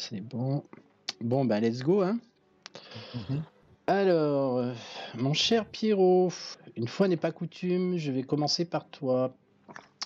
c'est bon. Bon, bah, let's go, hein. Mhm. Alors, mon cher Pierrot, une fois n'est pas coutume, je vais commencer par toi.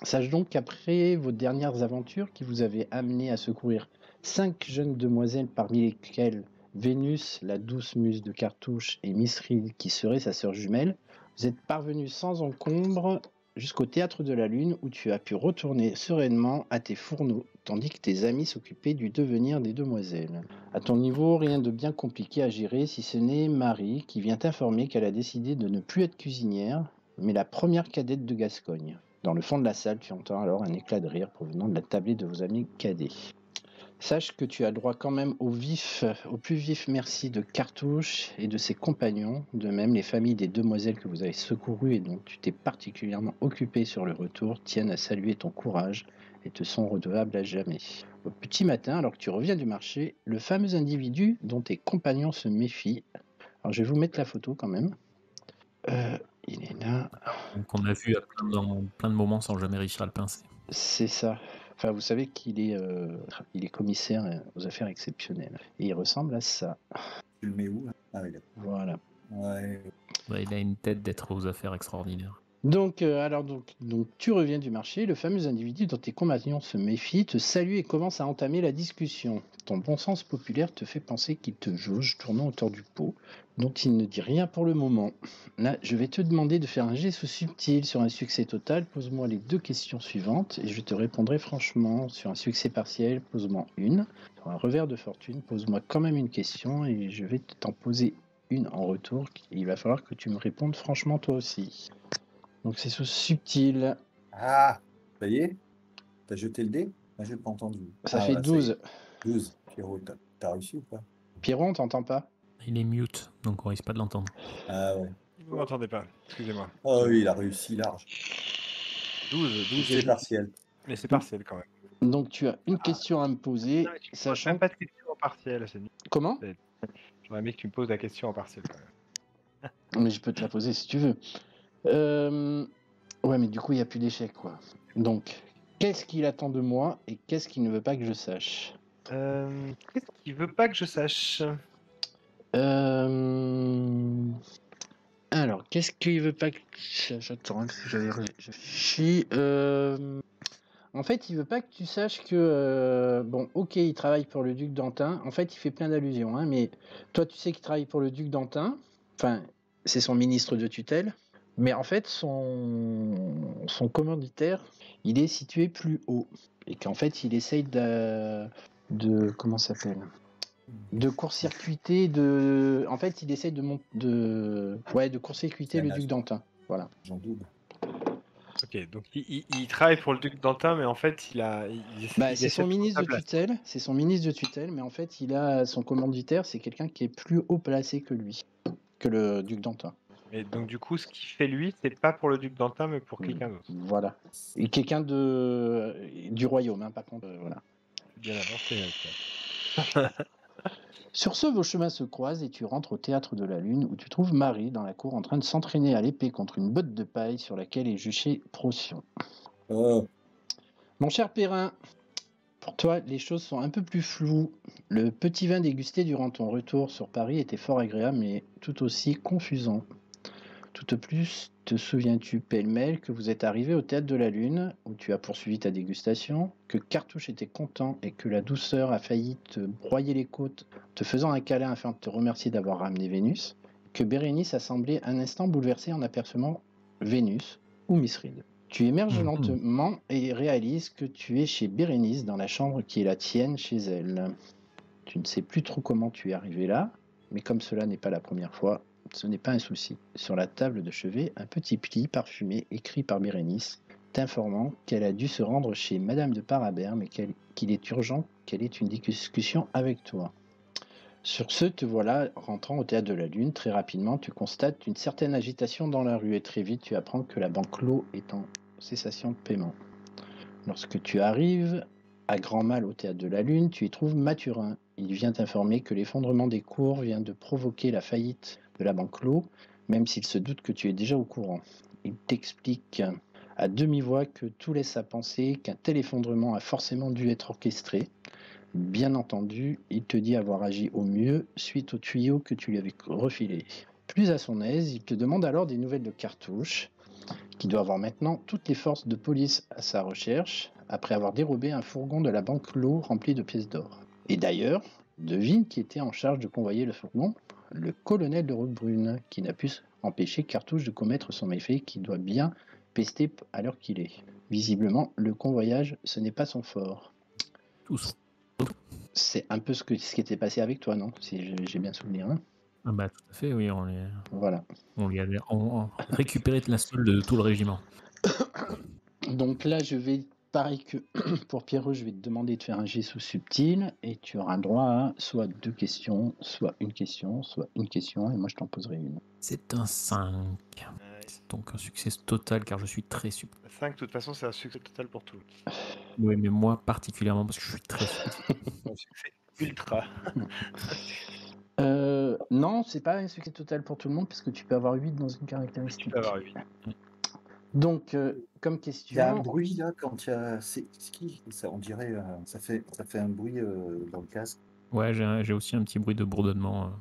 Sache donc qu'après vos dernières aventures qui vous avaient amené à secourir 5 jeunes demoiselles parmi lesquelles Vénus, la douce muse de Cartouche, et Miss Reed, qui serait sa sœur jumelle, vous êtes parvenus sans encombre jusqu'au théâtre de la Lune où tu as pu retourner sereinement à tes fourneaux, tandis que tes amis s'occupaient du devenir des demoiselles. À ton niveau, rien de bien compliqué à gérer si ce n'est Marie qui vient t'informer qu'elle a décidé de ne plus être cuisinière, mais la première cadette de Gascogne. Dans le fond de la salle, tu entends alors un éclat de rire provenant de la tablée de vos amis cadets. Sache que tu as droit quand même au plus vif merci de Cartouche et de ses compagnons. De même, les familles des demoiselles que vous avez secourues et dont tu t'es particulièrement occupé sur le retour tiennent à saluer ton courage et te sont redevables à jamais. Au petit matin, alors que tu reviens du marché, le fameux individu dont tes compagnons se méfient. Alors je vais vous mettre la photo quand même. Il est là. Donc on a vu à plein de moments sans jamais réussir à le pincer. C'est ça. Enfin, vous savez qu'il est, il est commissaire aux affaires exceptionnelles. Et il ressemble à ça. Tu le mets où là? Ah oui, d'accord. Voilà. Ouais. Ouais, il a une tête d'être aux affaires extraordinaires. Donc, donc, tu reviens du marché, le fameux individu dont tes compagnons se méfient te salue et commence à entamer la discussion. Ton bon sens populaire te fait penser qu'il te jauge, tournant autour du pot, dont il ne dit rien pour le moment. Là, je vais te demander de faire un geste subtil sur un succès total. Pose-moi les 2 questions suivantes et je te répondrai franchement. Sur un succès partiel, pose-moi une. Sur un revers de fortune, pose-moi quand même une question et je vais t'en poser une en retour. Il va falloir que tu me répondes franchement toi aussi. Donc c'est sous subtil. Ah, ça y est? T'as jeté le dé? Ah, j'ai pas entendu. Ça Ah, fait voilà, ça y est. 12. 12. Pierrot, t'as réussi ou pas? Pierrot, on t'entend pas? Il est mute, donc on risque pas de l'entendre. Ah ouais. Vous m'entendez pas, excusez-moi. Oh oui, il a réussi large. 12 C'est partiel. mais c'est partiel quand même. Donc tu as une question à me poser, Non, mais tu me poses sachant... même pas de question en partiel, c'est nul. Comment? J'aurais aimé que tu me poses la question en partiel quand même. Mais je peux te la poser si tu veux. Ouais, mais du coup, il n'y a plus d'échec, quoi. Donc, qu'est-ce qu'il attend de moi et qu'est-ce qu'il ne veut pas que je sache? Qu'est-ce qu'il veut pas que je sache? Alors, qu'est-ce qu'il veut pas que je sache? Attends, hein, parce que j'avais réfléchi. En fait, il veut pas que tu saches que... bon, ok, il travaille pour le duc d'Antin. En fait, il fait plein d'allusions, hein, mais toi, tu sais qu'il travaille pour le duc d'Antin. Enfin, c'est son ministre de tutelle. Mais en fait, son commanditaire, il est situé plus haut. Et qu'en fait, il essaye de comment ça s'appelle? De court-circuiter, en fait, il essaye de court-circuiter le duc d'Antin. Voilà. J'en double. Ok, donc il travaille pour le duc d'Antin, mais en fait, C'est son ministre de tutelle. C'est son ministre de tutelle, mais en fait, il a son commanditaire, c'est quelqu'un qui est plus haut placé que lui, que le duc d'Antin. Et donc du coup, ce qu'il fait lui, c'est pas pour le duc d'Antin, mais pour quelqu'un d'autre. Voilà. Et quelqu'un du royaume, hein, par contre, voilà. Bien avancé. Okay. Sur ce, vos chemins se croisent et tu rentres au théâtre de la Lune où tu trouves Marie dans la cour en train de s'entraîner à l'épée contre une botte de paille sur laquelle est juché Procyon. Oh. Mon cher Perrin, pour toi, les choses sont un peu plus floues. Le petit vin dégusté durant ton retour sur Paris était fort agréable, mais tout aussi confusant. Tout au plus, te souviens-tu pêle-mêle que vous êtes arrivé au théâtre de la Lune, où tu as poursuivi ta dégustation, que Cartouche était content et que la douceur a failli te broyer les côtes, te faisant un câlin afin de te remercier d'avoir ramené Vénus, que Bérénice a semblé un instant bouleversée en apercevant Vénus ou Miss Reed. Tu émerges lentement et réalises que tu es chez Bérénice dans la chambre qui est la tienne chez elle. Tu ne sais plus trop comment tu es arrivé là, mais comme cela n'est pas la première fois, ce n'est pas un souci. Sur la table de chevet, un petit pli parfumé écrit par Bérénice, t'informant qu'elle a dû se rendre chez Madame de Parabère, mais qu'il est urgent qu'elle ait une discussion avec toi. Sur ce, te voilà rentrant au théâtre de la Lune. Très rapidement, tu constates une certaine agitation dans la rue et très vite, tu apprends que la banque Lo est en cessation de paiement. Lorsque tu arrives à grand mal au théâtre de la Lune, tu y trouves Mathurin. Il vient t'informer que l'effondrement des cours vient de provoquer la faillite de la banque Lo, même s'il se doute que tu es déjà au courant. Il t'explique à demi-voix que tout laisse à penser qu'un tel effondrement a forcément dû être orchestré. Bien entendu, il te dit avoir agi au mieux suite au tuyau que tu lui avais refilé. Plus à son aise, il te demande alors des nouvelles de Cartouche, qui doit avoir maintenant toutes les forces de police à sa recherche, après avoir dérobé un fourgon de la banque Lowe rempli de pièces d'or. Et d'ailleurs, devine qui était en charge de convoyer le fourgon? Le colonel de Roquebrune, qui n'a pu empêcher Cartouche de commettre son méfait, qui doit bien pester à l'heure qu'il est. Visiblement, le convoyage, ce n'est pas son fort. Tous. C'est un peu ce qui était passé avec toi, non? Si j'ai bien souvenir. Hein. Ah bah tout à fait, oui, Voilà. on lui avait récupéré la solde de tout le régiment. Donc là, je vais, pareil que pour Pierrot, je vais te demander de faire un jet sous subtil et tu auras droit à soit 2 questions, soit une question, et moi je t'en poserai une. C'est un 5. C'est donc un succès total car je suis très subtil. 5, de toute façon, c'est un succès total pour tout. Oui, mais moi particulièrement parce que je suis très subtil. Un succès ultra. Non, c'est pas un succès total pour tout le monde parce que tu peux avoir 8 dans une Tu caractéristique. peux avoir 8. Donc, comme Il y a un question, bruit là quand il y a. C'est qui ça? On dirait. Ça fait un bruit dans le casque. Ouais, j'ai aussi un petit bruit de bourdonnement.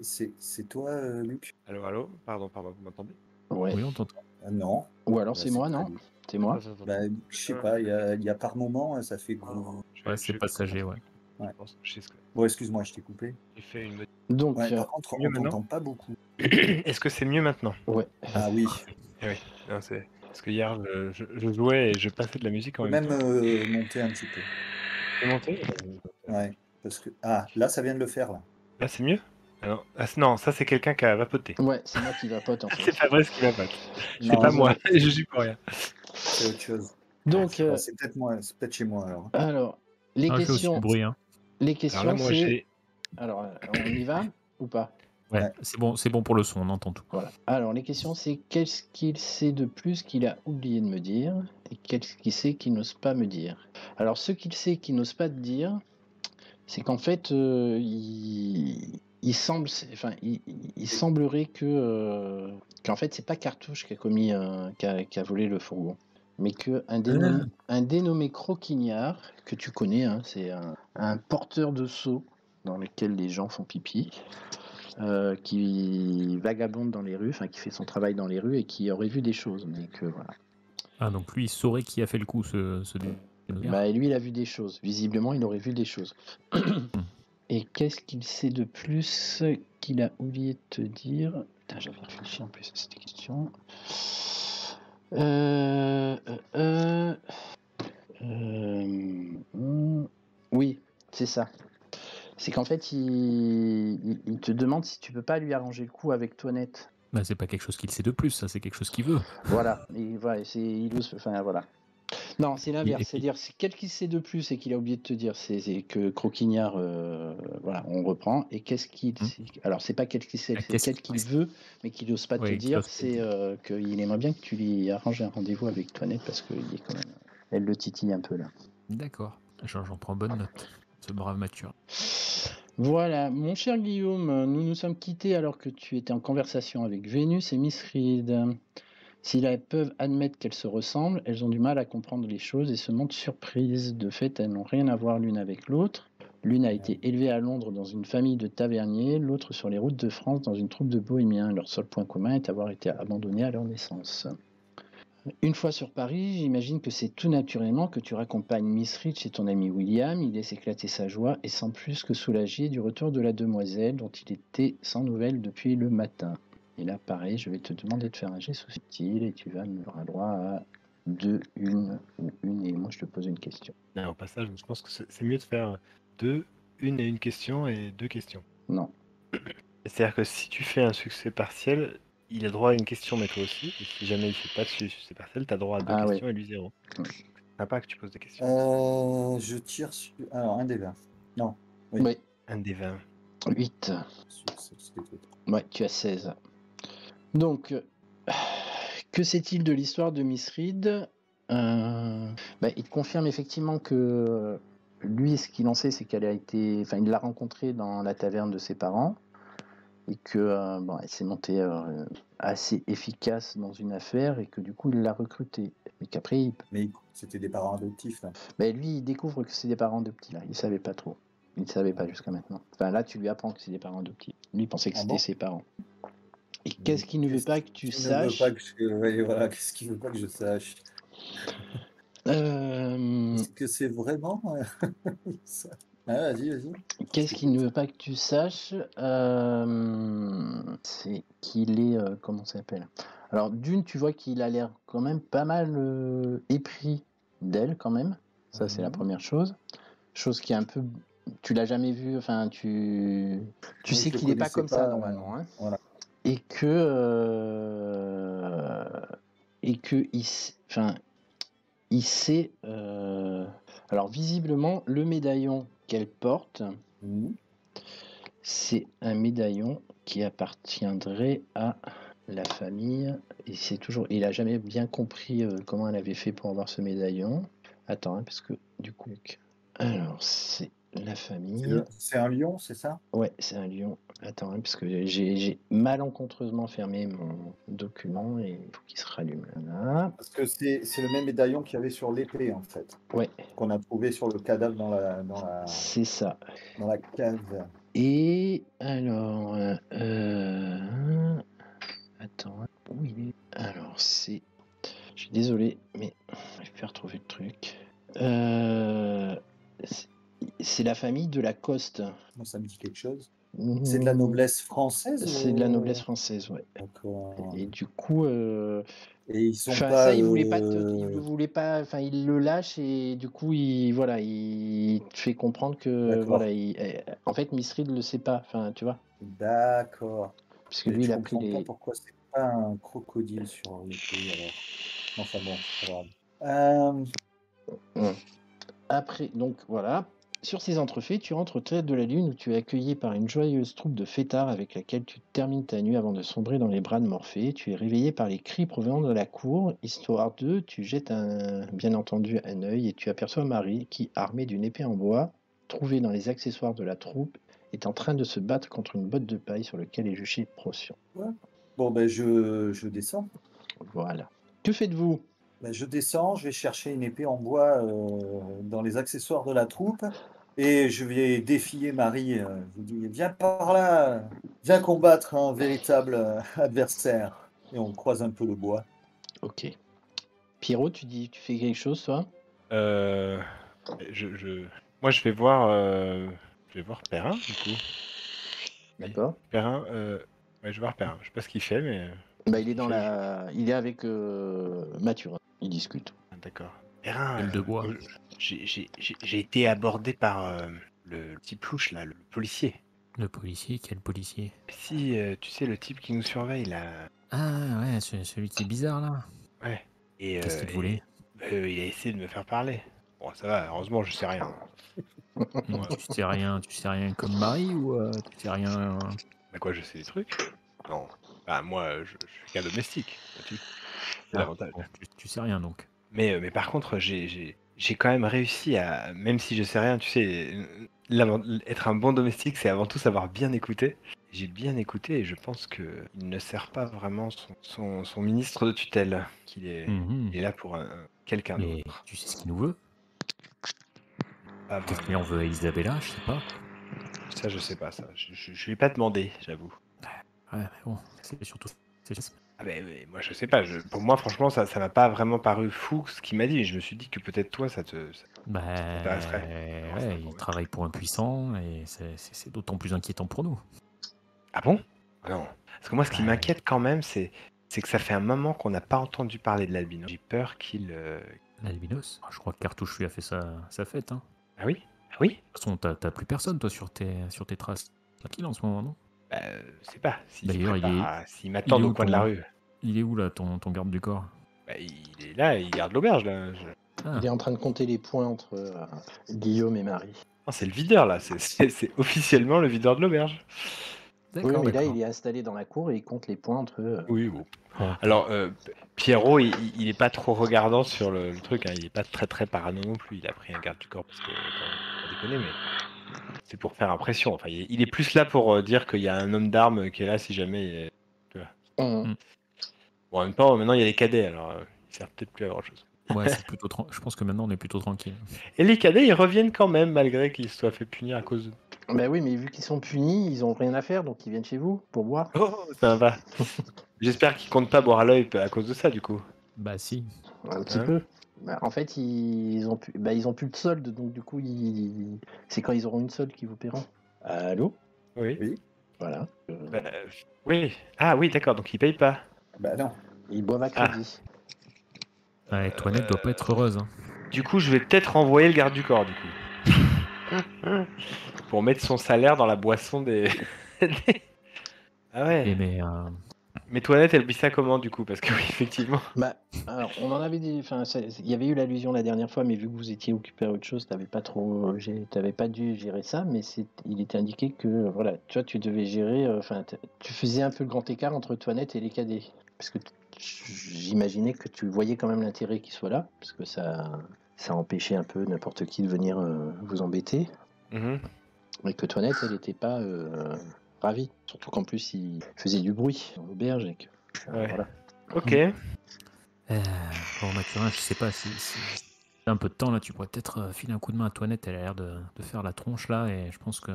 C'est toi, Luc? Allô, allô? Pardon, vous m'entendez? ouais. Oui, on t'entend. Non. Ou alors Bah, c'est moi, pas non? lui. C'est moi. Attends, attends, Bah, je sais pas, il y a par moment, ça fait. Ouais, c'est passager, ouais. Ouais. Je pense, je sais ce que Bon, excuse-moi, je t'ai coupé. j'ai fait une. Donc, Ouais, par contre, mieux on maintenant t'entend pas beaucoup. Est-ce que c'est mieux maintenant? ouais. Ah oui. Eh oui. Non, c'est parce que hier je jouais et je passais de la musique en Peut même même temps. monter un petit peu. C'est monté? Ouais. Parce que. Ah, là, ça vient de le faire, là. Là, c'est mieux? Non, ça c'est quelqu'un qui a vapoté. Ouais, c'est moi qui vapote en fait. C'est Fabrice qui vapote. C'est Non, pas ça- moi. Je suis pour rien. C'est autre chose. Donc, Bon, c'est peut-être moi, c'est peut-être chez moi alors. alors, les Ah, je fais aussi questions, du bruit, hein. les Alors là, questions, moi c'est. j'ai. Alors, on y va ou pas? Ouais, Ouais. c'est bon pour le son, on entend tout. Voilà. Alors, les questions, c'est qu'est-ce qu'il sait de plus qu'il a oublié de me dire et qu'est-ce qu'il sait qu'il n'ose pas me dire. Alors, ce qu'il sait qu'il n'ose pas te dire, c'est qu'en fait, il semblerait que qu'en fait, c'est pas Cartouche qui a commis, qui a volé le fourgon, mais que un dénommé Croquignard que tu connais, hein, c'est un porteur de seaux dans lequel les gens font pipi. Qui vagabonde dans les rues, enfin qui fait son travail dans les rues et qui aurait vu des choses. Mais que voilà. Ah, donc lui, il saurait qui a fait le coup, ce dénommé. Bah, lui, il a vu des choses. Visiblement, il aurait vu des choses. Et qu'est-ce qu'il sait de plus qu'il a oublié de te dire? Putain, j'avais réfléchi en plus à cette question. Oui, c'est ça. C'est qu'en fait, il te demande si tu peux pas lui arranger le coup avec Toinette. Bah, c'est pas quelque chose qu'il sait de plus, ça, c'est quelque chose qu'il veut. Voilà, il ose, enfin voilà. Non, c'est l'inverse, Et- c'est-à-dire c'est qu'est-ce qu'il sait de plus et qu'il a oublié de te dire, c'est que Croquignard, voilà, on reprend. Et qu'est-ce qu'il sait? Alors c'est pas qu'est-ce qu'il sait, Ah, c'est qu'est-ce qu'il veut, mais qu'il n'ose pas te Ouais, qu'il dire, ose pas te c'est qu'il aimerait bien que tu lui arranges un rendez-vous avec Toinette parce qu'il est quand même, elle le titille un peu là. D'accord, j'en prends bonne note. Ce brave Mathieu. Voilà, mon cher Guillaume, nous nous sommes quittés alors que tu étais en conversation avec Vénus et Miss Reed. Si elles peuvent admettre qu'elles se ressemblent, elles ont du mal à comprendre les choses et se montrent surprises. De fait, elles n'ont rien à voir l'une avec l'autre. L'une a été élevée à Londres dans une famille de taverniers, l'autre sur les routes de France dans une troupe de bohémiens. Leur seul point commun est d'avoir été abandonnés à leur naissance. Une fois sur Paris, j'imagine que c'est tout naturellement que tu raccompagnes Miss Reed chez ton ami William. Il laisse éclater sa joie et semble plus que soulagé du retour de la demoiselle dont il était sans nouvelles depuis le matin. Et là, pareil, je vais te demander de faire un jet sous subtil et tu vas me avoir droit à 2, 1 ou 1 et moi je te pose une question. Non, au passage, je pense que c'est mieux de faire 2, une et une question et 2 questions. Non. C'est-à-dire que si tu fais un succès partiel, il a droit à une question, mais toi aussi. Et si jamais il fait pas de succès partiel, tu as droit à 2 Ah questions ouais. et lui 0. Sympa que tu poses des questions. Je tire sur. Alors, un des 20. Non. Oui. Oui. Un des 20. 8. Ouais, tu as 16. Donc, que sait-il de l'histoire de Miss Reed? Il te confirme effectivement que lui, ce qu'il en sait, c'est qu'elle a été, enfin, il l'a rencontrée dans la taverne de ses parents et que bon, elle s'est montée assez efficace dans une affaire et que du coup il l'a recrutée. Mais qu'après, Mais c'était des parents adoptifs, là. ben, lui, il découvre que c'est des parents adoptifs là. Il savait pas trop. Il ne savait pas jusqu'à maintenant. Enfin là, tu lui apprends que c'est des parents adoptifs. Lui, il pensait que Ah c'était bon? ses parents. Et Mais qu'est-ce qu'il ne veut pas que tu qu'il ne veut saches? pas que ouais, voilà, qu'est-ce qu'il veut pas que je sache? Est-ce que c'est vraiment ça? Ah, vas-y. Qu'est-ce qu'il ne veut pas que tu saches? C'est qu'il est comment ça s'appelle? Alors d'une, tu vois qu'il a l'air quand même pas mal épris d'elle quand même. Ça, c'est la première chose. Chose qui est un peu, tu l'as jamais vu. Enfin, tu Oui, sais je le qu'il est pas connaissais comme ça pas, normalement, hein. voilà. Et que enfin, il sait. Alors visiblement, le médaillon qu'elle porte, Mhm. c'est un médaillon qui appartiendrait à la famille. Et c'est toujours. Il a jamais bien compris comment elle avait fait pour avoir ce médaillon. Attends, hein, parce que du coup. Alors, c'est la famille. C'est un lion, c'est ça? Ouais, c'est un lion. Attends, hein, parce que j'ai malencontreusement fermé mon document et il faut qu'il se rallume là. Parce que c'est le même médaillon qu'il y avait sur l'épée, en fait, Ouais, qu'on a trouvé sur le cadavre c'est ça. dans la cave. Et alors, attends, où il est? Alors, c'est. Je suis désolé, mais je vais retrouver le truc. C'est la famille de la Coste. Moi, ça me dit quelque chose. C'est de la noblesse française C'est de la noblesse française, ouais. D'accord. Et du coup, Et ils sont enfin, pas. ça, il voulait pas, enfin, il le lâche et du coup, il te fait comprendre que, D'accord. voilà, en fait, Mistrid le sait pas, enfin, tu vois, D'accord. parce que Mais lui, je il a pris comprends pas les. pourquoi c'est pas un crocodile sur l'épée, alors. Enfin bon, c'est pas grave. Après, donc voilà. Sur ces entrefaits, tu rentres au Théâtre de la Lune où tu es accueilli par une joyeuse troupe de fêtards avec laquelle tu termines ta nuit avant de sombrer dans les bras de Morphée. Tu es réveillé par les cris provenant de la cour. Histoire 2, tu jettes bien entendu un œil et tu aperçois Marie qui, armée d'une épée en bois, trouvée dans les accessoires de la troupe, est en train de se battre contre une botte de paille sur laquelle est juché Procyon. Bon, ben je descends. Voilà. Que faites-vous? Ben, je descends, je vais chercher une épée en bois dans les accessoires de la troupe et je vais défier Marie. Je lui dis, viens par là, viens combattre un véritable adversaire. Et on croise un peu le bois. Ok. Pierrot, tu fais quelque chose, toi? Moi, je vais voir Perrin, du coup. D'accord. Perrin, ouais, je vais voir Perrin. Je sais pas ce qu'il fait, mais. Bah, il est ce qu'il fait, il est avec Mathurin. Ils discutent. Ah, d'accord. Perrin, Gueule de bois. j'ai été abordé par le type louche, là, le policier. Le policier, quel policier? Si, tu sais, le type qui nous surveille, là. Ah ouais, celui qui est bizarre là. Ouais. Et, Qu'est-ce qu'il voulait? il a essayé de me faire parler. Bon, ça va, heureusement, je sais rien. Moi, Tu sais rien comme Marie ou tu sais rien? bah quoi, je sais des trucs? Non. Bah, moi, je suis qu'un domestique, vois-tu. C'est Ah, l'avantage. bon, tu sais rien donc. Mais par contre, j'ai quand même réussi à, même si je sais rien, tu sais, être un bon domestique, c'est avant tout savoir bien écouter. J'ai bien écouté et je pense qu'il ne sert pas vraiment son ministre de tutelle, qu'il est, Mhm. il est là pour quelqu'un Mais d'autre. tu sais ce qu'il nous veut? Pas Qu'est-ce qu'il vraiment. en veut à Isabella? Je sais pas. Ça, je sais pas, ça. Je lui ai pas demandé, j'avoue. Ouais, mais bon, c'est surtout. Ah mais moi, je sais pas. Pour moi, franchement, ça m'a pas vraiment paru fou ce qu'il m'a dit. Je me suis dit que peut-être toi, ça Bah t'intéresserait. ouais, il travaille pour un puissant et c'est d'autant plus inquiétant pour nous. Ah bon? Ah non. Parce que moi, ce qui Ouais. m'inquiète quand même, c'est que ça fait un moment qu'on n'a pas entendu parler de l'albino. J'ai peur qu'il... L'albinos? Je crois que Cartouche lui a fait sa fête. Hein. Ah oui? Ah oui? De toute façon, t'as plus personne, toi, sur tes traces. Tranquille en ce moment, non? Bah, c'est pas. D'ailleurs, S'il m'attend au coin de la rue. Il est où, là, ton garde du corps? Bah, il est là, il garde l'auberge, là. Il est en train de compter les points entre Guillaume et Marie. Non, c'est le videur, là. C'est officiellement le videur de l'auberge. Oui, mais là, il est installé dans la cour et il compte les points entre eux. Oui, bon. Ouais. Alors, Pierrot, il est pas trop regardant sur le truc. Hein. Il est pas très très parano non plus. Il a pris un garde du corps parce que, pas déconner, mais c'est pour faire impression. Enfin, il est plus là pour dire qu'il y a un homme d'armes qui est là si jamais. Tu vois. Hum. Bon, en même temps, maintenant il y a les cadets, alors ils servent peut-être plus à grand chose. Ouais, c'est plutôt je pense que maintenant on est plutôt tranquille. Et les cadets, ils reviennent quand même malgré qu'ils se soient fait punir à cause. Ben oui, mais vu qu'ils sont punis, ils ont rien à faire, donc ils viennent chez vous pour boire. Oh, ça va. J'espère qu'ils comptent pas boire à l'œil à cause de ça, du coup. Bah si. Un petit Hein peu. Bah, en fait, ils ont plus de solde, donc du coup, c'est quand ils auront une solde qu'ils vous paieront. Allô? Oui. Oui. Voilà. Bah, oui. Ah oui, d'accord. Donc ils payent pas. Bah non. Ils boivent à crédit. Ouais, Toinette doit pas être heureuse. Hein. Du coup, je vais peut-être envoyer le garde du corps, du coup. Pour mettre son salaire dans la boisson des. Ah ouais. Mais Toinette, elle vit ça comment, du coup? Parce que oui, effectivement. Bah, alors, on en avait enfin, il y avait eu l'allusion la dernière fois, mais vu que vous étiez occupé à autre chose, t'avais pas dû gérer ça, mais il était indiqué que, voilà, tu devais gérer, enfin, tu faisais un peu le grand écart entre Toinette et les cadets. Parce que j'imaginais que tu voyais quand même l'intérêt qu'il soit là, parce que ça empêchait un peu n'importe qui de venir vous embêter. Mhm. Et que Toinette, elle n'était pas ravie. Surtout qu'en plus, il faisait du bruit dans l'auberge. Et que, Ouais. voilà. Ok. Bon, Mathurin, je sais pas si t'as un peu de temps là, tu pourrais peut-être filer un coup de main à Toinette. Elle a l'air de faire la tronche là, et je pense que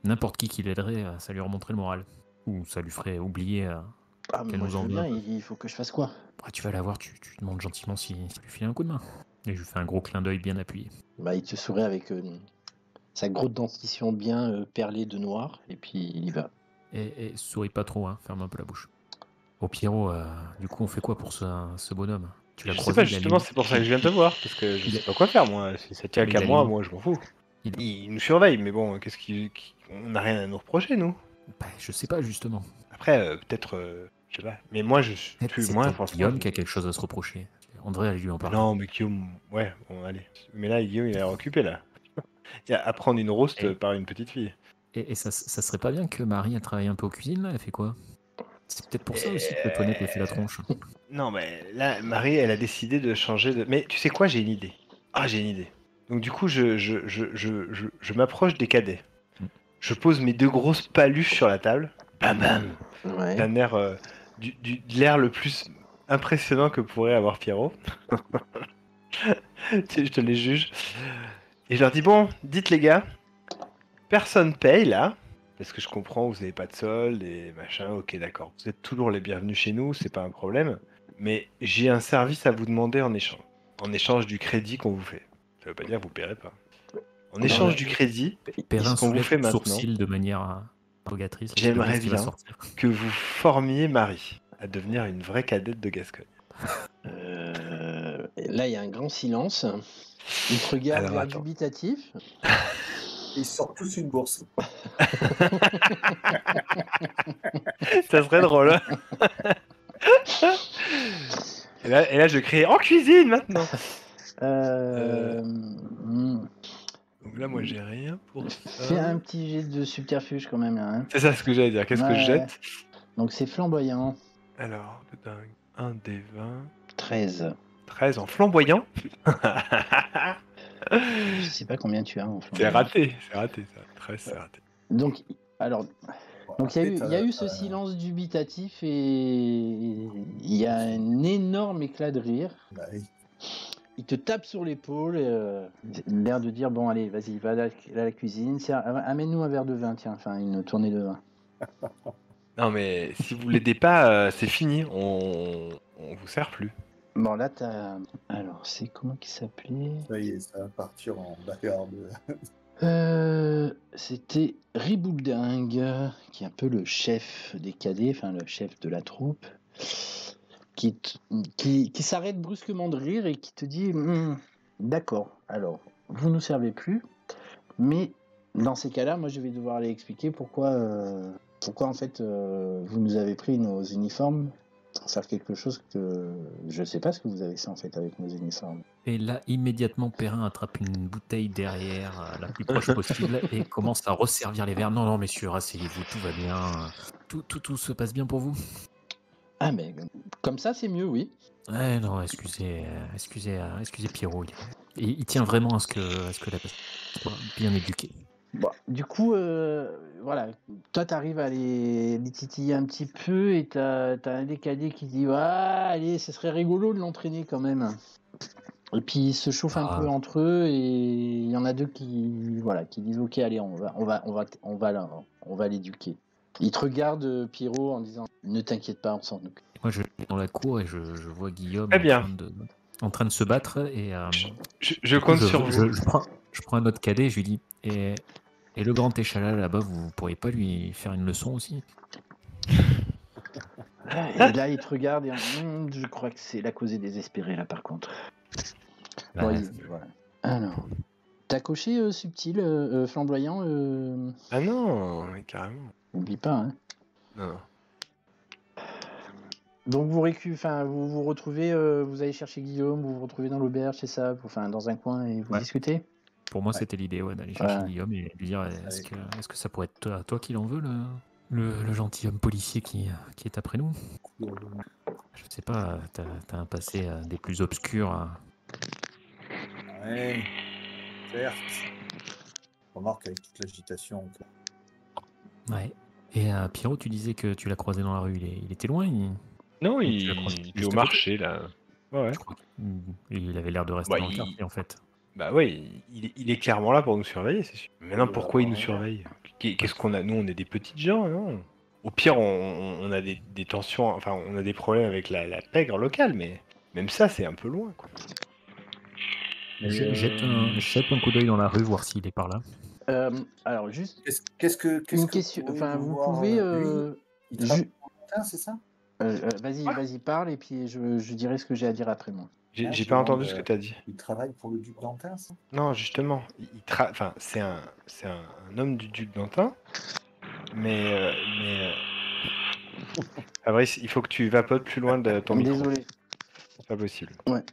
n'importe qui l'aiderait, ça lui remonterait le moral. Ou ça lui ferait oublier Ah, mais qu'elle moi nous je en veux veut. bien, il faut que je fasse quoi? Ah, tu vas la voir, tu demandes gentiment si lui filer un coup de main. Et je lui fais un gros clin d'œil bien appuyé. Bah, il te sourit avec sa grosse dentition bien perlée de noir, et puis il y va. Et souris pas trop, hein, ferme un peu la bouche. Oh Pierrot, du coup on fait quoi pour ce bonhomme? Tu l'as Je sais croisé, pas, il a justement, mis- c'est pour ça que je viens te voir. Parce que je sais pas quoi faire, moi. Si ça tient Mais qu'à il a moi, mis- moi, je m'en fous. Il- Il nous surveille, mais bon, qu'est-ce on n'a rien à nous reprocher, nous. Bah, je sais pas justement. Après, peut-être, je sais pas. Mais moi, je suis Peut-être plus. c'est Moi, peut-être franchement. Guillaume qui a quelque chose à se reprocher. André allait lui en parler. Non, mais Guillaume, ouais, bon, allez. Mais là, Guillaume, il est occupé, là. Il y a à prendre une roast Et- par une petite fille. Et ça serait pas bien que Marie a travaillé un peu aux cuisines là? Elle fait quoi? C'est peut-être pour ça aussi que Toinette lui fait la tronche. Non, mais là, Marie, elle a décidé de changer de. Mais tu sais quoi, j'ai une idée. Ah, j'ai une idée. Donc, du coup, je m'approche des cadets. Mm. Je pose mes deux grosses paluches sur la table. Bam, bam. Ouais. D'un air. De l'air le plus impressionnant que pourrait avoir Pierrot. Je te les juge. Et je leur dis bon, dites les gars, personne paye là. Parce que je comprends, vous n'avez pas de solde et machin, ok d'accord. Vous êtes toujours les bienvenus chez nous, c'est pas un problème. Mais j'ai un service à vous demander en échange. En échange du crédit qu'on vous fait. Ça veut pas dire que vous paierez pas. En échange du crédit, Perrin ce qu'on vous soulève fait le maintenant, sourcil de manière interrogatrice. J'aimerais ce qui va bien. sortir. que vous formiez Marie à devenir une vraie cadette de Gascogne. Là, il y a un grand silence. Il te regarde Alors, l'air attends. dubitatif. Ils sortent tous une bourse. Ça serait drôle. Hein. et là, je crie en cuisine maintenant. Donc là, moi, j'ai rien pour Fais ça. un petit jet de subterfuge quand même là. Hein. C'est ça ce que j'allais dire. Qu'est-ce que je Ouais. jette? Donc c'est flamboyant. Alors, de dingue. Un des 20. 13. 13 en flamboyant. Je sais pas combien tu as en C'est flamboyant. raté. C'est raté, ça. 13, c'est raté. Donc, alors, donc il y a eu ce silence. silence dubitatif et il y a un énorme éclat de rire. Bah oui. Il te tape sur l'épaule, l'air de dire bon allez vas-y va à la cuisine, amène-nous un verre de vin, tiens, enfin une tournée de vin. Non, mais si vous l'aidez pas, c'est fini. On vous sert plus. Bon là t'as, alors c'est comment qu'il s'appelait? Ça y est, ça va partir en bagarre de... C'était Ribouldingue, qui est un peu le chef des cadets, enfin le chef de la troupe, qui s'arrête brusquement de rire et qui te dit d'accord, alors vous nous servez plus, mais dans ces cas-là, moi je vais devoir aller expliquer pourquoi en fait vous nous avez pris nos uniformes pour faire quelque chose que je sais pas ce que vous avez fait en fait avec nos uniformes. Et là, immédiatement, Perrin attrape une bouteille derrière, la plus proche possible, et commence à resservir les verres. Non, non, messieurs, asseyez-vous, tout va bien. Tout se passe bien pour vous? Ah mais comme ça c'est mieux, oui. Ouais, non, excusez Pierrot. Il tient vraiment à ce que la personne soit bien éduquée. Bon, du coup, voilà, toi, tu arrives à les titiller un petit peu et t'as un des cadets qui dit: «Ah, allez, ce serait rigolo de l'entraîner quand même». Et puis ils se chauffent un peu Ah, entre eux et il y en a 2 qui, voilà, qui disent: «OK, allez, on va l'éduquer». Ils te regardent, Pierrot, en disant: «Ne t'inquiète pas, on s'en occupe». moi, je vais dans la cour et je vois Guillaume Très bien. en train de se battre. Et Je du coup, compte sur vous. je prends un autre cadet et je lui dis, et le grand échalas là-bas, vous pourriez pas lui faire une leçon aussi? Et là, ils te regardent et je crois que c'est la causée désespérée là, par contre. Bon, Ouais, voilà. Alors, t'as coché, subtil, flamboyant, Ah non, mais carrément. oublie pas, hein. Non, non. Donc vous vous retrouvez, vous allez chercher Guillaume, vous vous retrouvez dans l'auberge, c'est ça? Enfin, dans un coin et vous Ouais. discutez? Pour moi, Ouais. c'était l'idée, ouais, d'aller chercher Ouais. Guillaume et lui dire, est-ce Allez. que ça pourrait être toi qui l'en veux, le gentilhomme policier qui est après nous? Je sais pas, t'as un passé des plus obscurs. Ouais, certes. Remarque avec toute l'agitation. Ouais. Et Pierrot, tu disais que tu l'as croisé dans la rue. Il était loin? Non, Ou tu l'as croisé il est juste au à côté? marché, là. Ouais. Je crois qu'il avait l'air de rester Bah, dans le quartier, en fait. Bah ouais, il est clairement là pour nous surveiller, c'est sûr. Maintenant, pourquoi il nous surveille? Qu'est-ce qu'on a? Nous, on est des petites gens, non? Au pire, on a des tensions, enfin, on a des problèmes avec la pègre locale, mais même ça, c'est un peu loin, quoi. Jette un coup d'œil dans la rue, voir s'il est par là. Alors juste Qu'est-ce que une vous question, pourriez enfin vous vouloir, pouvez, lui, il travaille ju pour le matin, c'est ça? vas-y, vas-y, parle et puis je dirai ce que j'ai à dire après moi. Hein, J'ai je pas demande, entendu ce que t'as dit. il travaille pour le duc d'Antin, ça? Non, justement, enfin, c'est un homme du duc d'Antin, mais Fabrice, il faut que tu vapotes plus loin de ton micro. Désolé. C'est pas possible. Ouais.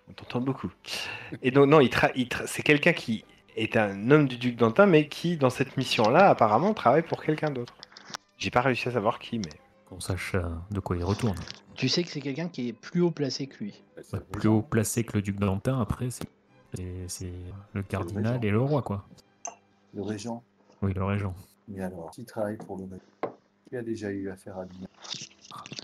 On t'entend beaucoup. Et donc, non, c'est quelqu'un qui est un homme du duc d'Antin, mais qui, dans cette mission-là, apparemment, travaille pour quelqu'un d'autre. J'ai pas réussi à savoir qui, mais... Qu'on sache de quoi il retourne. Tu sais que c'est quelqu'un qui est plus haut placé que lui. C'est Ouais, le plus régent. haut placé que le duc d'Antin, après, c'est le cardinal régent. et le roi, quoi. Le régent. Oui, le régent. Mais alors, qui travaille pour le régent? Qui a déjà eu affaire à lui?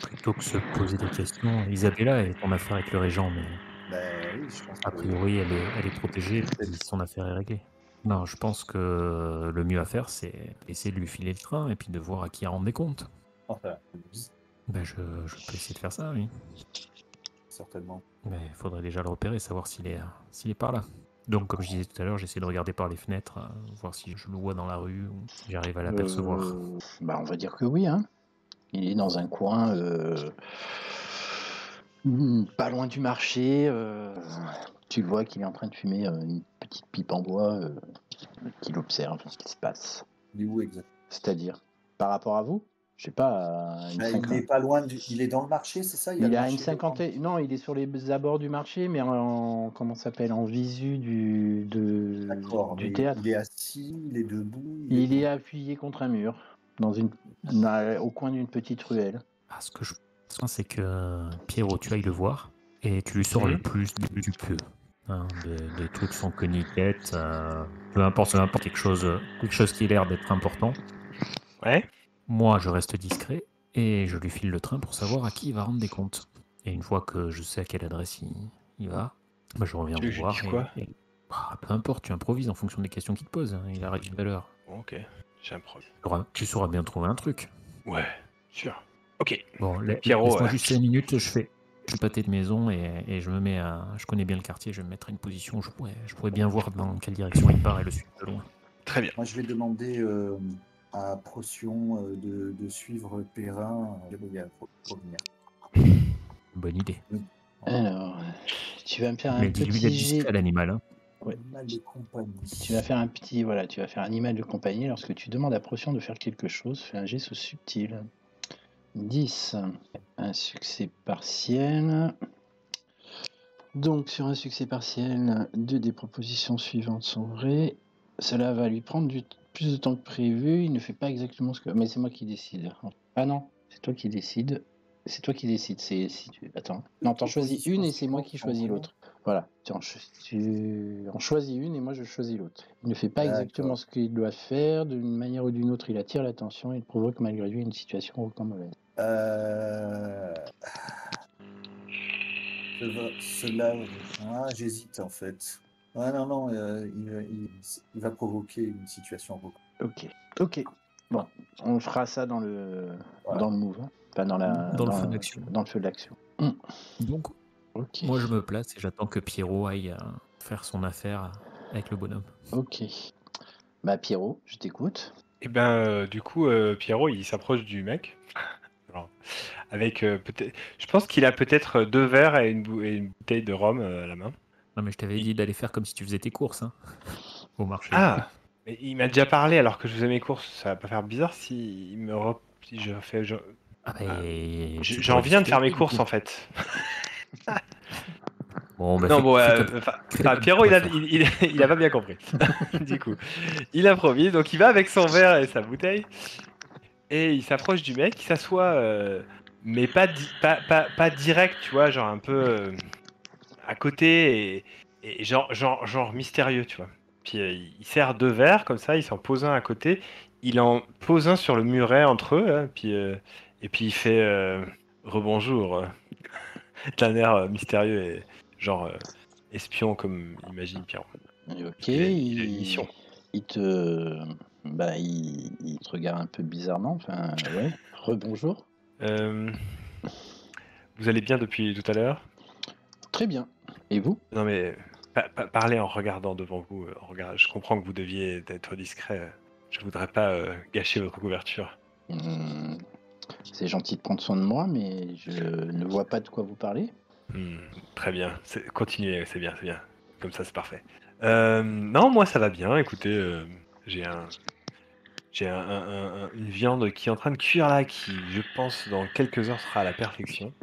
Plutôt que se poser des questions, Isabella est en affaire avec le régent, mais Ben oui, je pense a que priori, elle est protégée et puis son affaire est réglée. Non, je pense que le mieux à faire, c'est essayer de lui filer le train et puis de voir à qui rendre des comptes. enfin, Ben, je peux essayer de faire ça, oui. certainement. Mais il faudrait déjà le repérer, savoir s'il est par là. Donc, comme je disais tout à l'heure, j'essaie de regarder par les fenêtres, voir si je le vois dans la rue ou si j'arrive à l'apercevoir. Bah on va dire que oui, hein. Il est dans un coin, pas loin du marché. Tu vois qu'il est en train de fumer une petite pipe en bois, qu'il observe ce qui se passe. Il est où exactement? C'est-à-dire, par rapport à vous, je sais pas, à une Ben, il cinquantaine. est pas loin il est dans le marché, c'est ça? Il y a Il le est à une marché devant. cinquantaine. Non, il est sur les abords du marché, mais comment ça s'appelle, en visu D'accord, du mais théâtre. il est assis, il est debout, Il est appuyé contre un mur, au coin d'une petite ruelle. Ah, ce que je pense, c'est que Pierrot, tu ailles le voir et tu lui sors le plus du peu. Hein, des trucs sans queue ni tête, peu importe, quelque chose qui a l'air d'être important. Ouais. Moi, je reste discret et je lui file le train pour savoir à qui il va rendre des comptes. Et une fois que je sais à quelle adresse il va, bah, je reviens Tu veux vous que je voir. dise quoi? Peu importe, tu improvises en fonction des questions qu'il te pose. Hein, il arrive une valeur. Bon, ok, j'ai un problème. Tu sauras bien trouver un truc. Ouais, sûr. Ok. Bon, Pierrot, laisse-moi juste 5 minutes, je fais pâté de maison et je me mets à... Je connais bien le quartier, je vais me mettre à une position où je pourrais bien voir dans quelle direction il part et le suivre de loin. Très bien. Moi, je vais demander à Procyon de suivre Perrin. Il y a Bonne idée. Alors, tu vas me faire un Mais dis-lui petit d'être jet. discret, l'animal. Hein. Ouais. Animal de compagnie. Tu vas faire un petit, voilà, tu vas faire animal de compagnie lorsque tu demandes à Procyon de faire quelque chose. Fais un jet sous subtil. 10. Un succès partiel. Donc, sur un succès partiel, 2 des propositions suivantes sont vraies. Cela va lui prendre plus de temps que prévu. Il ne fait pas exactement ce que... Mais c'est moi qui décide. Ah non, c'est toi qui décides. c'est toi qui décides. Attends. Non, t'en choisis une et c'est moi qui choisis l'autre. Voilà. Tu en choisis une et moi je choisis l'autre. Il ne fait pas exactement ce qu'il doit faire. D'une manière ou d'une autre, il attire l'attention. Il provoque malgré lui une situation rocambolesque. Cela, j'hésite en fait. Ah non, il va provoquer une situation rocambolesque. Ok. Bon, on fera ça dans le move, hein. Pas dans le feu d'action. Dans le feu de l'action. Donc, moi je me place et j'attends que Pierrot aille faire son affaire avec le bonhomme. Ok. Bah Pierrot, je t'écoute. Et ben, du coup, Pierrot, il s'approche du mec. Alors, avec peut-être, je pense qu'il a peut-être 2 verres et une bouteille de rhum à la main. Non mais je t'avais dit d'aller faire comme si tu faisais tes courses, hein, au marché. Ah, mais il m'a déjà parlé alors que je faisais mes courses. Ça va pas faire bizarre si je fais. J'en viens de faire mes courses en fait. Bon, bah, non, bon, Pierrot, il il a pas bien compris. Du coup, il improvise, donc il va avec son verre et sa bouteille, et il s'approche du mec, il s'assoit, mais pas direct, tu vois, genre un peu à côté, et genre mystérieux, tu vois. Puis il sert 2 verres, comme ça, il s'en pose un à côté, il en pose un sur le muret entre eux, hein, puis, et puis il fait rebonjour, d'un air mystérieux et genre espion comme imagine Pierrot. Ok, il a une mission. Il te regarde un peu bizarrement, enfin ouais. Rebonjour. Vous allez bien depuis tout à l'heure? Très bien. Et vous? Non mais parlez en regardant devant vous. Je comprends que vous deviez être discret. Je voudrais pas gâcher votre couverture. C'est gentil de prendre soin de moi, mais je ne vois pas de quoi vous parlez. Très bien. Continuez, c'est bien. Comme ça, c'est parfait. Non, moi ça va bien. Écoutez, j'ai une viande qui est en train de cuire là, qui, je pense, dans quelques heures sera à la perfection.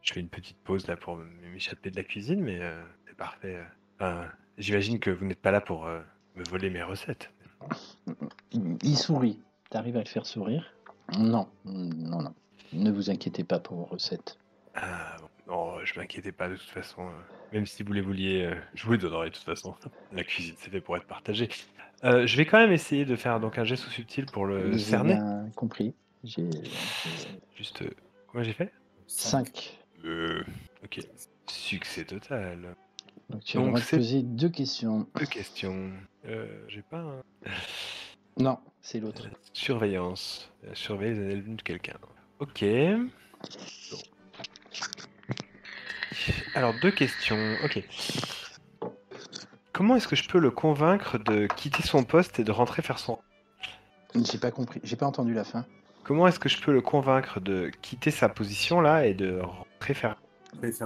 Je fais une petite pause là pour m'échapper de la cuisine, mais c'est parfait. J'imagine que vous n'êtes pas là pour me voler mes recettes. Il sourit. T'arrives à le faire sourire? Non. Ne vous inquiétez pas pour vos recettes. Ah bon, non, je m'inquiétais pas de toute façon. Même si vous les vouliez, je vous les donnerai de toute façon. La cuisine, c'est fait pour être partagée. Je vais quand même essayer de faire donc un geste subtil pour le cerner. J'ai bien compris. Juste, combien j'ai fait? 5. Ok. Succès total. Donc tu vas me poser 2 questions. 2 questions. J'ai pas un... Non, c'est l'autre. Surveillance. Surveiller les années de quelqu'un. Ok. Bon. Alors, 2 questions. Ok. Comment est-ce que je peux le convaincre de quitter son poste et de rentrer faire son... J'ai pas compris. J'ai pas entendu la fin. Comment est-ce que je peux le convaincre de quitter sa position là et de rentrer faire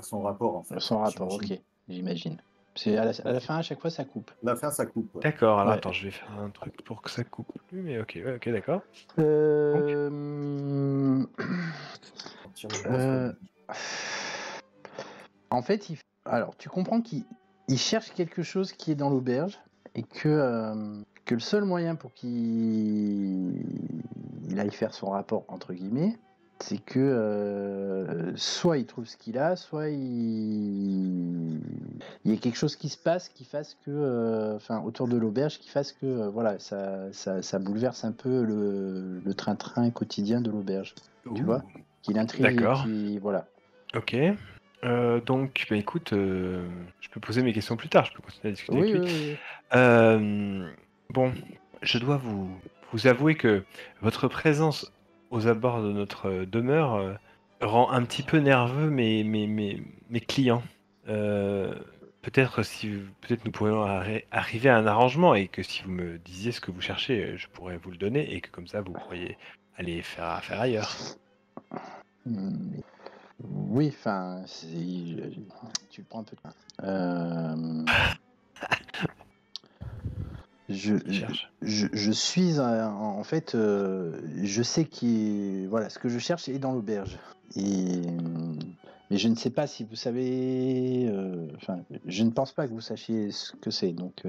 son rapport en fait. Son rapport, ok. J'imagine. Parce qu'à la fin, à chaque fois, ça coupe. À la fin, ça coupe. Ouais. D'accord, alors attends, je vais faire un truc pour que ça coupe plus, mais ok, d'accord. En fait, alors tu comprends qu'il cherche quelque chose qui est dans l'auberge et que le seul moyen pour qu'il aille faire son rapport, entre guillemets, c'est que soit il trouve ce qu'il a, soit il y a quelque chose qui se passe qui fasse que, autour de l'auberge, qui fasse que, voilà, ça bouleverse un peu le train-train quotidien de l'auberge. Tu vois, qu'il intrigue. D'accord. Voilà. Ok. Donc, bah, écoute, je peux poser mes questions plus tard, je peux continuer à discuter avec lui. Oui. Bon, je dois vous avouer que votre présence aux abords de notre demeure rend un petit peu nerveux mes clients. Peut-être nous pourrions arriver à un arrangement et que si vous me disiez ce que vous cherchez, je pourrais vous le donner et que comme ça vous pourriez aller faire affaire ailleurs. Oui, enfin, tu le prends un peu de temps. Je suis en fait, je sais voilà, ce que je cherche est dans l'auberge. Mais je ne sais pas si vous savez. Je ne pense pas que vous sachiez ce que c'est. Donc.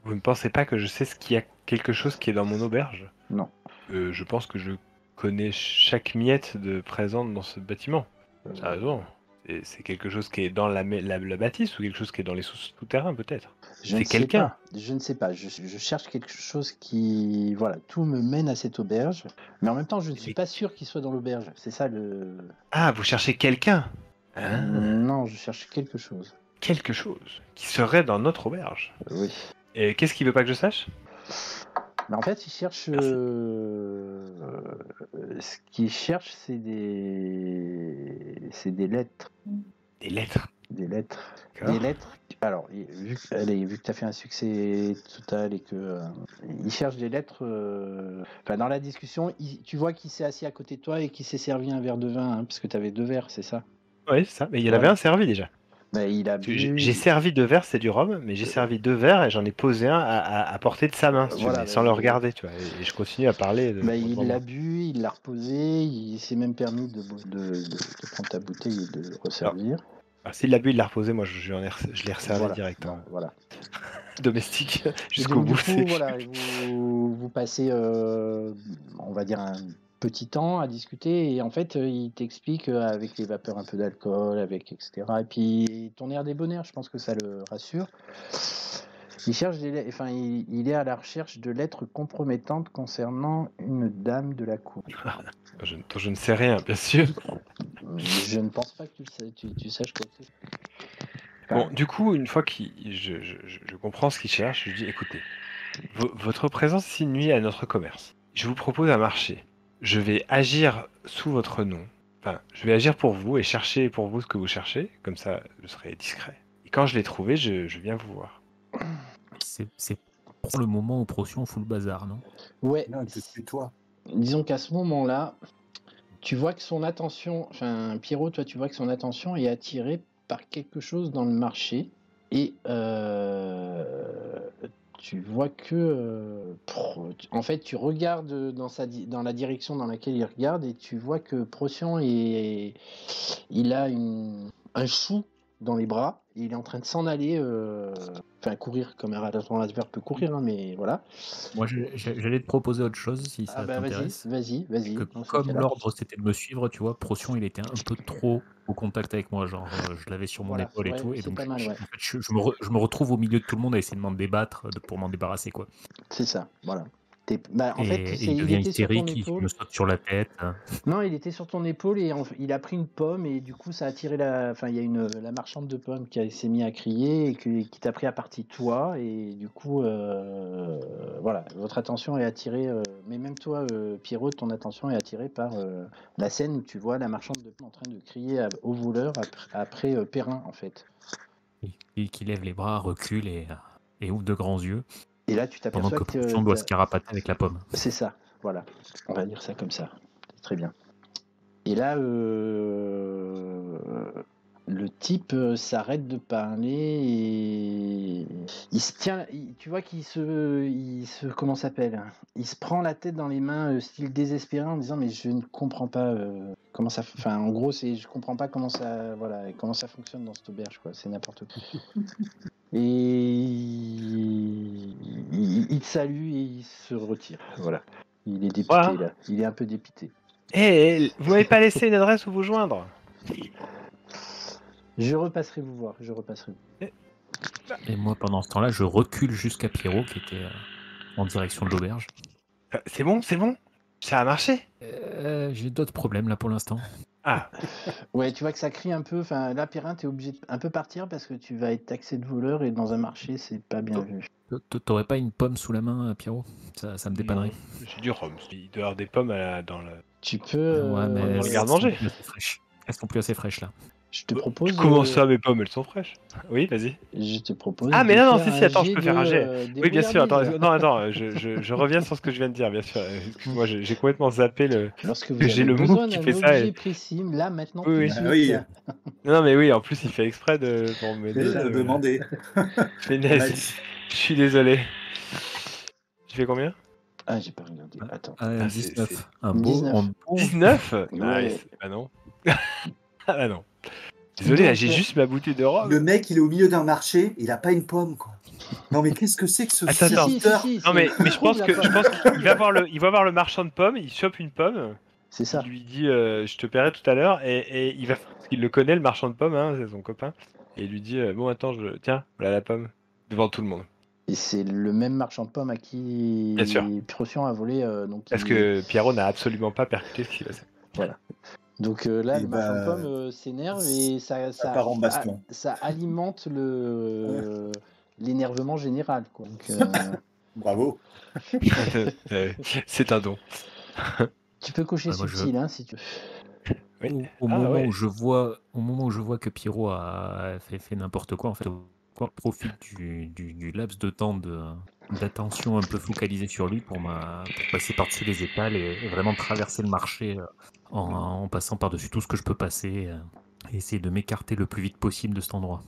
Vous ne pensez pas que je sais qu'il y a quelque chose qui est dans mon auberge? Non. Je pense que je connaît chaque miette de présente dans ce bâtiment. Sérieusement. C'est quelque chose qui est dans la bâtisse ou quelque chose qui est dans les souterrains peut-être. Je C'est ne sais quelqu'un. pas. Je ne sais pas. Je cherche quelque chose qui... Voilà, tout me mène à cette auberge. Mais en même temps, je ne suis pas sûr qu'il soit dans l'auberge. C'est ça le... Ah, vous cherchez quelqu'un. Ah, Non, je cherche quelque chose. quelque chose qui serait dans notre auberge. Oui. Et qu'est-ce qu'il veut pas que je sache? Mais en fait, il cherche... Merci. Ce qu'il cherche, c'est des lettres. Des lettres. Des lettres. D'accord. Des lettres. Alors, vu que tu as fait un succès total et que il cherche des lettres. Enfin, dans la discussion, tu vois qu'il s'est assis à côté de toi et qu'il s'est servi un verre de vin, hein, parce que tu avais 2 verres, c'est ça? Oui, c'est ça. Mais il y en Voilà. avait un servi déjà. Ben, il a J'ai bu. servi 2 verres, c'est du rhum, mais j'ai servi 2 verres et j'en ai posé un à portée de sa main, si tu veux, Voilà, mais sans le regarder, tu vois. Et je continue à parler. Ben, il l'a bu, il l'a reposé, il s'est même permis de prendre ta bouteille et de resservir. Alors, s'il l'a bu, il l'a reposé, moi je l'ai resservi Voilà. directement. Bon, voilà. Domestique, Et jusqu'au donc, du bout. coup, voilà, vous passez, on va dire, un petit temps à discuter et en fait, il t'explique avec les vapeurs un peu d'alcool, avec etc. Et puis ton air débonnaire, je pense que ça le rassure. Il cherche il est à la recherche de lettres compromettantes concernant une dame de la cour. Je ne sais rien, bien sûr. Je ne pense pas que tu saches quoi c'est. Bon, du coup, une fois que je comprends ce qu'il cherche, je dis écoutez, votre présence ici nuit à notre commerce. Je vous propose un marché. Je vais agir sous votre nom. Enfin, je vais agir pour vous et chercher pour vous ce que vous cherchez. Comme ça, je serai discret. Et quand je l'ai trouvé, je viens vous voir. C'est pour le moment où Procyon fout le bazar, non? Ouais. Non, c'est toi. Disons qu'à ce moment-là, tu vois que son attention, enfin Pierrot, toi tu vois que son attention est attirée par quelque chose dans le marché et tu vois que en fait tu regardes dans la direction dans laquelle il regarde et tu vois que Procyon il a un chou dans les bras et il est en train de s'en aller, enfin courir comme un adversaire peut courir, hein, mais voilà. Moi, j'allais te proposer autre chose si ça Ah bah t'intéresse. vas-y. C'est que Dans ce comme cas-là. l'ordre c'était de me suivre, tu vois, Procyon il était un peu trop au contact avec moi, genre je l'avais sur mon Voilà, épaule et ouais, tout, et c'est donc pas mal, ouais. en fait, je me retrouve au milieu de tout le monde à essayer de m'en débattre pour m'en débarrasser, quoi. C'est ça, voilà. En fait, Et il devient était sur ton hystérique, il épaule. me saute sur la tête. Non, il était sur ton épaule et il a pris une pomme et du coup ça a attiré enfin il y a la marchande de pommes qui s'est mise à crier et qui t'a pris à partie toi et du coup voilà, votre attention est attirée, mais même toi Pierrot, ton attention est attirée par la scène où tu vois la marchande de pommes en train de crier au voleur après Perrin en fait. Et qui lève les bras, recule et ouvre de grands yeux, Et là tu pendant t'aperçois que Procyon doit t'as- se carapater avec la pomme. C'est ça, voilà. On va dire ça comme ça. C'est très bien. Et là, le type s'arrête de parler et il se tient. Tu vois qu'il comment ça s'appelle? Il se prend la tête dans les mains, style désespéré, en disant mais je ne comprends pas comment ça. Enfin, en gros, je comprends pas comment ça, voilà, comment ça fonctionne dans cette auberge, quoi. C'est n'importe quoi. Et il te salue et il se retire. Voilà. Il est dépité Voilà. là. Il est un peu dépité. Eh, vous m'avez pas laissé une adresse où vous joindre? Je repasserai vous voir. Et moi, pendant ce temps-là, je recule jusqu'à Pierrot qui était en direction de l'auberge. C'est bon? Ça a marché? J'ai d'autres problèmes là pour l'instant. Ah, Ouais, tu vois que ça crie un peu. Enfin, là, Perrin, t'es obligé de un peu partir parce que tu vas être taxé de voleur et dans un marché, c'est pas bien vu. T'aurais pas une pomme sous la main, Pierrot? Ça me dépannerait. j'ai du rhum. Il doit y avoir des pommes dans le... Tu peux. Ouais, mais on les elles garde sont manger. plus assez fraîches. Elles sont plus assez fraîches là. Je te propose. Comment ça, mes pommes, elles sont fraîches? Oui, vas-y. Je te propose. Ah, mais de non, faire si, attends, je jet peux faire un jet. Oui, bien sûr, attends, débrouillardise. je reviens sur ce que je viens de dire, bien sûr. Excuse-moi, j'ai complètement zappé le... Lorsque vous que j'ai avez le besoin move qui d'un fait ça objet et- précis, là, maintenant, Oui, tout oui. de Ah suite. oui. Non, mais oui, en plus, il fait exprès pour m'aider. C'est de demander. Finesse. Je suis désolé. Tu fais combien? Ah, j'ai pas regardé. Attends. Ah, 19. Un beau. 19. en bon- 19? Ouais. Nice. Ah non. Ah non. Désolé, là, Donc, j'ai juste ma bouteille de rhum. Le mec, il est au milieu d'un marché, il a pas une pomme, quoi. Non, mais qu'est-ce que c'est que ce Attends, serviteur? Si, Non, mais je pense trouve la qu'il pomme. va voir le marchand de pommes, il chope une pomme, C'est ça. Il lui dit je te paierai tout à l'heure et il le connaît, le marchand de pommes, hein, c'est son copain. Et il lui dit bon, attends, tiens, voilà la pomme, devant tout le monde. Et c'est le même marchand de pommes à Bien sûr. qui Procyon a volé. Donc Parce que Pierrot n'a absolument pas percuté ce qu'il a fait. Voilà. Donc là, Et le marchand de ben, pommes s'énerve et ça part en baston. ça alimente l'énervement général, quoi. Donc, Bravo. C'est un don. tu peux cocher Ouais, moi, subtil, hein, si tu veux. Oui. Au Ah, moment ouais. où je vois que Pierrot a fait n'importe quoi, en fait, je profite du laps de temps d'attention un peu focalisée sur lui pour passer par-dessus les étals et vraiment traverser le marché en passant par-dessus tout ce que je peux passer et essayer de m'écarter le plus vite possible de cet endroit.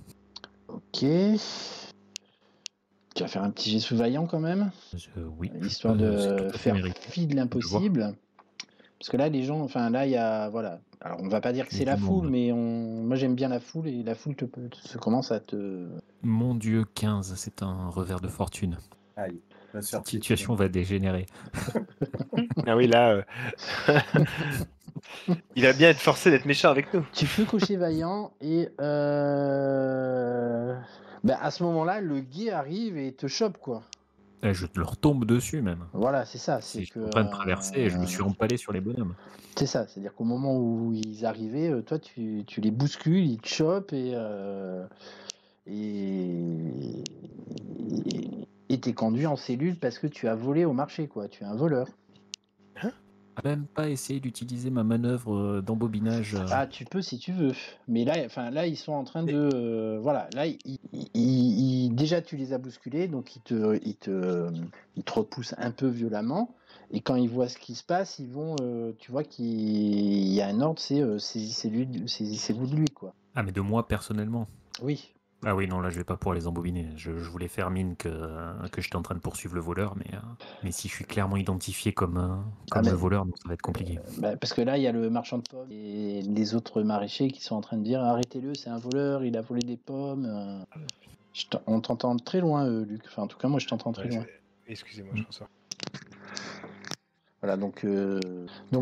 Ok. Tu vas faire un petit jet sous vaillant quand même, Oui, histoire c'est de tout à fait faire mérité. fi de l'impossible. Parce que là, les gens, enfin là, il y a, voilà. Alors, on va pas dire que Il y a c'est la du foule, monde. mais moi j'aime bien la foule et la foule se commence à te. Mon Dieu, 15, c'est un revers de fortune. Aïe, la Cette certitude. situation va dégénérer. Ah oui, là, il va bien être forcé d'être méchant avec nous. Tu peux cocher vaillant et à ce moment-là, le guet arrive et te chope, quoi. Je leur tombe dessus même. Voilà, c'est ça. C'est Si je suis que en train de traverser et je me suis empalé sur les bonhommes. c'est ça. C'est-à-dire qu'au moment où ils arrivaient, toi, tu les bouscules, ils te chopent et t'es conduit en cellule parce que tu as volé au marché, quoi. Tu es un voleur. Même pas essayé d'utiliser ma manœuvre d'embobinage. Ah, tu peux si tu veux. Mais là, là, ils sont en train de, voilà. Là, déjà, tu les as bousculés, donc ils te repoussent un peu violemment. Et quand ils voient ce qui se passe, ils vont, tu vois qu'il y a un ordre, c'est saisissez-vous de lui, quoi. Ah, mais de moi personnellement. Oui. Ah oui, non, là, je vais pas pouvoir les embobiner. Je voulais faire mine que j'étais en train de poursuivre le voleur, mais si je suis clairement identifié comme le voleur, donc ça va être compliqué. Parce que là, il y a le marchand de pommes et les autres maraîchers qui sont en train de dire arrêtez-le, c'est un voleur, il a volé des pommes. On t'entend très loin, Luc. Enfin, en tout cas, moi, je t'entends très loin. Excusez-moi, François. Voilà, donc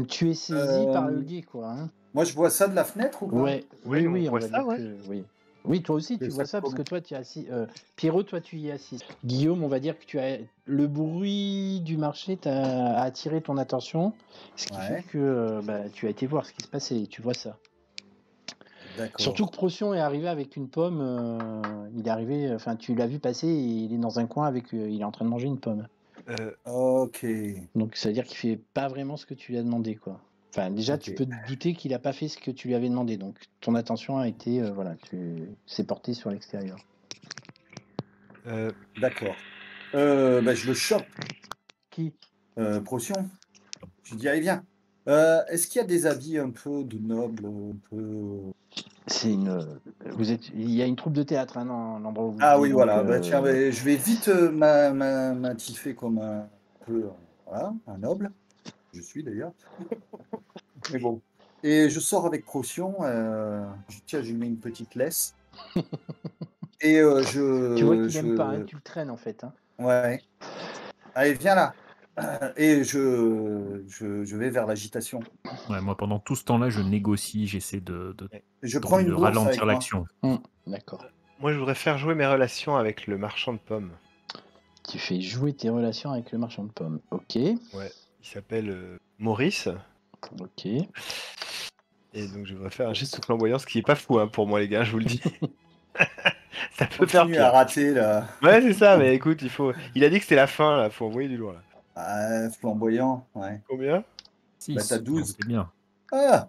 tu es saisi par le guet, quoi. Hein. Moi, je vois ça de la fenêtre ou pas? Ouais, Oui, oui, on on voit va ça, dire ouais. que oui. Oui, toi aussi, tu C'est vois ça ça parce comment que toi, tu es assis. Pierrot, toi, tu y es assis. Guillaume, on va dire que tu as le bruit du marché t'a attiré ton attention, ce qui fait que tu as été voir ce qui se passait et tu vois ça. D'accord. Surtout que Procyon est arrivé avec une pomme. Il est arrivé, enfin, tu l'as vu passer et il est dans un coin avec. Il est en train de manger une pomme. Ok. Donc, ça veut dire qu'il fait pas vraiment ce que tu lui as demandé, quoi. Enfin, déjà, Ok. tu peux te douter qu'il a pas fait ce que tu lui avais demandé. Donc, ton attention a été, voilà, tu s'est porté sur l'extérieur. D'accord. Je le chope, Qui? Procyon. Je lui dis, allez, viens. Est-ce qu'il y a des habits un peu de nobles, un peu... C'est une. Il y a une troupe de théâtre, hein, dans l'endroit où vous Ah vivez, oui, donc, voilà. Tiens, je vais vite m'attifer comme un peu, voilà, un noble. Je suis d'ailleurs. Mais bon. Et je sors avec Procyon. Tiens, je lui mets une petite laisse. Et Tu vois qu'il aime pas, hein, tu le traînes en fait. Hein. Ouais. Allez, viens là. Et je vais vers l'agitation. Ouais, moi, pendant tout ce temps-là, je négocie, j'essaie de Je prends une bourse ralentir avec moi. l'action. D'accord. Moi, je voudrais faire jouer mes relations avec le marchand de pommes. Tu fais jouer tes relations avec le marchand de pommes. Ok. Ouais. Il s'appelle Maurice. Ok. Et donc, je voudrais faire un geste de flamboyance qui est pas fou, hein, pour moi, les gars, je vous le dis. Ça peut Continue faire à pire. rater là. Ouais, c'est ça, mais écoute, il a dit que c'était la fin, là. Faut envoyer du lourd, là. Ah, flamboyant, ouais. Combien? 6, t'as 12. c'est bien. Ah,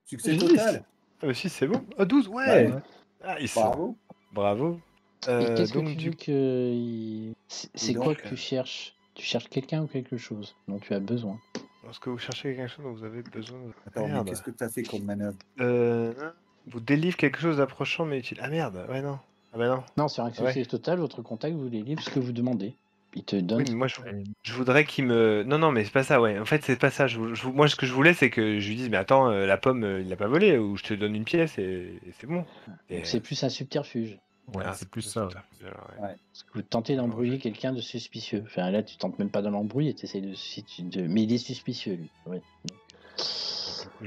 succès J'ai total. Ah, mais si, c'est bon. Ah, 12, ouais. Ouais. Ah, ils Bravo. Bravo. Et qu'est-ce que donc, tu veux que. C'est quoi donc, que tu cherches? Tu cherches quelqu'un ou quelque chose dont tu as besoin? lorsque vous cherchez quelque chose dont vous avez besoin... Attends, mais Merde. qu'est-ce que tu as fait comme manœuvre? Vous délivre quelque chose d'approchant mais utile. Ah merde, ouais, non. Ah bah non. Non, sur un succès Ouais. total, votre contact vous délivre ce que vous demandez. Il te donne. Oui, mais moi, je voudrais qu'il me... Non, mais c'est pas ça, ouais. En fait, c'est pas ça. Moi, ce que je voulais, c'est que je lui dise, mais attends, la pomme, il l'a pas volée, ou je te donne une pièce et c'est bon. Donc c'est plus un subterfuge. Ouais, Ah, c'est plus ça. Ouais. Ouais. Parce que vous tentez d'embrouiller quelqu'un de suspicieux. Enfin là, tu tentes même pas de l'embrouiller, essaies mais il est suspicieux lui. Ouais.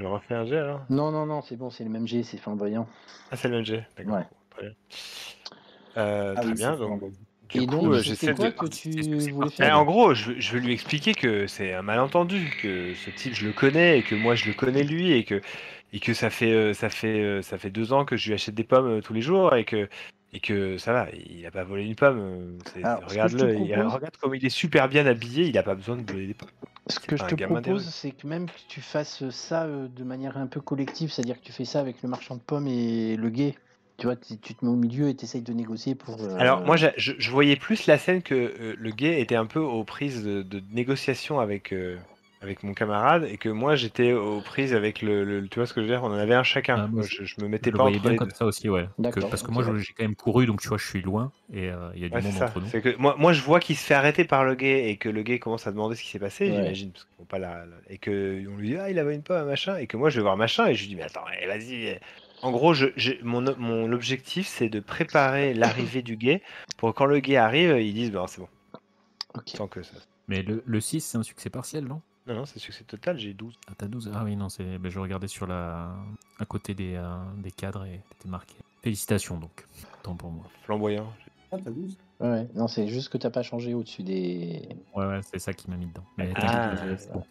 Je refais un jet alors. Non, c'est bon, c'est le même G, c'est flamboyant. Ah, c'est le même jet, d'accord. Ouais. Très bien. Ah Très oui, bien, c'est donc flamboyant. du Et coup, donc, j'essaie c'était quoi de. que Qu'est-ce que tu c'est voulais partiel? faire? En gros, je vais lui expliquer que c'est un malentendu, que ce type je le connais et que moi je le connais lui et que ça fait 2 ans que je lui achète des pommes tous les jours et que ça va, il a pas volé une pomme. Alors, ce que je te Regarde-le, propose, regarde comme il est super bien habillé, il a pas besoin de voler des pommes. ce C'est que pas je un te gamin des propose, rues. c'est que même que tu fasses ça de manière un peu collective, c'est-à-dire que tu fais ça avec le marchand de pommes et le gay. Tu vois, tu te mets au milieu et tu essayes de négocier pour. Alors moi je voyais plus la scène que le gay était un peu aux prises de négociation avec mon camarade et que moi j'étais aux prises avec tu vois ce que je veux dire, on en avait un chacun. Ah, moi, Moi, je me Je mettais le pas voyais entre bien les comme deux. ça aussi, ouais. D'accord, Parce que ok. moi, j'ai quand même couru, donc tu vois, je suis loin et il y a du Ouais, c'est monde ça. entre nous. C'est que moi je vois qu'il se fait arrêter par le gay et que le gay commence à demander ce qui s'est passé, Ouais. j'imagine, parce qu'ils font pas et que on lui dit ah il avait une pomme machin et que moi je vais voir machin et je lui dis mais attends, vas-y. En gros, mon objectif c'est de préparer l'arrivée du gay pour quand le gay arrive, ils disent bon c'est bon, Ok. sans que ça. Mais le 6, c'est un succès partiel, non? Non, c'est succès total, j'ai 12. Ah, t'as 12? Ah oui, non, je regardais à côté des cadres et c'était marqué. Félicitations, donc. Tant pour moi. Flamboyant. Ah, t'as 12. Ouais, non, c'est juste que t'as pas changé au-dessus des. Ouais, c'est ça qui m'a mis dedans. Mais Ah. t'inquiète, c'est bon.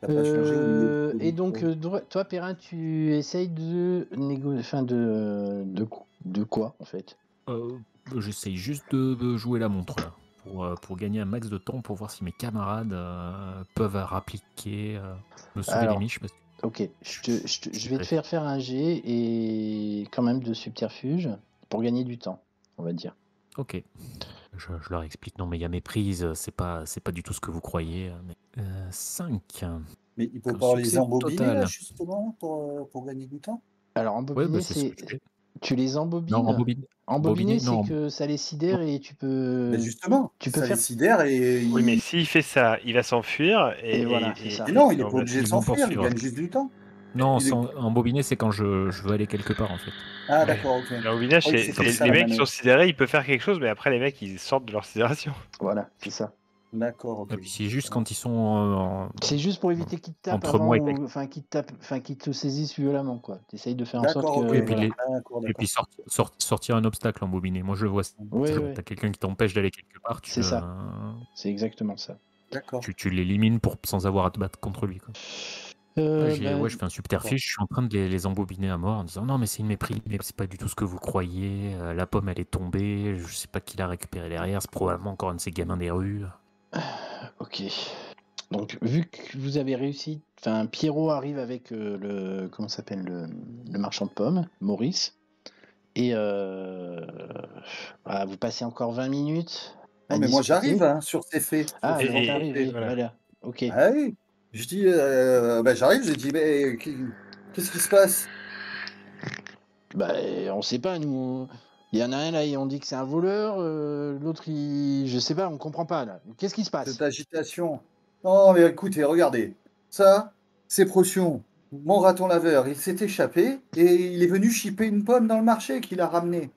T'as pas changé au milieu Et donc, toi, Perrin, tu essayes de négocier. Enfin, de quoi, en fait? J'essaye juste de jouer la montre, là. Pour gagner un max de temps, pour voir si mes camarades peuvent rappliquer, me sauver Alors, les miches. Parce que Ok, je vais te faire un jet et quand même de subterfuge pour gagner du temps, on va dire. Ok. Je leur explique, non mais il y a méprise, c'est pas du tout ce que vous croyez. 5. Mais il peut Un pas les succès embobiner, total. là, justement, pour gagner du temps. Alors, Ouais, embobiner, bah, c'est ce que je fais. tu les embobines. Non, embobiner. Embobiner, c'est non. que ça les sidère et tu peux. Mais justement, tu peux ça faire. les sidère et Oui, mais s'il fait ça, il va s'enfuir Et voilà, c'est ça. Et non, il n'est on pas va- obligé de Ils vont s'enfuir, il poursuivre. gagne juste du temps. Non, Il est- embobiner, c'est quand je veux aller quelque part en fait. Ah, d'accord, ok. Le bobinage, Oui, c'est c'est comme ça, les la mecs qui manœuvre. sont sidérés, il peut faire quelque chose, mais après les mecs ils sortent de leur sidération. Voilà, c'est ça. D'accord, ok. Et puis c'est juste quand ils sont C'est juste pour éviter qu'ils te tapent entre avant moi et ou enfin qu'ils te tapent, enfin qu'ils te saisissent violemment quoi. T'essayes de faire en sorte D'accord, que. ok. et puis, Voilà. D'accord, et puis sortir un obstacle embobiné. Moi je le vois. Ouais, Quand ouais, t'as quelqu'un qui t'empêche d'aller quelque part, c'est ça. C'est exactement ça. D'accord. tu l'élimines sans avoir à te battre contre lui. Quoi. Je fais un subterfuge, je suis en train de les embobiner à mort en disant non mais c'est une méprise, mais c'est pas du tout ce que vous croyez, la pomme elle est tombée, je sais pas qui l'a récupérée derrière, c'est probablement encore un de ces gamins des rues. Ok. Donc, vu que vous avez réussi, enfin, Pierrot arrive avec comment s'appelle le marchand de pommes, Maurice, et vous passez encore 20 minutes à Non, mais moi, discuter. j'arrive hein, sur ces faits. Ah, Sur vous ces êtes faits. arrivé, voilà. voilà. Ok. Ah oui. Je dis, j'arrive, je dis, mais qu'est-ce qui se passe? Bah, on sait pas, nous. Il y en a un là, et on dit que c'est un voleur, l'autre, je sais pas, on comprend pas là. Qu'est-ce qui se passe? Cette agitation. Non, mais écoutez, regardez. Ça, c'est Procyon. Mon raton laveur, il s'est échappé et il est venu chipper une pomme dans le marché qu'il a ramenée.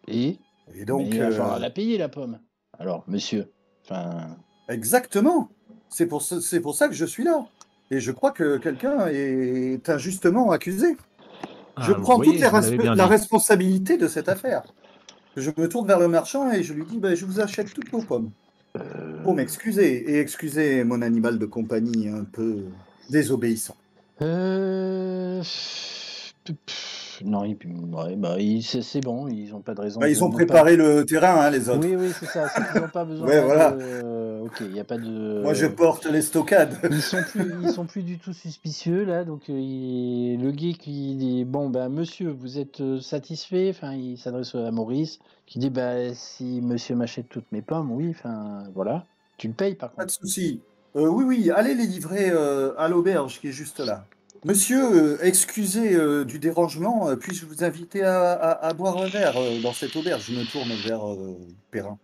Et donc, il va falloir la payer la pomme. Alors, monsieur. Enfin. Exactement. C'est pour ça que je suis là. Et je crois que quelqu'un est injustement accusé. Je prends toute la responsabilité de cette affaire. Je me tourne vers le marchand et je lui dis je vous achète toutes vos pommes. Pour m'excuser. Et excuser mon animal de compagnie un peu désobéissant. Non, c'est bon, ils n'ont pas de raison. Ils ont préparé le terrain, les autres. Oui, c'est ça. C'est qu'ils n'ont pas besoin Ok, il n'y a pas de. Moi, je porte les stockades. Ils sont plus du tout suspicieux, là. Donc, le geek, il dit bon, monsieur, vous êtes satisfait? Enfin, il s'adresse à Maurice, qui dit si monsieur m'achète toutes mes pommes, oui, enfin, voilà. Tu le payes, par contre. Pas de souci. Oui, allez les livrer à l'auberge qui est juste là. Monsieur, excusez du dérangement, puis-je vous inviter à boire un verre dans cette auberge? Je me tourne vers Perrin.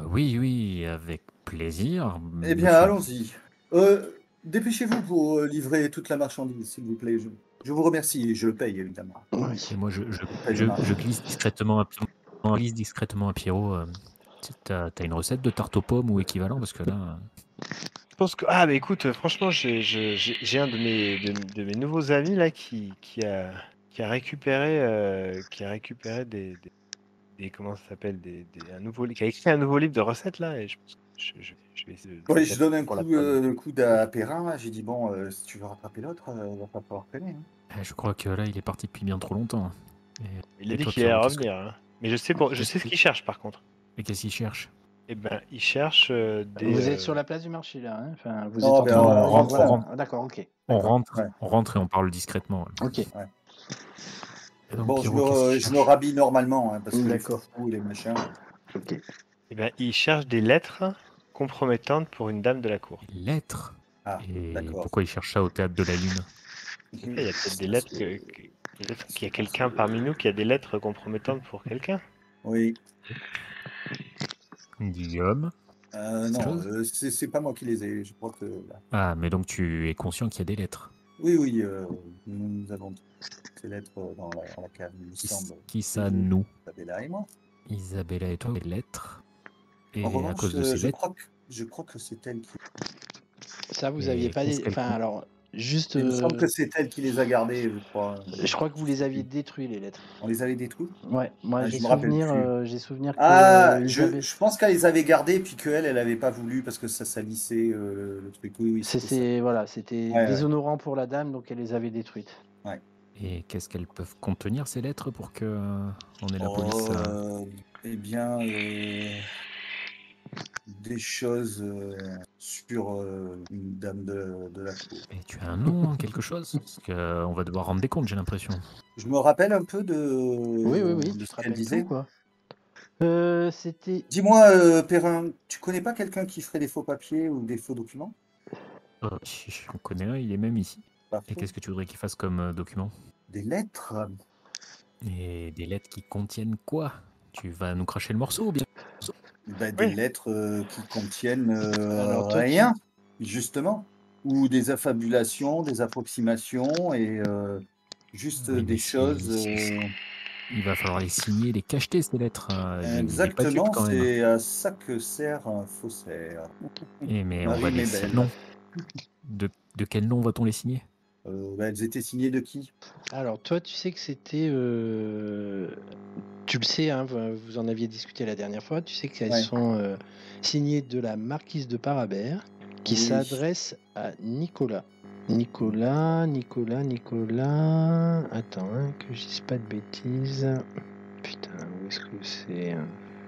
Oui, avec plaisir. Eh bien, allons-y. Dépêchez-vous pour livrer toute la marchandise, s'il vous plaît. Je vous remercie et je le paye, évidemment. Oui. Et moi, je glisse discrètement à Pierrot. T'as une recette de tarte aux pommes ou équivalent? Parce que là... Je pense que ah, mais écoute, franchement, j'ai un de mes nouveaux amis là qui a récupéré des comment ça s'appelle qui a écrit un nouveau livre de recettes là et je pense que je vais essayer de Ouais, le je mettre donne un pour la coup, prod. le coude à Perrin, là. J'ai dit, bon, si tu veux rattraper l'autre, il va pas falloir traîner. Hein. Je crois que là, il est parti depuis bien trop longtemps. Il a Et dit toi, qu'il allait Pierrot, revenir, hein. Mais je sais qu'est-ce ce qu'il cherche par contre. qu'est-ce qu'il cherche? Eh ben, il cherche Vous êtes sur la place du marché là, hein, enfin, vous Non, êtes en ben, train Non, de... on rentre, voilà. on rentre. Ah, d'accord, ok. On D'accord. rentre, Ouais. on rentre et on parle discrètement. Ok. Et donc, Bon, Pierrot, qu'est-ce qu'il je me cherche? rhabille normalement, hein, parce que les D'accord. foufous et les machins. Ok. Eh ben, il cherche des lettres compromettantes pour une dame de la cour. Des lettres. Ah, Et d'accord. pourquoi il cherche ça au théâtre de la Lune? Je sais pas, il y a peut-être des lettres peut-être qu'il y a quelqu'un parmi nous qui a des lettres compromettantes pour quelqu'un. Oui. Guillaume? Non, chose c'est pas moi qui les ai. Je crois que là. Ah, mais donc tu es conscient qu'il y a des lettres. Oui, oui, nous avons ces lettres dans la cave, il me semble. Qui ça, nous? Isabella et moi. Isabella et toi, des lettres. Et En à revanche, cause de ces je lettres, crois que c'est elle qui. Ça, vous et aviez pas... qu'est-ce qu'elle Enfin, compte? alors, juste... Il me semble que c'est elle qui les a gardées, je crois. je crois que vous les aviez détruits, les lettres. On les avait détruites? Ouais, moi Ah, j'ai je me rappelle plus. souvenir que Ah, Isabelle... je pense qu'elle les avait gardées, puis qu'elle, elle avait pas voulu parce que ça salissait le truc. Oui, oui, c'était ça. Voilà, c'était Ouais, ouais. déshonorant pour la dame, donc elle les avait détruites. Et qu'est-ce qu'elles peuvent contenir, ces lettres, pour que on ait la police Eh bien, des choses sur une dame de la cour. Et tu as un nom, hein, quelque chose? Parce qu'on va devoir rendre des comptes, j'ai l'impression. Je me rappelle un peu Oui, de tu ce te qu'elle rappelles disait. tout, quoi. C'était... Dis-moi, Perrin, tu connais pas quelqu'un qui ferait des faux papiers ou des faux documents? On connaît un, il est même ici. Et Parfait. qu'est-ce que tu voudrais qu'il fasse comme document? Des lettres? Et des lettres qui contiennent quoi? Tu vas nous cracher le morceau, bien? Ben, des Oui. lettres qui contiennent Alors, toi, rien, justement. Ou des affabulations, des approximations et juste Oui, mais des choses. il va falloir les signer, les cacheter, ces lettres. Il n'est pas dupe Exactement, quand même. c'est à ça que sert un faussaire. Mais on va Marie les Mébel. signer. Non. De quel nom va-t-on les signer? Ben, elles étaient signées de qui? Alors, toi, tu sais que c'était... Tu le sais, hein, vous en aviez discuté la dernière fois, tu sais qu'elles Ouais. sont signées de la marquise de Parabère, qui Oui. s'adresse à Nicolas. Nicolas... Attends, hein, que je dise pas de bêtises. Putain, où est-ce que c'est?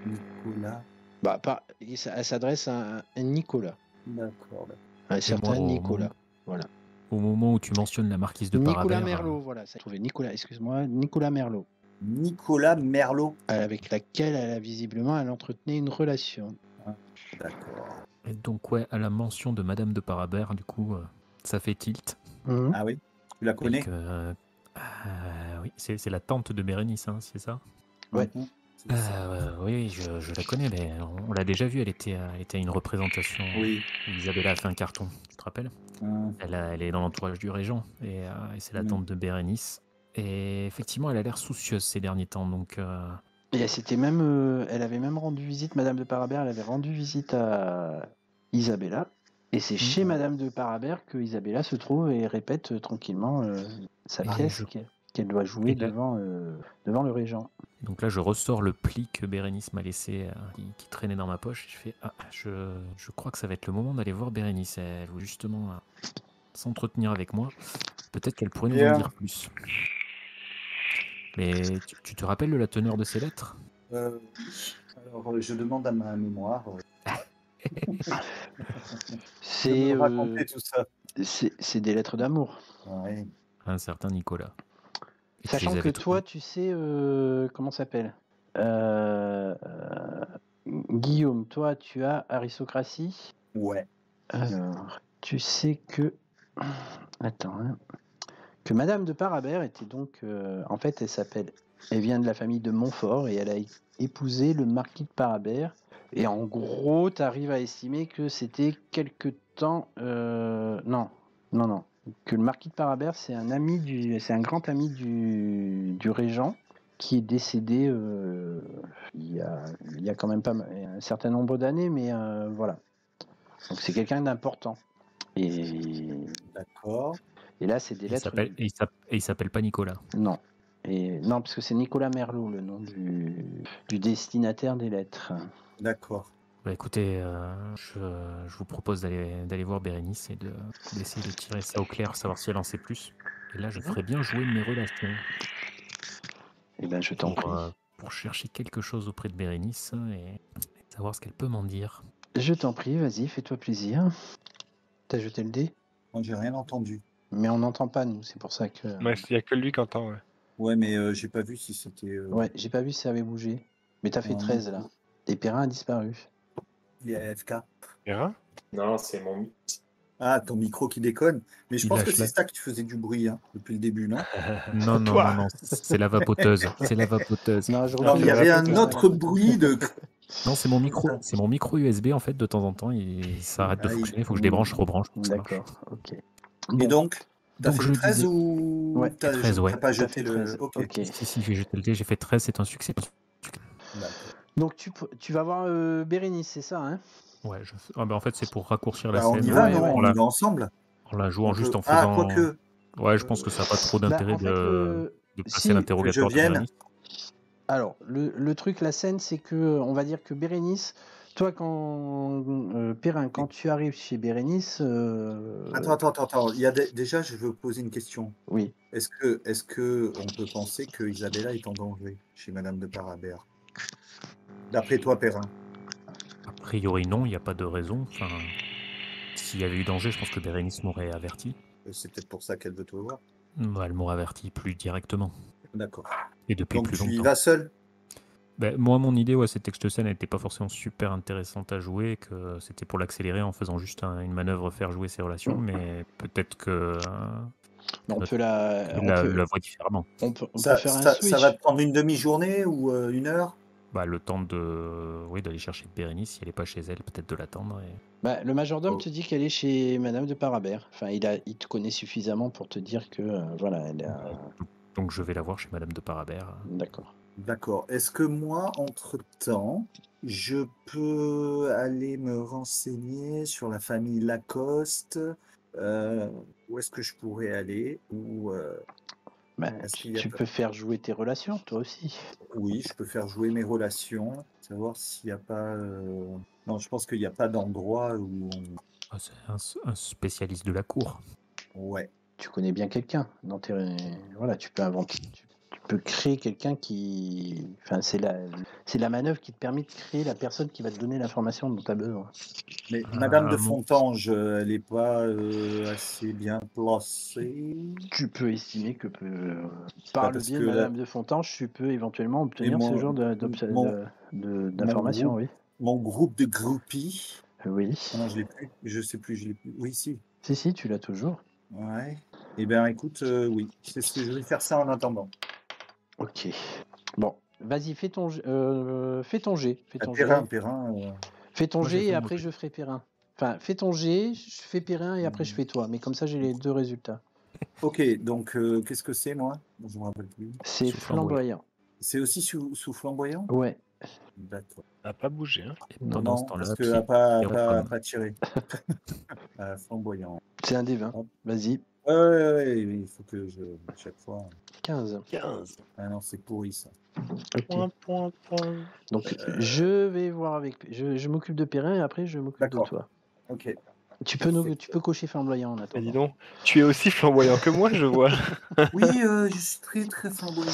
Nicolas. Bah, elle s'adresse à un Nicolas. D'accord. Un certain moi, Nicolas. Voilà. Au moment où tu mentionnes la marquise de Nicolas Parabère, Merlot, voilà. Ça trouvé. Nicolas, excuse-moi, Nicolas Merlot. Nicolas Merlot. Avec laquelle elle entretenait une relation. D'accord. et donc ouais, à la mention de Madame de Parabère, du coup, ça fait tilt. Mhm. Ah oui, tu la connais? Oui, c'est la tante de Bérénice, hein, c'est ça? Ouais. Mhm. C'est ça. Oui, je la connais, mais on l'a déjà vue, elle était à une représentation Oui. où Isabella a fait un carton, tu te rappelles? Mhm. Elle est dans l'entourage du régent, et c'est la tante de Bérénice. Et effectivement, elle a l'air soucieuse ces derniers temps, donc... Et elle avait même rendu visite, Madame de Parabère, elle avait rendu visite à Isabella. Et c'est chez Madame de Parabère que Isabella se trouve et répète tranquillement sa Et pièce qu'elle doit jouer Et là- devant le régent. Donc là, je ressors le pli que Bérénice m'a laissé, qui traînait dans ma poche. Et je fais, je crois que ça va être le moment d'aller voir Bérénice. Elle veut justement s'entretenir avec moi. Peut-être qu'elle pourrait nous en Bien. dire plus. Mais tu te rappelles de la teneur de ces lettres? Alors, je demande à ma mémoire. C'est de me raconter tout ça. c'est des lettres d'amour. Ouais. Un certain Nicolas. Et tu Sachant les que avais toi, tu sais, comment ça s'appelle Guillaume, toi, tu as aristocratie. Ouais. Alors, tu sais que... Attends, hein. Que Madame de Parabère était donc... en fait, elle vient de la famille de Montfort et elle a épousé le marquis de Parabère. Et en gros, tu arrives à estimer que c'était quelque temps... Non. Que le marquis de Parabère, c'est un grand ami du régent qui est décédé il y a quand même pas un certain nombre d'années, mais voilà. Donc c'est quelqu'un d'important. Et D'accord. là, c'est des lettres. Il s'appelle pas Nicolas. Non. Et non, parce que c'est Nicolas Merlot, le nom du destinataire des lettres. D'accord. Bah écoutez, je vous propose d'aller voir Bérénice et d'essayer de tirer ça au clair, savoir si elle en sait plus. Et là, je ferais bien jouer de mes relations Eh ben, je t'en prie. pour chercher quelque chose auprès de Bérénice et savoir ce qu'elle peut m'en dire. Je t'en prie, vas-y, fais-toi plaisir. T'as jeté le dé? Moi, j'ai rien entendu. Mais on n'entend pas, nous, c'est pour ça que... Ouais, il n'y a que lui qui entend. Ouais. Ouais, mais j'ai pas vu si c'était. Ouais, j'ai pas vu si ça avait bougé. Mais t'as fait Non, 13, là. Et Perrin a disparu. Il y a FK. Perrin? Non, c'est mon. Ah, ton micro qui déconne. Mais je Il pense que lâche c'est la- ça qui faisait du bruit depuis le début, non? Non, non, Toi. non, non, c'est la vapoteuse. C'est la vapoteuse. Non, je Non, mais il y recule. avait un autre bruit de. Non, c'est mon micro. C'est mon micro USB en fait. De temps en temps, ça arrête de Ah, fonctionner. Il faut que je débranche, rebranche. Ça marche. D'accord, ok. Et donc, t'as Donc, fait je 13 disais- ou Ouais, t'as 13, ouais. t'as pas T'as jeté fait le. 13. Ok. Ok. Si, j'ai jeté le dé, j'ai fait 13, c'est un succès. D'accord. Donc tu vas voir Bérénice, c'est ça, hein? Ouais, en fait, c'est pour raccourcir la Bah, on scène y va, ouais, non? ouais. On y va ensemble. en la jouant On juste peut- en Ah, faisant. quoique. Ouais, je pense que ça n'a pas trop d'intérêt En fait, de passer si, l'interrogatoire que de je vienne. Bérénice. Alors, le truc, la scène, c'est que, on va dire que Bérénice, toi, Perrin, quand tu arrives chez Bérénice, Attends. Il y a déjà, je veux poser une question. oui, Est-ce que on peut penser que Isabella est en danger chez Madame de Parabère? D'après toi, Perrin. A priori, non, il n'y a pas de raison. Enfin, s'il y avait eu danger, je pense que Bérénice m'aurait averti. C'est peut-être pour ça qu'elle veut te voir. Elle m'aurait averti plus directement. D'accord. Et depuis Donc plus tu y longtemps. vas seul? Moi, mon idée, cette texte scène n'était pas forcément super intéressante à jouer, que c'était pour l'accélérer en faisant juste une manœuvre, faire jouer ses relations, mais peut-être que on notre- peut la voit différemment. on peut Ça, faire un ça switch. va te prendre une demi-journée ou une heure? Le temps d'aller chercher Bérénice, si elle n'est pas chez elle, peut-être de l'attendre. Bah, le majordome Oh. te dit qu'elle est chez Madame de Parabère. Enfin, il te connaît suffisamment pour te dire que, voilà, elle a... Donc je vais la voir chez Madame de Parabère. D'accord. D'accord. Est-ce que moi, entre-temps, je peux aller me renseigner sur la famille Lacoste? Où est-ce que je pourrais aller? Ou Bah, est-ce qu'il y a tu pas- peux faire jouer tes relations, toi aussi. Oui, je peux faire jouer mes relations, savoir s'il n'y a pas. Non, je pense qu'il n'y a pas d'endroit où C'est un spécialiste de la cour. Ouais. Tu connais bien quelqu'un. Voilà, tu peux inventer. Tu peux créer quelqu'un qui. Enfin, c'est la manœuvre qui te permet de créer la personne qui va te donner l'information dont tu as besoin. Mais Madame de mon- Fontange, elle n'est pas assez bien placée. Tu peux estimer que par le parce biais que de là- Madame de Fontange, tu peux éventuellement obtenir mon- ce genre mon- d'informations, oui. Mon groupe de groupies. Oui. Ah non, je l'ai plus. Je sais plus, je l'ai plus. Oui, si. Si, tu l'as toujours. Ouais. Eh bien, écoute, oui. C'est ce que je vais faire ça en attendant. Ok. Bon, vas-y, fais ton jet. Fais ton jet. Perrin. Fais ton Moi, j'ai jet fait et mon après jet. je ferai Perrin. Enfin, fais ton jet, je fais Perrin et après je fais toi. Mais comme ça, j'ai les deux résultats. Ok, donc qu'est-ce que c'est, moi? Je me rappelle plus. C'est Sous flamboyant. flamboyant. C'est aussi sous flamboyant? Ouais. D'accord. Ça n'a pas bougé. Hein. Et pendant ce Non, temps-là, parce qu'elle n'a pas Pierre, tiré. Flamboyant. C'est un des 20. Hop. Vas-y. Ouais, il faut que je. Chaque fois. 15. 15. Ah non, c'est pourri ça. Ok. Donc, je vais voir avec. Je m'occupe de Perrin et après je m'occupe de D'accord. toi. Ok. Tu peux, Parfait. tu peux cocher flamboyant en Mais attendant. dis donc, tu es aussi flamboyant que moi, je vois. Oui, je suis très très flamboyant.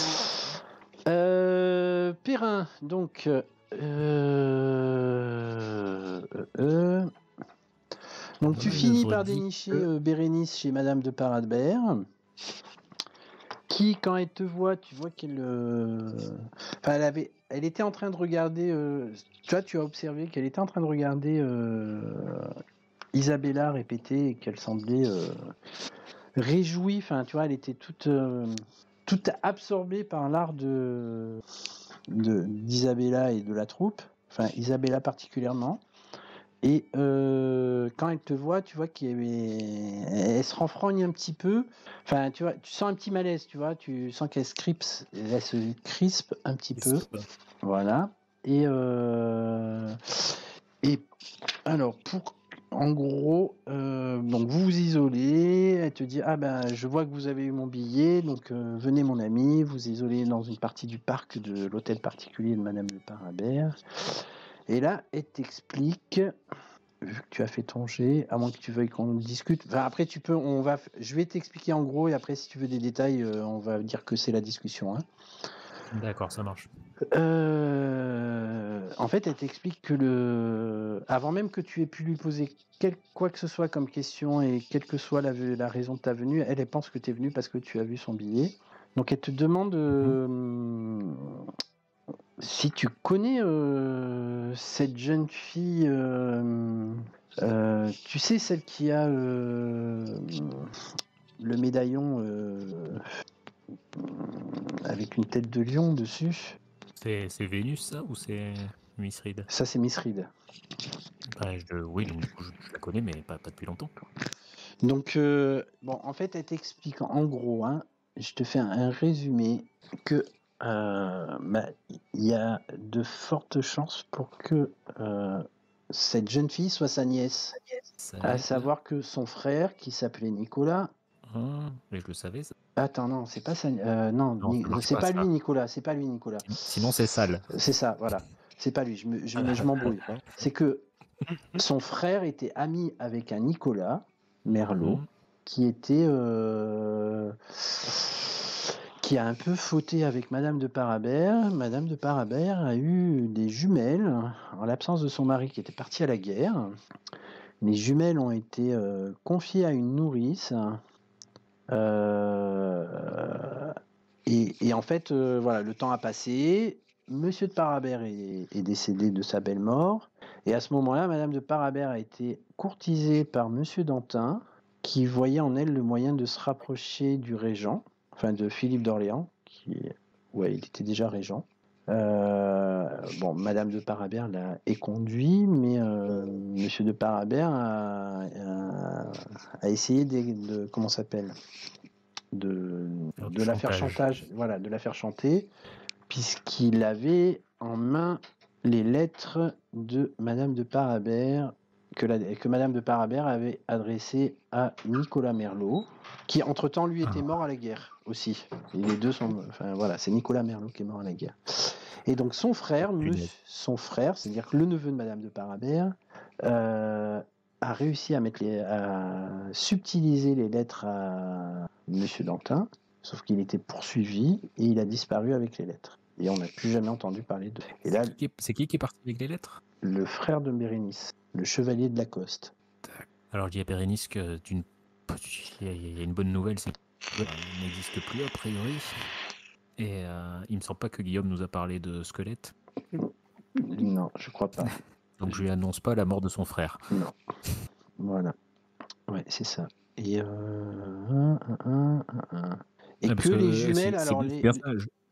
Perrin, donc. Donc tu finis par dénicher Bérénice chez Madame de Parabère, qui, quand elle te voit, tu vois qu'elle... Enfin, elle était en train de regarder... Toi, tu as observé qu'elle était en train de regarder Isabella répéter et qu'elle semblait réjouie. Enfin, tu vois, elle était toute absorbée par l'art d'Isabella et de la troupe. Enfin, Isabella particulièrement. Et quand elle te voit, tu vois qu'elle se renfrogne un petit peu. Enfin, tu vois, tu sens un petit malaise, tu vois. Tu sens qu'elle se crispe un petit peu. Voilà. Et alors, En gros, donc vous vous isolez, elle te dit ah ben je vois que vous avez eu mon billet, donc venez mon ami, vous isolez dans une partie du parc de l'hôtel particulier de Madame de Parabère. Et là, elle t'explique, vu que tu as fait ton jet, à moins que tu veuilles qu'on discute. Enfin, après tu peux, je vais t'expliquer en gros et après si tu veux des détails, on va dire que c'est la discussion. Hein. D'accord, ça marche. En fait, elle t'explique que avant même que tu aies pu lui poser quoi que ce soit comme question et quelle que soit la raison de ta venue, elle pense que tu es venu parce que tu as vu son billet. Donc elle te demande si tu connais cette jeune fille, tu sais, celle qui a le médaillon avec une tête de lion dessus. C'est Vénus, ça, ou c'est Miss Reed? Ça, c'est Miss Reed. Oui, donc du coup, je la connais, mais pas depuis longtemps. Donc, bon, en fait, elle t'explique en gros, hein, je te fais un résumé, que il y a de fortes chances pour que cette jeune fille soit sa nièce. À savoir que son frère, qui s'appelait Nicolas. Mais je le savais, ça. Attends, non, c'est pas ça. Non, c'est pas lui, Nicolas. C'est pas lui, Nicolas. Sinon, c'est sale. C'est ça, voilà. C'est pas lui. Je m'embrouille. C'est que son frère était ami avec un Nicolas Merlot qui était qui a un peu fauté avec Madame de Parabère. Madame de Parabère a eu des jumelles en l'absence de son mari qui était parti à la guerre. Les jumelles ont été confiées à une nourrice. Et en fait, voilà, le temps a passé. Monsieur de Parabère est décédé de sa belle mort. Et à ce moment-là, Madame de Parabère a été courtisée par Monsieur Dantin, qui voyait en elle le moyen de se rapprocher du régent, enfin de Philippe d'Orléans, il était déjà régent. Bon, Madame de Parabère l'a éconduit, mais Monsieur de Parabère a essayé de comment ça s'appelle, de la faire chantage, voilà, de la faire chanter, puisqu'il avait en main les lettres de Madame de Parabère que Madame de Parabère avait adressées à Nicolas Merlot, qui entre-temps lui était mort à la guerre aussi. Et les deux sont, enfin voilà, c'est Nicolas Merlot qui est mort à la guerre. Et donc son frère, c'est-à-dire que le neveu de Madame de Parabère, a réussi à subtiliser les lettres à Monsieur Dantin, sauf qu'il était poursuivi et il a disparu avec les lettres. Et on n'a plus jamais entendu parler de. Et là, c'est qui est parti avec les lettres? Le frère de Bérénice, le chevalier de Lacoste. Alors je dis à Bérénice que il y a une bonne nouvelle, c'est qu'il n'existe plus a priori. Et il me semble pas que Guillaume nous a parlé de squelette. Non, je crois pas. Donc je lui annonce pas la mort de son frère. Non. Voilà. Ouais, c'est ça. Et que les jumelles, alors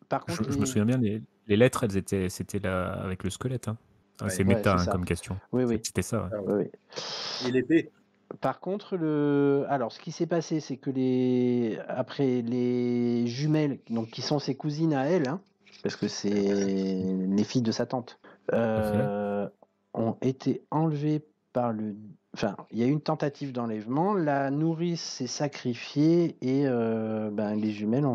par contre, je me souviens bien, les lettres, c'était là avec le squelette. Hein. C'est méta comme question. Oui. C'était ça. Ouais. Oui. Et l'épée. Par contre, alors ce qui s'est passé, c'est que après les jumelles, donc qui sont ses cousines à elle, hein, parce que c'est les filles de sa tante, ont été enlevées par Enfin, il y a eu une tentative d'enlèvement. La nourrice s'est sacrifiée et les jumelles,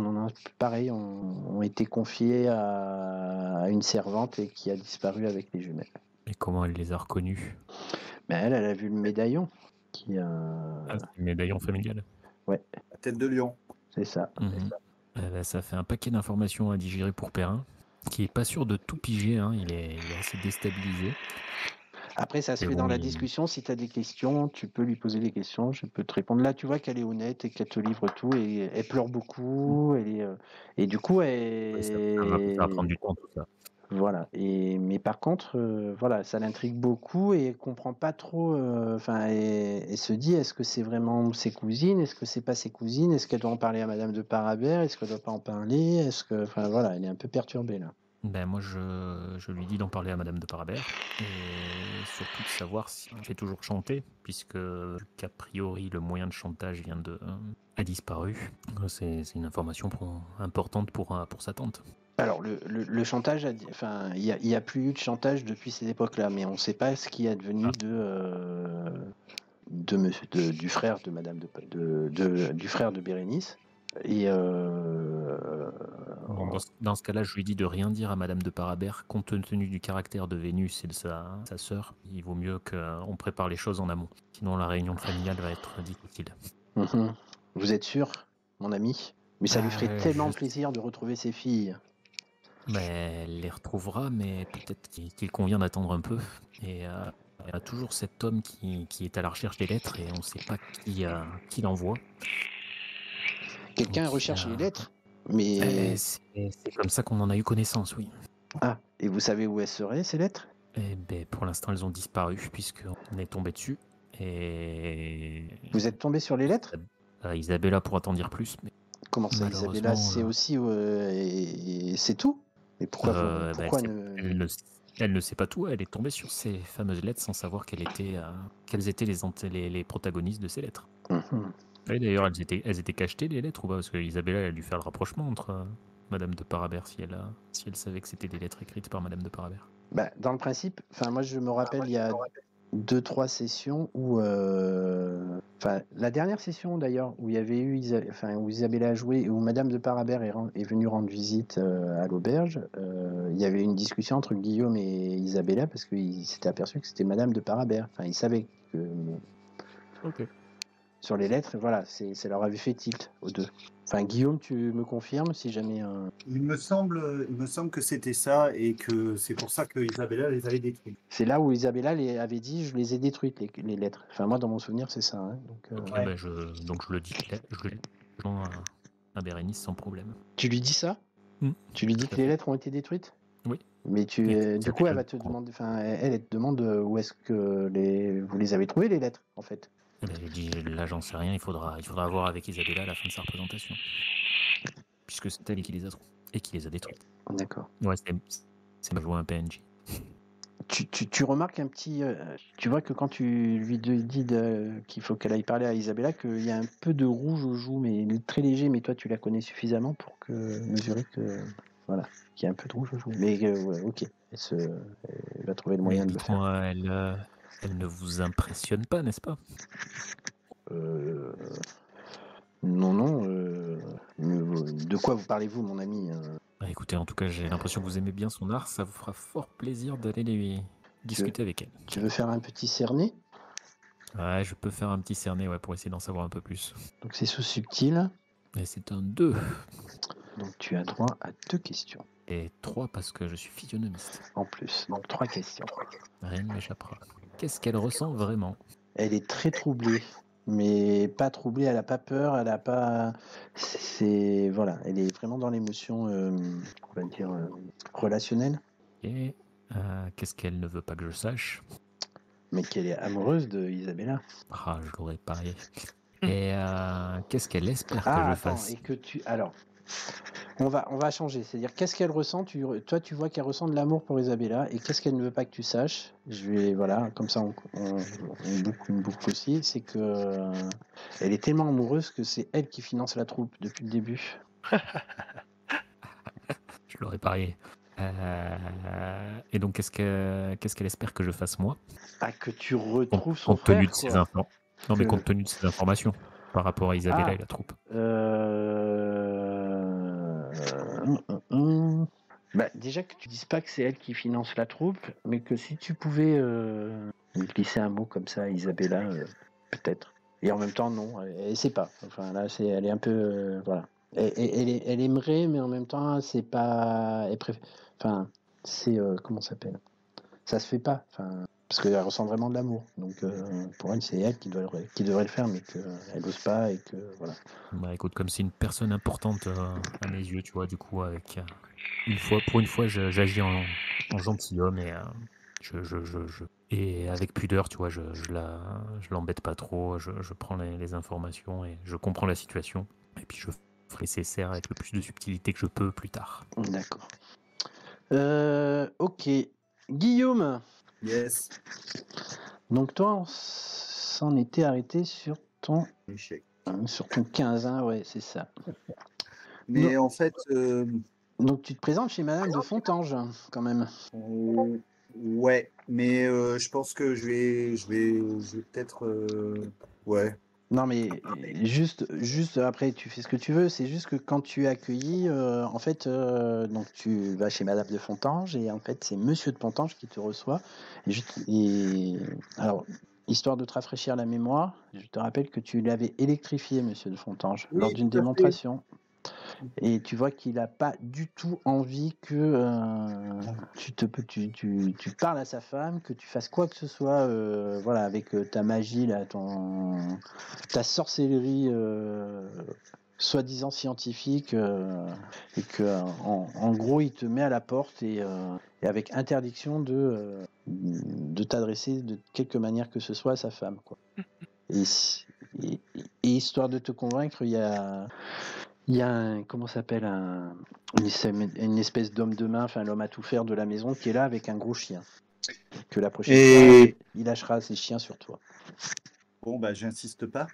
pareil, ont été confiées à une servante et qui a disparu avec les jumelles. Et comment elle les a reconnues? Elle a vu le médaillon. C'est le médaillon familial. Ouais. La tête de lion. C'est ça. Ça fait un paquet d'informations à digérer pour Perrin, qui est pas sûr de tout piger. Hein. Il est assez déstabilisé. Après, ça se fait dans la discussion. Si tu as des questions, tu peux lui poser des questions. Je peux te répondre. Là, tu vois qu'elle est honnête et qu'elle te livre tout. Et elle pleure beaucoup. Et du coup, ça va prendre du temps, tout ça. Voilà. Mais par contre, voilà, ça l'intrigue beaucoup et elle comprend pas trop. Elle se dit, est-ce que c'est vraiment ses cousines? Est-ce que c'est pas ses cousines? Est-ce qu'elle doit en parler à Madame de Parabère? Est-ce qu'elle doit pas en parler? Voilà, elle est un peu perturbée là. Moi, je lui dis d'en parler à Madame de Parabère et surtout de savoir si elle fait toujours chanter, puisque qu'a priori le moyen de chantage a disparu. C'est une information importante pour sa tante. Alors, le chantage, enfin, il y a plus eu de chantage depuis cette époque-là, mais on ne sait pas ce qui est advenu du frère de Madame du frère de Bérénice. Et Bon, dans ce cas-là, je lui dis de rien dire à Madame de Parabère, compte tenu du caractère de Vénus et de sa sœur. Il vaut mieux qu'on prépare les choses en amont. Sinon, la réunion familiale va être difficile. Vous êtes sûr, mon ami? Mais ça lui ferait tellement Je- plaisir de retrouver ses filles. Mais elle les retrouvera, mais peut-être qu'il convient d'attendre un peu. Et il y a toujours cet homme qui est à la recherche des lettres et on ne sait pas qui l'envoie. Quelqu'un Donc, recherche les lettres, mais... c'est comme ça qu'on en a eu connaissance, oui. Ah, et vous savez où elles seraient, ces lettres? Et ben, pour l'instant, elles ont disparu puisqu'on est tombé dessus. Et Vous êtes tombé sur les lettres? Isabella pourra t'en dire plus, mais Comment ça, Isabella, c'est aussi... et c'est tout? Mais pourquoi, pourquoi elle ne sait pas tout. Elle est tombée sur ces fameuses lettres sans savoir quelles étaient les protagonistes de ces lettres. Oui, d'ailleurs, elles étaient cachetées, les lettres, ou pas? Parce que Isabella, elle a dû faire le rapprochement entre Madame de Parabère si elle savait que c'était des lettres écrites par Madame de Parabère. Bah, dans le principe, moi je me rappelle il y a 2-3 sessions où, la dernière session d'ailleurs où il y avait eu où Isabella a joué et où Madame de Parabère est venue rendre visite à l'auberge, il y avait une discussion entre Guillaume et Isabella parce qu'il s'était aperçu que c'était Madame de Parabère. Enfin, il savait que sur les lettres, voilà, ça leur avait fait tilt aux deux. Enfin, Guillaume, tu me confirmes si jamais. Il me semble que c'était ça et que c'est pour ça que Isabella les avait détruites. C'est là où Isabella avait dit je les ai détruites les lettres. Enfin moi dans mon souvenir c'est ça. Hein. Donc, Ok, bah, je le dis à Bérénice sans problème. Tu lui dis ça? Tu lui dis que les lettres ont été détruites? Oui. Mais du coup elle va te demander, elle te demande où est-ce que vous les avez trouvées les lettres en fait. Eh ben, j'ai dit là j'en sais rien, il faudra voir avec Isabella à la fin de sa représentation. Puisque c'est elle qui les a trouvées et qui les a détruites. D'accord. Ouais, c'est pas jouer un PNJ. Tu remarques un petit... tu vois que quand tu lui dis qu'il faut qu'elle aille parler à Isabella, qu'il y a un peu de rouge aux joues, mais très léger, mais toi tu la connais suffisamment pour mesurer que... Voilà, qu'il y a un peu de rouge aux joues. Mais ouais, ok, elle va trouver le moyen de le faire. Elle ne vous impressionne pas, n'est-ce pas? Non. De quoi vous parlez-vous, mon ami? Bah, écoutez, en tout cas, j'ai l'impression que vous aimez bien son art. Ça vous fera fort plaisir d'aller discuter avec elle. Tu veux faire un petit cerné? Ouais, je peux faire un petit cerné pour essayer d'en savoir un peu plus. Donc c'est sous subtil. Et c'est un 2. Donc tu as droit à 2 questions. Et 3 parce que je suis physionomiste. En plus, donc 3 questions. Rien ne m'échappera. Qu'est-ce qu'elle ressent vraiment? Elle est très troublée. Mais pas troublée, elle a pas peur, elle a pas... Voilà, elle est vraiment dans l'émotion, on va dire, relationnelle. Et qu'est-ce qu'elle ne veut pas que je sache? Mais qu'elle est amoureuse de Isabella. Ah, je l'aurais parié. Et qu'est-ce qu'elle espère que je fasse? Et que alors, on va changer. C'est-à-dire, qu'est-ce qu'elle ressent? Toi, tu vois qu'elle ressent de l'amour pour Isabella. Et qu'est-ce qu'elle ne veut pas que tu saches? Voilà, comme ça, on boucle une boucle aussi. C'est que elle est tellement amoureuse que c'est elle qui finance la troupe depuis le début. Je l'aurais parié. Et donc, qu'est-ce qu'elle espère que je fasse moi? Que tu retrouves son frère, compte tenu de ses informations. Non, mais compte tenu de ses informations par rapport à Isabella et la troupe. Déjà que tu dises pas que c'est elle qui finance la troupe, mais que si tu pouvais glisser un mot comme ça à Isabella, peut-être. Et en même temps, non, elle sait pas. Enfin là, elle est un peu, voilà. Elle aimerait, mais en même temps, c'est pas. Enfin, c'est comment ça s'appelle? Ça se fait pas. Enfin, parce qu'elle ressent vraiment de l'amour. Donc pour elle, c'est elle qui devrait le faire, mais qu'elle n'ose pas et que voilà. Bah écoute, comme c'est une personne importante à mes yeux, tu vois, du coup, pour une fois, j'agis en gentilhomme et et avec pudeur, tu vois, je l'embête pas trop, je prends les informations et je comprends la situation. Et puis je ferai nécessaire avec le plus de subtilité que je peux plus tard. D'accord. Ok. Guillaume. Yes. Donc toi, on s'en était arrêté sur ton échec. Sur ton 15, hein, ouais, c'est ça. Mais en fait, Donc tu te présentes chez Madame de Fontange, quand même. Ouais, mais je pense que je vais peut-être. Ouais. Non, mais juste après, tu fais ce que tu veux. C'est juste que quand tu es accueilli, en fait, donc tu vas chez Madame de Fontange et en fait, c'est Monsieur de Fontange qui te reçoit. Alors, histoire de te rafraîchir la mémoire, je te rappelle que tu l'avais électrifié, Monsieur de Fontange, lors Oui, d'une tout à fait. démonstration. Et tu vois qu'il n'a pas du tout envie que tu parles à sa femme, que tu fasses quoi que ce soit, voilà, avec ta magie, là, ta sorcellerie soi-disant scientifique, et que en gros il te met à la porte et avec interdiction de t'adresser de quelque manière que ce soit à sa femme, quoi. Et, et histoire de te convaincre, il y a comment ça s'appelle, une espèce d'homme de main, enfin l'homme à tout faire de la maison qui est là avec un gros chien. Que la prochaine fois, il lâchera ses chiens sur toi. Bon, bah, j'insiste pas.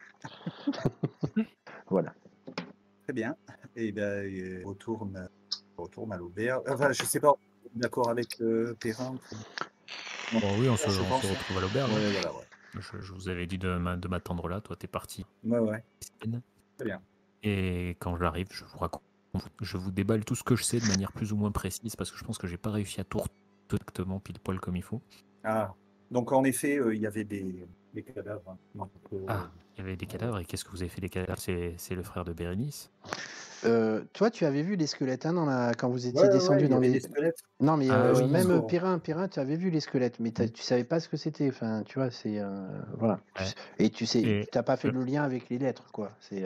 Voilà. Très bien. Et ben, retourne à l'auberge. Enfin, je sais pas, d'accord avec Perrin. Bon, oui, on se je pense. retrouve à l'auberge. Ouais, voilà, ouais. Je vous avais dit de m'attendre là. Toi, t'es parti. Ouais. Très bien. Et quand j'arrive, je vous raconte. Je vous déballe tout ce que je sais de manière plus ou moins précise parce que je pense que j'ai pas réussi à tout exactement pile poil comme il faut. Ah, donc en effet, il y avait des cadavres. Hein. Donc, Ah, il y avait des cadavres. Et qu'est-ce que vous avez fait des cadavres? C'est le frère de Bérénice. Toi, tu avais vu les squelettes, hein, quand vous étiez Ouais, descendu il y dans avait les. des squelettes. Non, mais Ah oui. même D'accord. Perrin, tu avais vu les squelettes, mais tu savais pas ce que c'était. Enfin, tu vois, c'est voilà. Ouais. Et tu sais, Et- t'as pas fait le lien avec les lettres, quoi. C'est.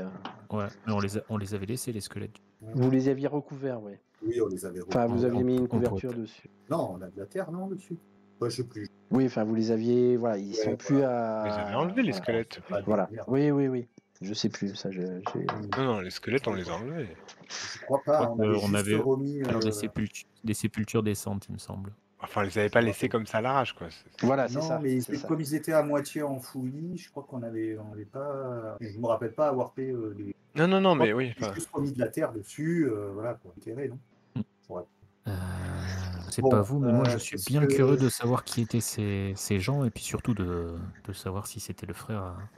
Ouais, mais on les avait laissés les squelettes. Vous les aviez recouverts, ouais. Oui, on les avait Enfin, vous aviez mis une couverture pourrait- dessus. Non, on a de la terre, non, dessus. Moi, je sais plus. Oui, enfin, vous les aviez, voilà, ils Ouais, sont plus à. Vous les avez enlevés, les voilà. squelettes. Pas des Voilà. merde. Oui. Je sais plus, ça, Non, les squelettes, on les a enlevés. Je crois pas. On avait on juste avait remis. des sépultures décentes, il me semble. Enfin, on les avait pas laissés comme ça à l'arrache, quoi. Voilà, c'est Non, ça. mais c'est ça. comme ils étaient à moitié enfouis, je crois qu'on avait pas. Je me rappelle pas avoir fait des. Non, mais oui. J'ai juste remis de la terre dessus, voilà, pour enterrer, non. Ouais. C'est Bon, pas vous, mais moi je suis qu'est-ce bien que- curieux de savoir qui étaient ces gens et puis surtout de savoir si c'était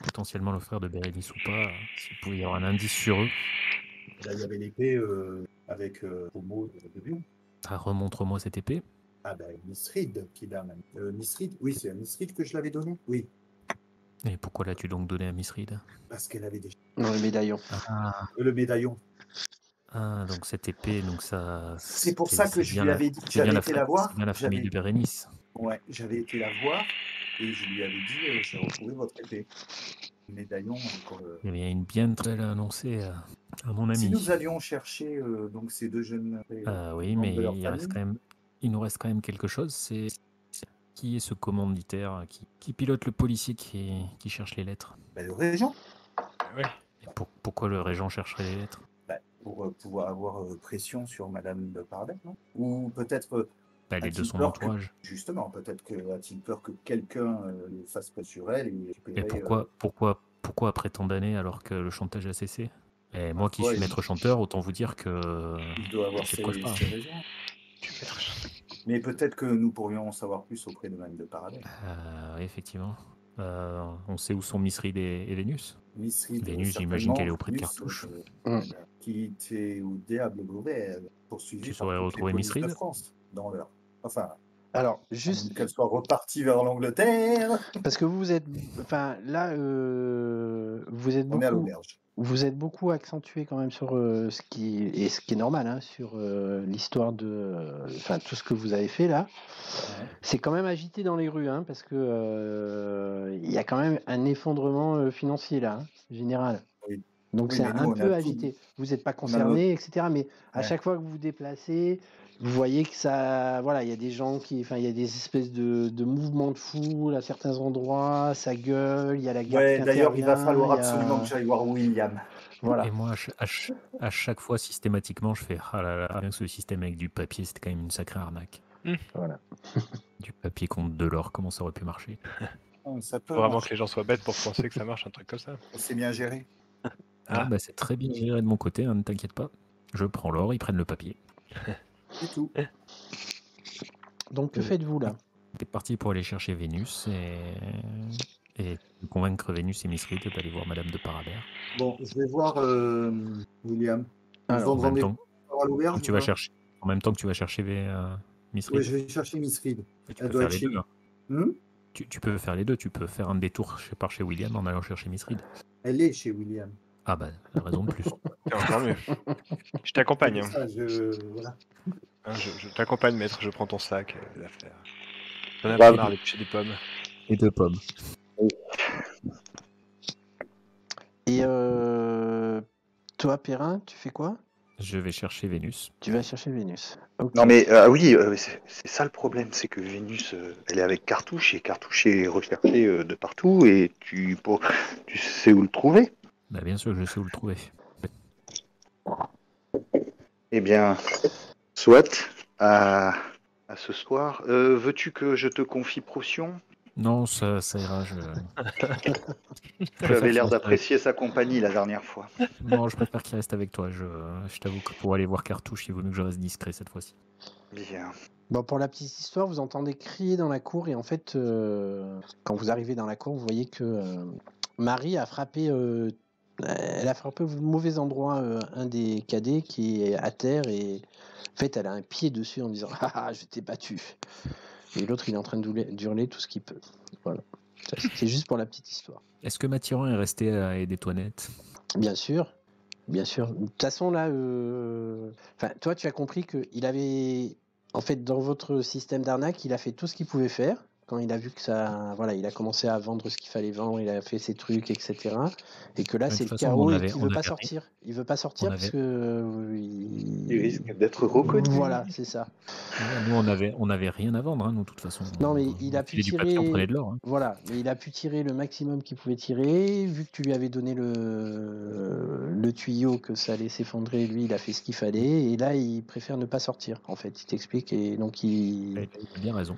potentiellement le frère de Bérénice ou pas, s'il pouvait y avoir un indice sur eux. Là, il y avait l'épée avec Homo de Bion. Ah, remontre-moi cette épée. Ah ben, Misrid qui l'a même. Misrid, oui, c'est à Misrid que je l'avais donné. Oui, Et pourquoi l'as-tu donc donné à Misrid? parce qu'elle avait déjà Dans le médaillon. le médaillon. Donc cette épée, donc ça. C'est pour ça que je lui avais dit que j'avais été la voir. C'est bien la famille de Bérénice. Ouais, j'avais été la voir et je lui avais dit j'ai retrouvé votre épée. Le médaillon. Il y avait une bien très belle annoncée à mon ami. Si nous allions chercher donc ces deux jeunes. Oui, mais il nous reste quand même quelque chose. C'est qui est ce commanditaire qui pilote le policier qui cherche les lettres? Ben, le régent. Ouais. Et pourquoi le régent chercherait les lettres? Pour pouvoir avoir pression sur Madame de Pardel, non? Ou peut-être. Elle est de son entourage. Justement, peut-être a-t-il peur que quelqu'un le fasse pression sur elle et récupérer. Et pourquoi après tant d'années alors que le chantage a cessé? Et moi qui suis maître chanteur, autant vous dire que il doit avoir ses raisons. Mais peut-être que nous pourrions en savoir plus auprès de Madame de Paradis. Oui, effectivement. On sait où sont Misrid et Vénus. Vénus, j'imagine qu'elle est auprès de Cartouche. Qui était au diable mauvais, poursuivi. Tu saurais retrouver Misrid de France dans leur. Enfin. Alors, juste qu'elle soit repartie vers l'Angleterre. Parce que vous êtes, enfin là, vous êtes beaucoup. On est à l'auberge. Vous êtes beaucoup accentué quand même sur ce qui est normal, hein, sur l'histoire de, enfin tout ce que vous avez fait là. Ouais. C'est quand même agité dans les rues, hein, parce que il y a quand même un effondrement financier là, hein, général. Oui. Donc c'est un peu agité. Vous n'êtes pas concerné, etc. Mais à chaque fois que vous vous déplacez, vous voyez que ça, voilà, il y a des gens il y a des espèces de mouvements de foule à certains endroits, ça gueule, il y a la garde qui intervient. D'ailleurs, il va falloir absolument que j'aille voir William. Voilà. Et moi, à chaque fois, systématiquement, je fais ah là là, bien que ce système avec du papier, c'était quand même une sacrée arnaque. Voilà. Du papier contre de l'or, comment ça aurait pu marcher? Ça peut faut vraiment que les gens soient bêtes pour penser que ça marche un truc comme ça. C'est bien géré. C'est très bien géré de mon côté, hein, ne t'inquiète pas. Je prends l'or, ils prennent le papier. C'est tout. Donc, que faites-vous là? T'es parti pour aller chercher Vénus et convaincre Vénus et Miss Reed d'aller voir Madame de Parabère. Bon, je vais voir William. Ils Alors, vont En vendre même des temps, fleurs à l'auberge donc tu ou vas pas? chercher, en même temps que tu vas chercher Miss Oui, Reed. je vais chercher Miss Reed. Et tu Elle peux doit faire être les chez deux. nous. Hein. Tu peux faire les deux. Tu peux faire un détour par chez William en allant chercher Miss Reed. Elle est chez William. Ah bah, la raison de plus. C'est encore mieux. Je C'est t'accompagne. pour Hein. ça, voilà. Hein, je t'accompagne, maître. Je prends ton sac d'affaires. J'en ai Bah, marre d'éplucher des pommes. Et deux pommes. Et toi, Perrin, tu fais quoi? Je vais chercher Vénus. Tu vas chercher Vénus. Ok. Non mais oui, c'est ça le problème, c'est que Vénus, elle est avec Cartouche et Cartouche est recherché de partout et tu sais où le trouver. Bah, bien sûr que je sais où le trouver. Eh bien, soit à ce soir. Veux-tu que je te confie Procyon? Non, ça ira. Tu avais l'air d'apprécier sa compagnie la dernière fois. Non, je préfère qu'il reste avec toi. Je t'avoue que pour aller voir Cartouche, il vaut mieux que je reste discret cette fois-ci. Bien. Bon, pour la petite histoire, vous entendez crier dans la cour et en fait, quand vous arrivez dans la cour, vous voyez que Marie a frappé, elle a frappé au mauvais endroit un des cadets qui est à terre et en fait, elle a un pied dessus en disant ah, je t'ai battu. Et l'autre, il est en train d'hurler tout ce qu'il peut. Voilà. C'est juste pour la petite histoire. Est-ce que Mathurin est resté à aider Toinette? Bien sûr. Bien sûr. De toute façon, là, toi, tu as compris qu'il avait, en fait, dans votre système d'arnaque, il a fait tout ce qu'il pouvait faire. Quand il a vu que ça, voilà, il a commencé à vendre ce qu'il fallait vendre, il a fait ses trucs, etc. Et que là, De c'est toute le façon, chaos on et avait- qu'il on veut pas avait rien. sortir. Il veut pas sortir On parce avait- que Il risque d'être reconnu. voilà, c'est ça. Voilà, nous, on avait rien à vendre, hein, nous, de toute façon. Non, mais On il a pu filait du papier, on prenait tirer. de l'or. Hein. Voilà, mais il a pu tirer le maximum qu'il pouvait tirer. Vu que tu lui avais donné le tuyau que ça allait s'effondrer, lui, il a fait ce qu'il fallait. Et là, il préfère ne pas sortir, en fait. Il t'explique. Et donc, Il a bien raison.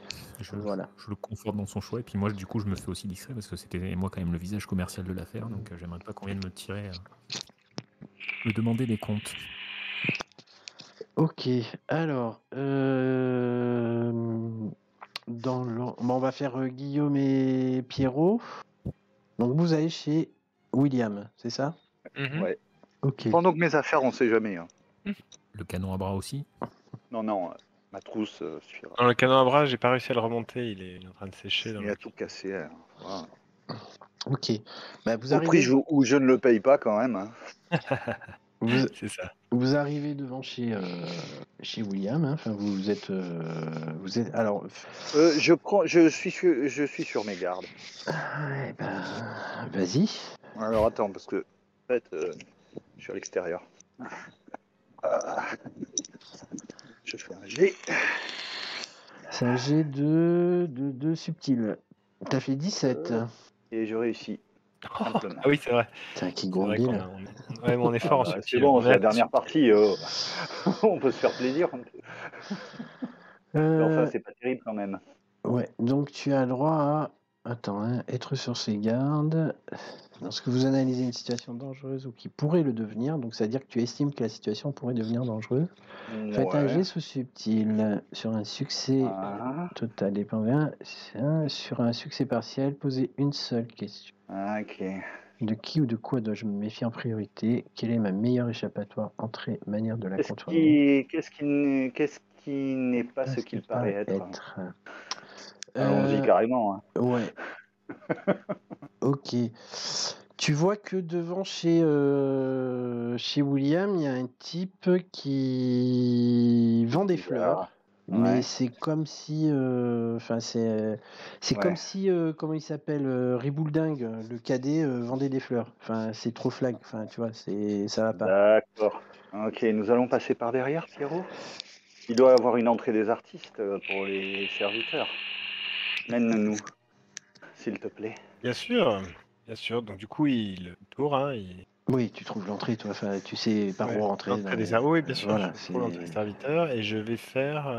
Voilà. Je le conforte dans son choix. Et puis moi, du coup, je me fais aussi discret parce que c'était moi quand même le visage commercial de l'affaire. Donc, j'aimerais pas qu'on vienne me tirer, me demander des comptes. Ok, alors. Bon, on va faire Guillaume et Pierrot. Donc, vous allez chez William, c'est ça? Ouais. Ok. Pendant que mes affaires, on sait jamais. Hein. Le canon à bras aussi. Non, ma trousse suffira. Dans le canon à bras, j'ai pas réussi à le remonter. Il est en train de sécher. Il a tout cassé. Hein. Voilà. Ok. Bah, vous Au arrivez. prix où je ne le paye pas quand même. Hein. C'est ça. Vous arrivez devant chez William, hein. Enfin, vous êtes, alors, Je suis sur mes gardes. eh ben, vas-y. Alors attends, parce que en fait, je suis à l'extérieur. Je fais un G. C'est un jet de subtil. T'as fait 17. Et je réussis. Simplement. Ah oui, c'est vrai. Putain, qui C'est vrai grondit qu'on là. Ouais, mon effort. Ah, ensuite, c'est bon, on c'est est la dernière partie. On peut se faire plaisir. Mais enfin, c'est pas terrible quand même. Ouais, donc tu as le droit à. Attends, hein, être sur ses gardes. Lorsque vous analysez une situation dangereuse ou qui pourrait le devenir, donc c'est-à-dire que tu estimes que la situation pourrait devenir dangereuse, faites un jet sous subtil. Sur un succès total et pas sur un succès partiel, posez une seule question. Ok. De qui ou de quoi dois-je me méfier en priorité? Quel est ma meilleure échappatoire, entrée, manière de la contourner? Qu'est-ce qui n'est pas ce qu'il paraît être Allons-y Euh, carrément. Hein. Ouais. Ok. Tu vois que devant chez William, il y a un type qui vend des fleurs. Mais Ouais. c'est comme si, c'est comme si, comment il s'appelle, Ribouldingue, le cadet, vendait des fleurs. Enfin, c'est trop flag. Enfin, tu vois, ça va pas. D'accord. Ok, nous allons passer par derrière, Pierrot. Il doit y avoir une entrée des artistes pour les serviteurs. Mène-nous, s'il te plaît. Bien sûr. Bien sûr. Donc du coup, il tourne. Hein, Oui, tu trouves l'entrée, toi. Enfin, tu sais par où rentrer. l'entrée des oui, bien sûr. Voilà, je trouve l'entrée des serviteurs et je vais faire.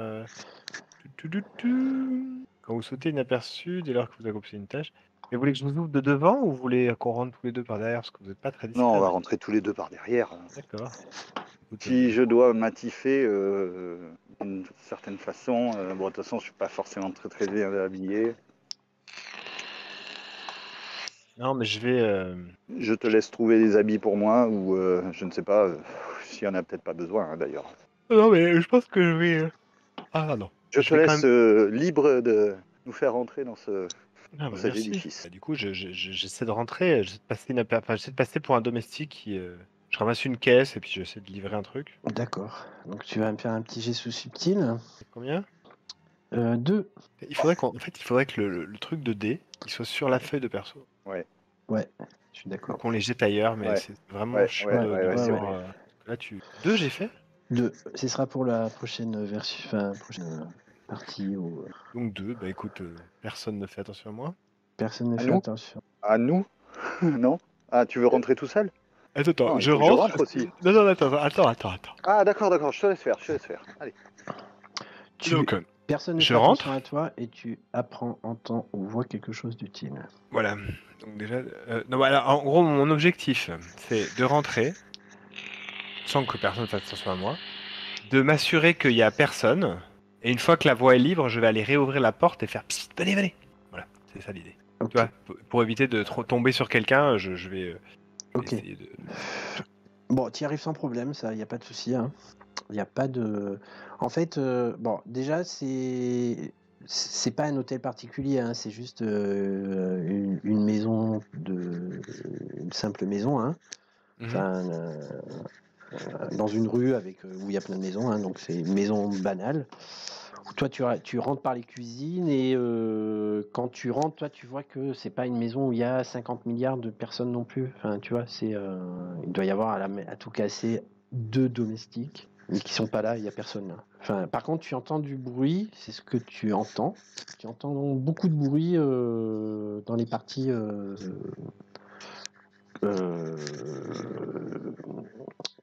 Quand vous sautez inaperçu dès lors que vous accomplissez une tâche. Mais vous voulez que je vous ouvre de devant ou vous voulez qu'on rentre tous les deux par derrière parce que vous n'êtes pas très discret. Non, on va rentrer tous les deux par derrière. D'accord. Écoute, Si je dois m'attifer d'une certaine façon, bon, de toute façon, je suis pas forcément très bien habillé. non, mais je vais. Je te laisse trouver des habits pour moi ou je ne sais pas s'il y en a peut-être pas besoin d'ailleurs. Non, mais je pense que je vais. Ah non. Je Je te vais quand laisse libre de nous faire rentrer dans Ah, dans bah, cet merci. édifice. Bah, du coup, j'essaie de rentrer, j'essaie de passer pour un domestique qui. Je ramasse une caisse et puis j'essaie de livrer un truc. D'accord. Donc tu vas me faire un petit jet sous subtil. Combien? 2. Il faudrait il faudrait que le truc de dés, il soit sur la feuille de perso. Ouais, je suis Ou d'accord. qu'on les jette ailleurs, mais Ouais. c'est vraiment Ouais, chiant ouais, de ouais, le ouais, c'est voir. vrai. Là, 2, j'ai fait. 2. Ce sera pour la prochaine version, enfin prochaine partie où Donc 2, bah écoute, personne ne fait attention à moi. personne ne À fait nous attention. À nous? Non? Ah, tu veux rentrer tout seul? Attends, Non, il je faut que je rentre. rentre aussi. Non, attends. Ah, d'accord, je te laisse faire. Allez. Donc, Personne ne je fait attention rentre. à toi et tu apprends, entends ou vois quelque chose d'utile. Voilà. Donc déjà, non, voilà, en gros, mon objectif, c'est de rentrer sans que personne fasse attention à moi, de m'assurer qu'il y a personne, et une fois que la voie est libre, je vais aller réouvrir la porte et faire psst, venez. Voilà, c'est ça l'idée. Ok. Tu vois, pour éviter de trop tomber sur quelqu'un, je vais Ok. essayer de. Bon, tu y arrives sans problème, ça, il n'y a pas de souci. Hein. Il n'y a pas de. En fait, bon, déjà, c'est pas un hôtel particulier, hein, c'est juste une maison une simple maison, hein. Mhm. Enfin, dans une rue où il y a plein de maisons, hein, donc c'est une maison banale. Toi, tu rentres par les cuisines et quand tu rentres, toi, tu vois que c'est pas une maison où il y a 50 milliards de personnes non plus. Enfin, tu vois, il doit y avoir à tout casser 2 domestiques, mais qui sont pas là, il y a personne là. Enfin, par contre, tu entends du bruit, c'est ce que tu entends. Tu entends beaucoup de bruit dans les parties.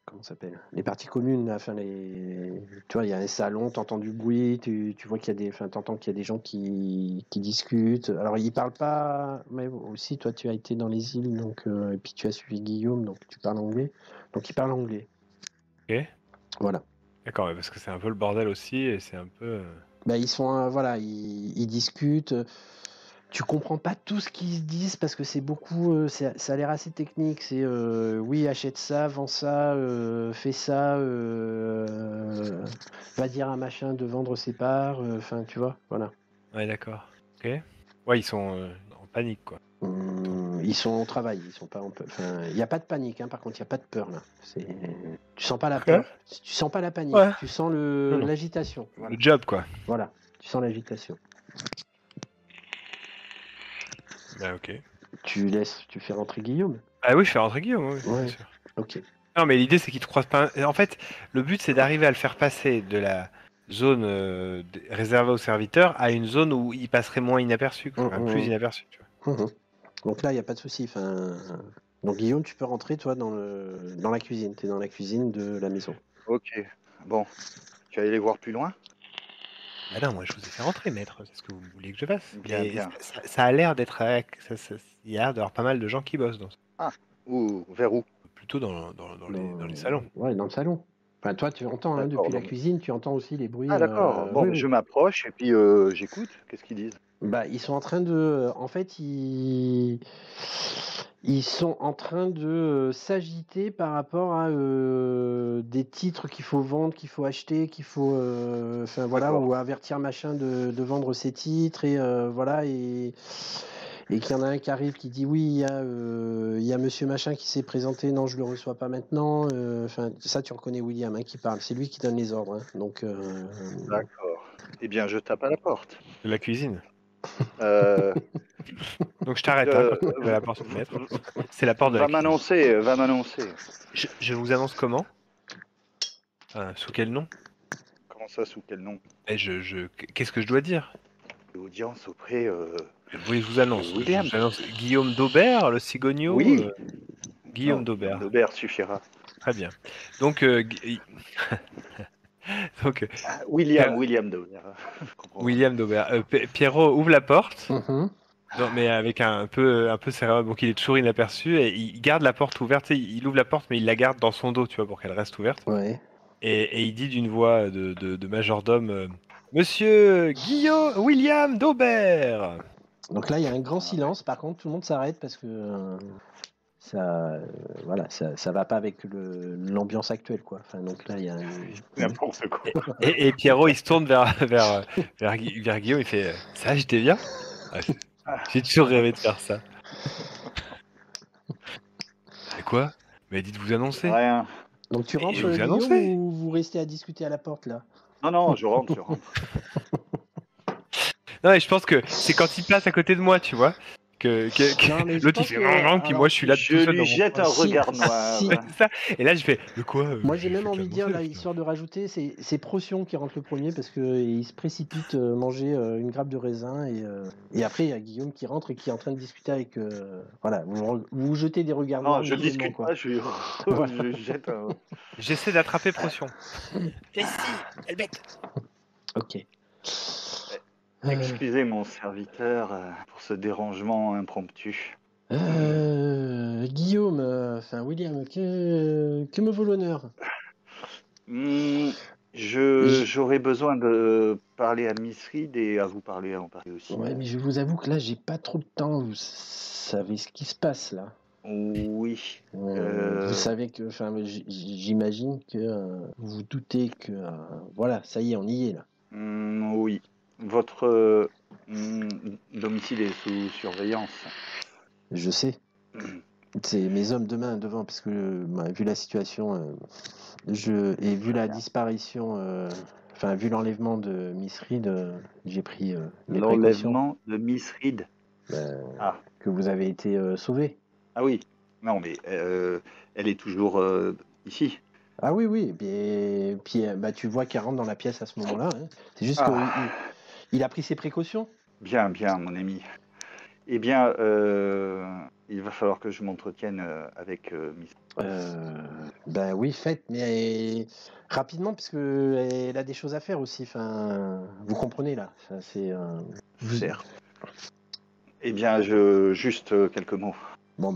Comment ça s'appelle? Les parties communes, là, enfin tu vois, il y a un salon, t'entends du bruit, tu vois qu'il y a t'entends qu'il y a des gens qui discutent. Alors ils parlent pas, mais aussi toi tu as été dans les îles, donc et puis tu as suivi Guillaume, donc tu parles anglais. Donc ils parlent anglais. Ok. Voilà. D'accord, ouais, parce que c'est un peu le bordel aussi, et c'est un peu. Bah, ils sont voilà, ils discutent. Tu comprends pas tout ce qu'ils se disent parce que c'est beaucoup, ça a l'air assez technique. C'est oui, achète ça, vends ça, fais ça, va dire à machin de vendre ses parts. Enfin, tu vois, voilà. Ouais, d'accord. Ok. Ouais, ils sont en panique, quoi. Ils sont au travail, ils sont pas en Enfin, il n'y a pas de panique, hein, par contre, il n'y a pas de peur là. Tu sens pas la peur, tu sens pas la panique, Ouais. tu sens Non. l'agitation. Voilà. Le job, quoi. Voilà, tu sens l'agitation. Bah, ok. Tu fais rentrer Guillaume. Ah oui, je fais rentrer Guillaume, oui, Ouais. bien sûr. Ok. Non, mais l'idée, c'est qu'il te croise pas. En fait, le but, c'est d'arriver à le faire passer de la zone réservée aux serviteurs à une zone où il passerait moins inaperçu, quoi. Enfin, plus inaperçu, tu vois. Donc là, il n'y a pas de souci. Enfin, donc Guillaume, tu peux rentrer, toi, dans la cuisine. Tu es dans la cuisine de la maison. Ok. Bon. Tu vas aller voir plus loin? Bah non, moi, je vous ai fait rentrer, maître. C'est ce que vous vouliez que je fasse. Bien, Mais bien. ça a l'air d'être. Il y a l'air d'avoir pas mal de gens qui bossent dans Vers où? plutôt dans les salons. Ouais, dans le salon. Enfin, toi, tu entends, hein, D'accord, depuis la donc- cuisine, tu entends aussi les bruits. Ah, d'accord. Bon, oui, mais oui. je m'approche et puis j'écoute. Qu'est-ce qu'ils disent? Bah, ils sont en train de. En fait, ils sont en train de s'agiter par rapport à des titres qu'il faut vendre, qu'il faut acheter, qu'il faut. Enfin, voilà, D'accord. ou avertir machin de vendre ses titres, et voilà, et qu'il y en a un qui arrive qui dit oui, il y a monsieur machin qui s'est présenté, non, je le reçois pas maintenant. Enfin, ça, tu reconnais William, hein, qui parle. C'est lui qui donne les ordres. Hein. Donc. D'accord. Eh bien, je tape à la porte. De la cuisine. Euh, Donc je t'arrête, hein, quand tu vas à la porte, maître. C'est la porte de la va cuisine. m'annoncer. Je vous annonce comment? Sous quel nom? Comment ça, sous quel nom? Qu'est-ce que je dois dire? L'audience auprès. Oui, je vous annonce. William. Je vous annonce Guillaume d'Aubert, le cigogno. Oui. Guillaume Non, d'Aubert. D'Aubert suffira. Très bien. Donc, donc William d'Aubert. Je comprends. William d'Aubert. Pierrot, ouvre la porte. Mhm. Non, mais avec un peu serré, donc il est toujours inaperçu et il garde la porte ouverte. Tu sais, il ouvre la porte, mais il la garde dans son dos, tu vois, pour qu'elle reste ouverte. Ouais. Et il dit d'une voix de majordome, Monsieur Guillaume William Daubert. Donc là, il y a un grand Ah, silence. Par contre, tout le monde s'arrête parce que ça, voilà, ça va pas avec l'ambiance actuelle, quoi. Enfin, donc là, il y a N'importe quoi. Et Pierrot, il se tourne vers Guillaume, il fait ça, j'étais bien. Ah, j'ai toujours rêvé de faire ça. Et quoi? Mais dites vous annoncer. Rien. Donc tu Et rentres, je vous ai Guillaume, annoncé. ou vous restez à discuter à la porte là? Non, je rentre. Non, et je pense que c'est quand il passe à côté de moi, tu vois, que Non, mais je l'autre il pense fait que puis moi je suis là Je tout seul lui dans mon jette coin. un Si- regard noir. si- Ouais, c'est ça. Et là je fais de quoi Moi, j'ai même fait envie de dire, là, qu'annoncer, histoire de rajouter, c'est Procyon qui rentre le premier parce qu'il se précipite manger une grappe de raisin et après, il y a Guillaume qui rentre et qui est en train de discuter avec. Voilà, vous jetez des regards noirs Non, je mutuellement, discute quoi. pas, je jette un. J'essaie d'attraper Procyon. Ok. Excusez mon serviteur pour ce dérangement impromptu. Guillaume, enfin William, que me vaut l'honneur? Hmm, j'aurais besoin de parler à Miss Reed et à vous parler en parler aussi. Ouais, mais je vous avoue que là, j'ai pas trop de temps. Vous savez ce qui se passe là. Oui. Vous savez que, enfin, j'imagine que vous vous doutez que, voilà, ça y est, on y est là. Oui. Votre domicile est sous surveillance. Je sais. C'est mes hommes de main devant, parce que vu la situation, et vu la disparition, enfin, vu l'enlèvement de Miss Reed, j'ai pris les précautions L'enlèvement de Miss Reed. Ah. que vous avez été sauvé. Ah oui. Non, mais elle est toujours ici. Ah oui, oui. Et puis, bah, tu vois qu'elle rentre dans la pièce à ce moment-là. Hein. C'est juste Ah. qu'il a pris ses précautions. Bien, mon ami. Eh bien, il va falloir que je m'entretienne avec Miss. Ben oui, faites, mais rapidement, parce que elle a des choses à faire aussi. Enfin, vous comprenez là. Enfin, c'est. Certes. Eh bien, juste quelques mots. Bon,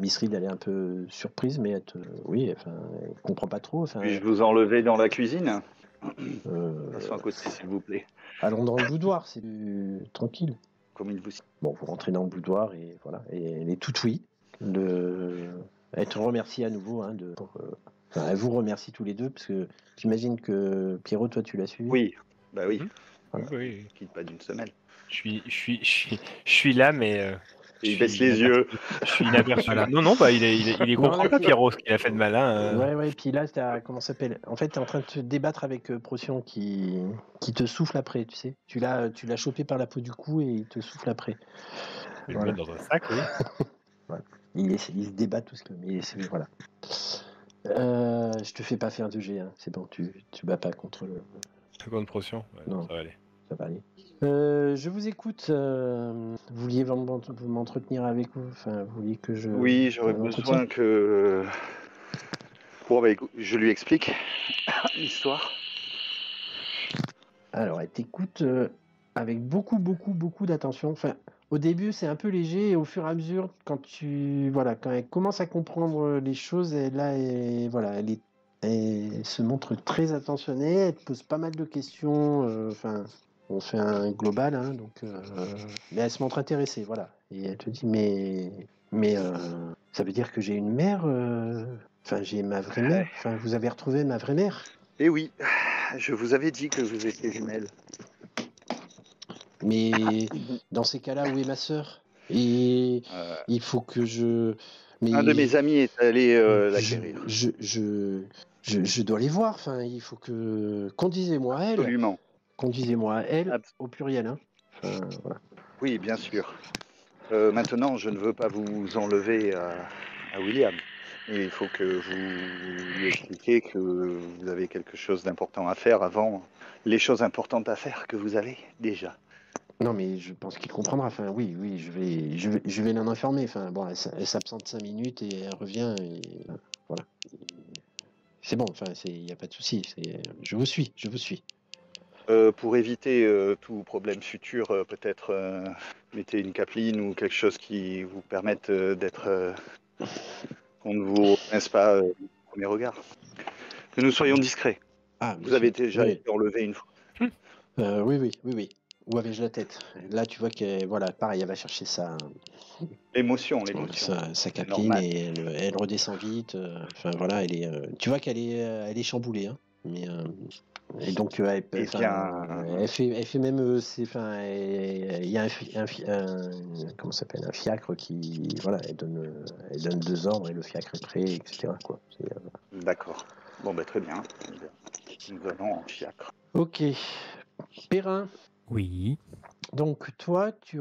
Miss Reed, elle est un peu surprise, mais oui, enfin, elle comprend pas trop. Enfin, Puis-je vous enlever dans la cuisine? euh, Passons à côté, s'il vous plaît. allons dans le boudoir, c'est plus tranquille. Comme il vous. Bon, vous rentrez dans le boudoir et voilà. Et elle est toute oui. Elle te remercie à nouveau. Hein, enfin, elle vous remercie tous les deux, parce que j'imagine que Pierrot, toi, tu l'as suivi. Oui, bah oui. Voilà. Oui. Quitte pas d'une semelle. Je suis là, mais Il baisse les yeux. Je suis inaperçu. Voilà. Non, bah il est Non, comprend là, pas tu- Pierrot ce qu'il a fait de malin. Ouais, puis là, comment ça s'appelle? En fait, t'es en train de te débattre avec Procyon qui te souffle après, tu sais. Tu l'as chopé par la peau du cou et il te souffle après. Je vais le Voilà. mettre dans un sac, oui. Il se débat tout ce que. Mais voilà. Je te fais pas faire de G, hein. C'est bon, tu bats pas contre le. Seconde Procyon. Ouais, Non. ça va aller. Ça va aller. Je vous écoute. Vous vouliez vous m'entretenir avec vous? Enfin, vous vouliez que je. Oui, j'aurais un entretien besoin que. Bon, bah écoute, je lui explique l'histoire. Alors, elle t'écoute avec beaucoup d'attention. Enfin, au début, c'est un peu léger, et au fur et à mesure, quand elle commence à comprendre les choses, elle se montre très attentionnée. Elle te pose pas mal de questions. Enfin, on fait un global, hein, donc. Mais elle se montre intéressée, voilà. Et elle te dit, mais ça veut dire que j'ai une mère. Enfin, j'ai ma vraie mère. Enfin, vous avez retrouvé ma vraie mère. Eh oui, je vous avais dit que vous étiez jumelles. Mais dans ces cas-là, où est ma sœur? Et il faut que je. Mais Un de mes amis est allé je, l'acquérir. je dois les voir. Enfin, il faut que. Conduisez-moi à elle. Absolument. Conduisez-moi à elle, au pluriel. Hein. Enfin, voilà. Oui, bien sûr. Maintenant, je ne veux pas vous enlever à William. Et il faut que vous lui expliquiez que vous avez quelque chose d'important à faire avant les choses importantes à faire que vous avez déjà. Non, mais je pense qu'il comprendra. Enfin, oui, je vais l'en informer. Enfin, bon, elle s'absente 5 minutes et elle revient. Et voilà. C'est bon. Enfin, il n'y a pas de souci. Je vous suis. Pour éviter tout problème futur, peut-être mettez une capeline ou quelque chose qui vous permette d'être qu'on ne vous reconnaisse pas au premier regard. Que nous soyons discrets. Ah, Vous avez monsieur, déjà oui. été enlevé une fois. Oui. Où avais-je la tête? Là, tu vois que, voilà, pareil, elle va chercher L'émotion. sa capeline normal. et elle redescend vite. Enfin, voilà, tu vois qu'elle est chamboulée. Hein, mais, et donc, elle Eh bien, fait même. Il y a comment ça s'appelle? Un fiacre qui. Voilà, elle donne 2 ordres et le fiacre est prêt, etc. Quoi. d'accord. Bon, bah, très bien. Nous allons en fiacre. Ok. Perrin. Oui. Donc, toi, tu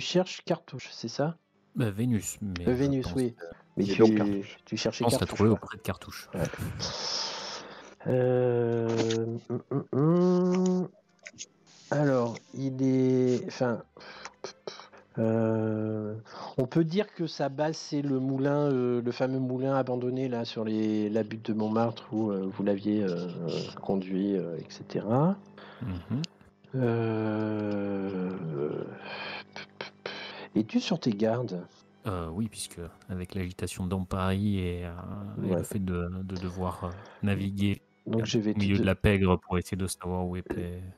cherches Cartouche, c'est ça? Bah, Vénus, mais je Vénus, pense, oui. Mais Et donc, Cartouche. tu cherchais pense la Cartouche, trouver quoi. auprès de Cartouche. Ouais. Alors, il est... Enfin... on peut dire que sa base, c'est le moulin, le fameux moulin abandonné là sur la butte de Montmartre où vous l'aviez conduit, etc. Mhm. Es-tu sur tes gardes? Oui, puisque avec l'agitation dans Paris et Ouais. le fait de devoir naviguer Donc je vais au milieu de la pègre pour essayer de savoir où est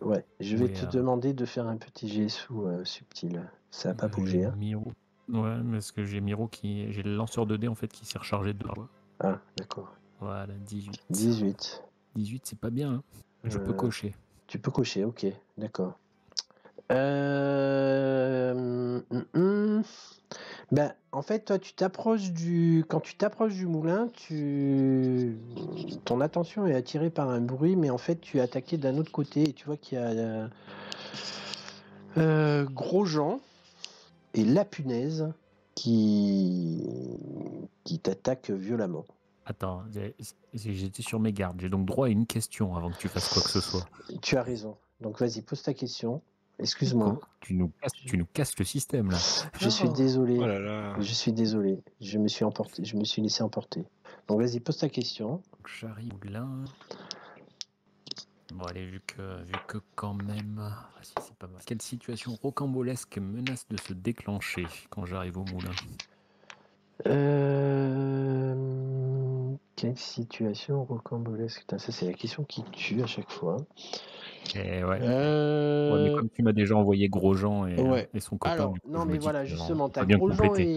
Ouais, je où vais est, te demander de faire un petit jet sous subtil. Ça n'a pas bougé, j'ai hein? Miro. Ouais, mais parce que j'ai Miro j'ai le lanceur de dés en fait qui s'est rechargé de fois. Ah, d'accord. Voilà, 18. 18. 18, c'est pas bien, hein. Je peux cocher. Tu peux cocher, ok, d'accord. Ben, en fait, toi, quand tu t'approches du moulin, ton attention est attirée par un bruit, mais en fait, tu es attaqué d'un autre côté et tu vois qu'il y a Grosjean et la punaise qui t'attaquent violemment. Attends, j'étais sur mes gardes. J'ai donc droit à une question avant que tu fasses quoi que ce soit. Tu as raison. Donc, vas-y, pose ta question. Excuse-moi. Tu nous casses le système là. Je suis désolé. Oh là là. Je suis désolé. Je me suis laissé emporter. Donc, vas-y, pose ta question. J'arrive là. Bon, allez, vu que quand même. Si, c'est pas mal. Quelle situation rocambolesque menace de se déclencher quand j'arrive au moulin? Quelle situation rocambolesque? Putain, ça, c'est la question qui tue à chaque fois. Ouais. Ouais, mais comme tu m'as déjà envoyé Grosjean Ouais. et son copain, Alors, du coup, non, je me mais dis voilà, qu'on justement, peut t'as bien Grosjean compléter.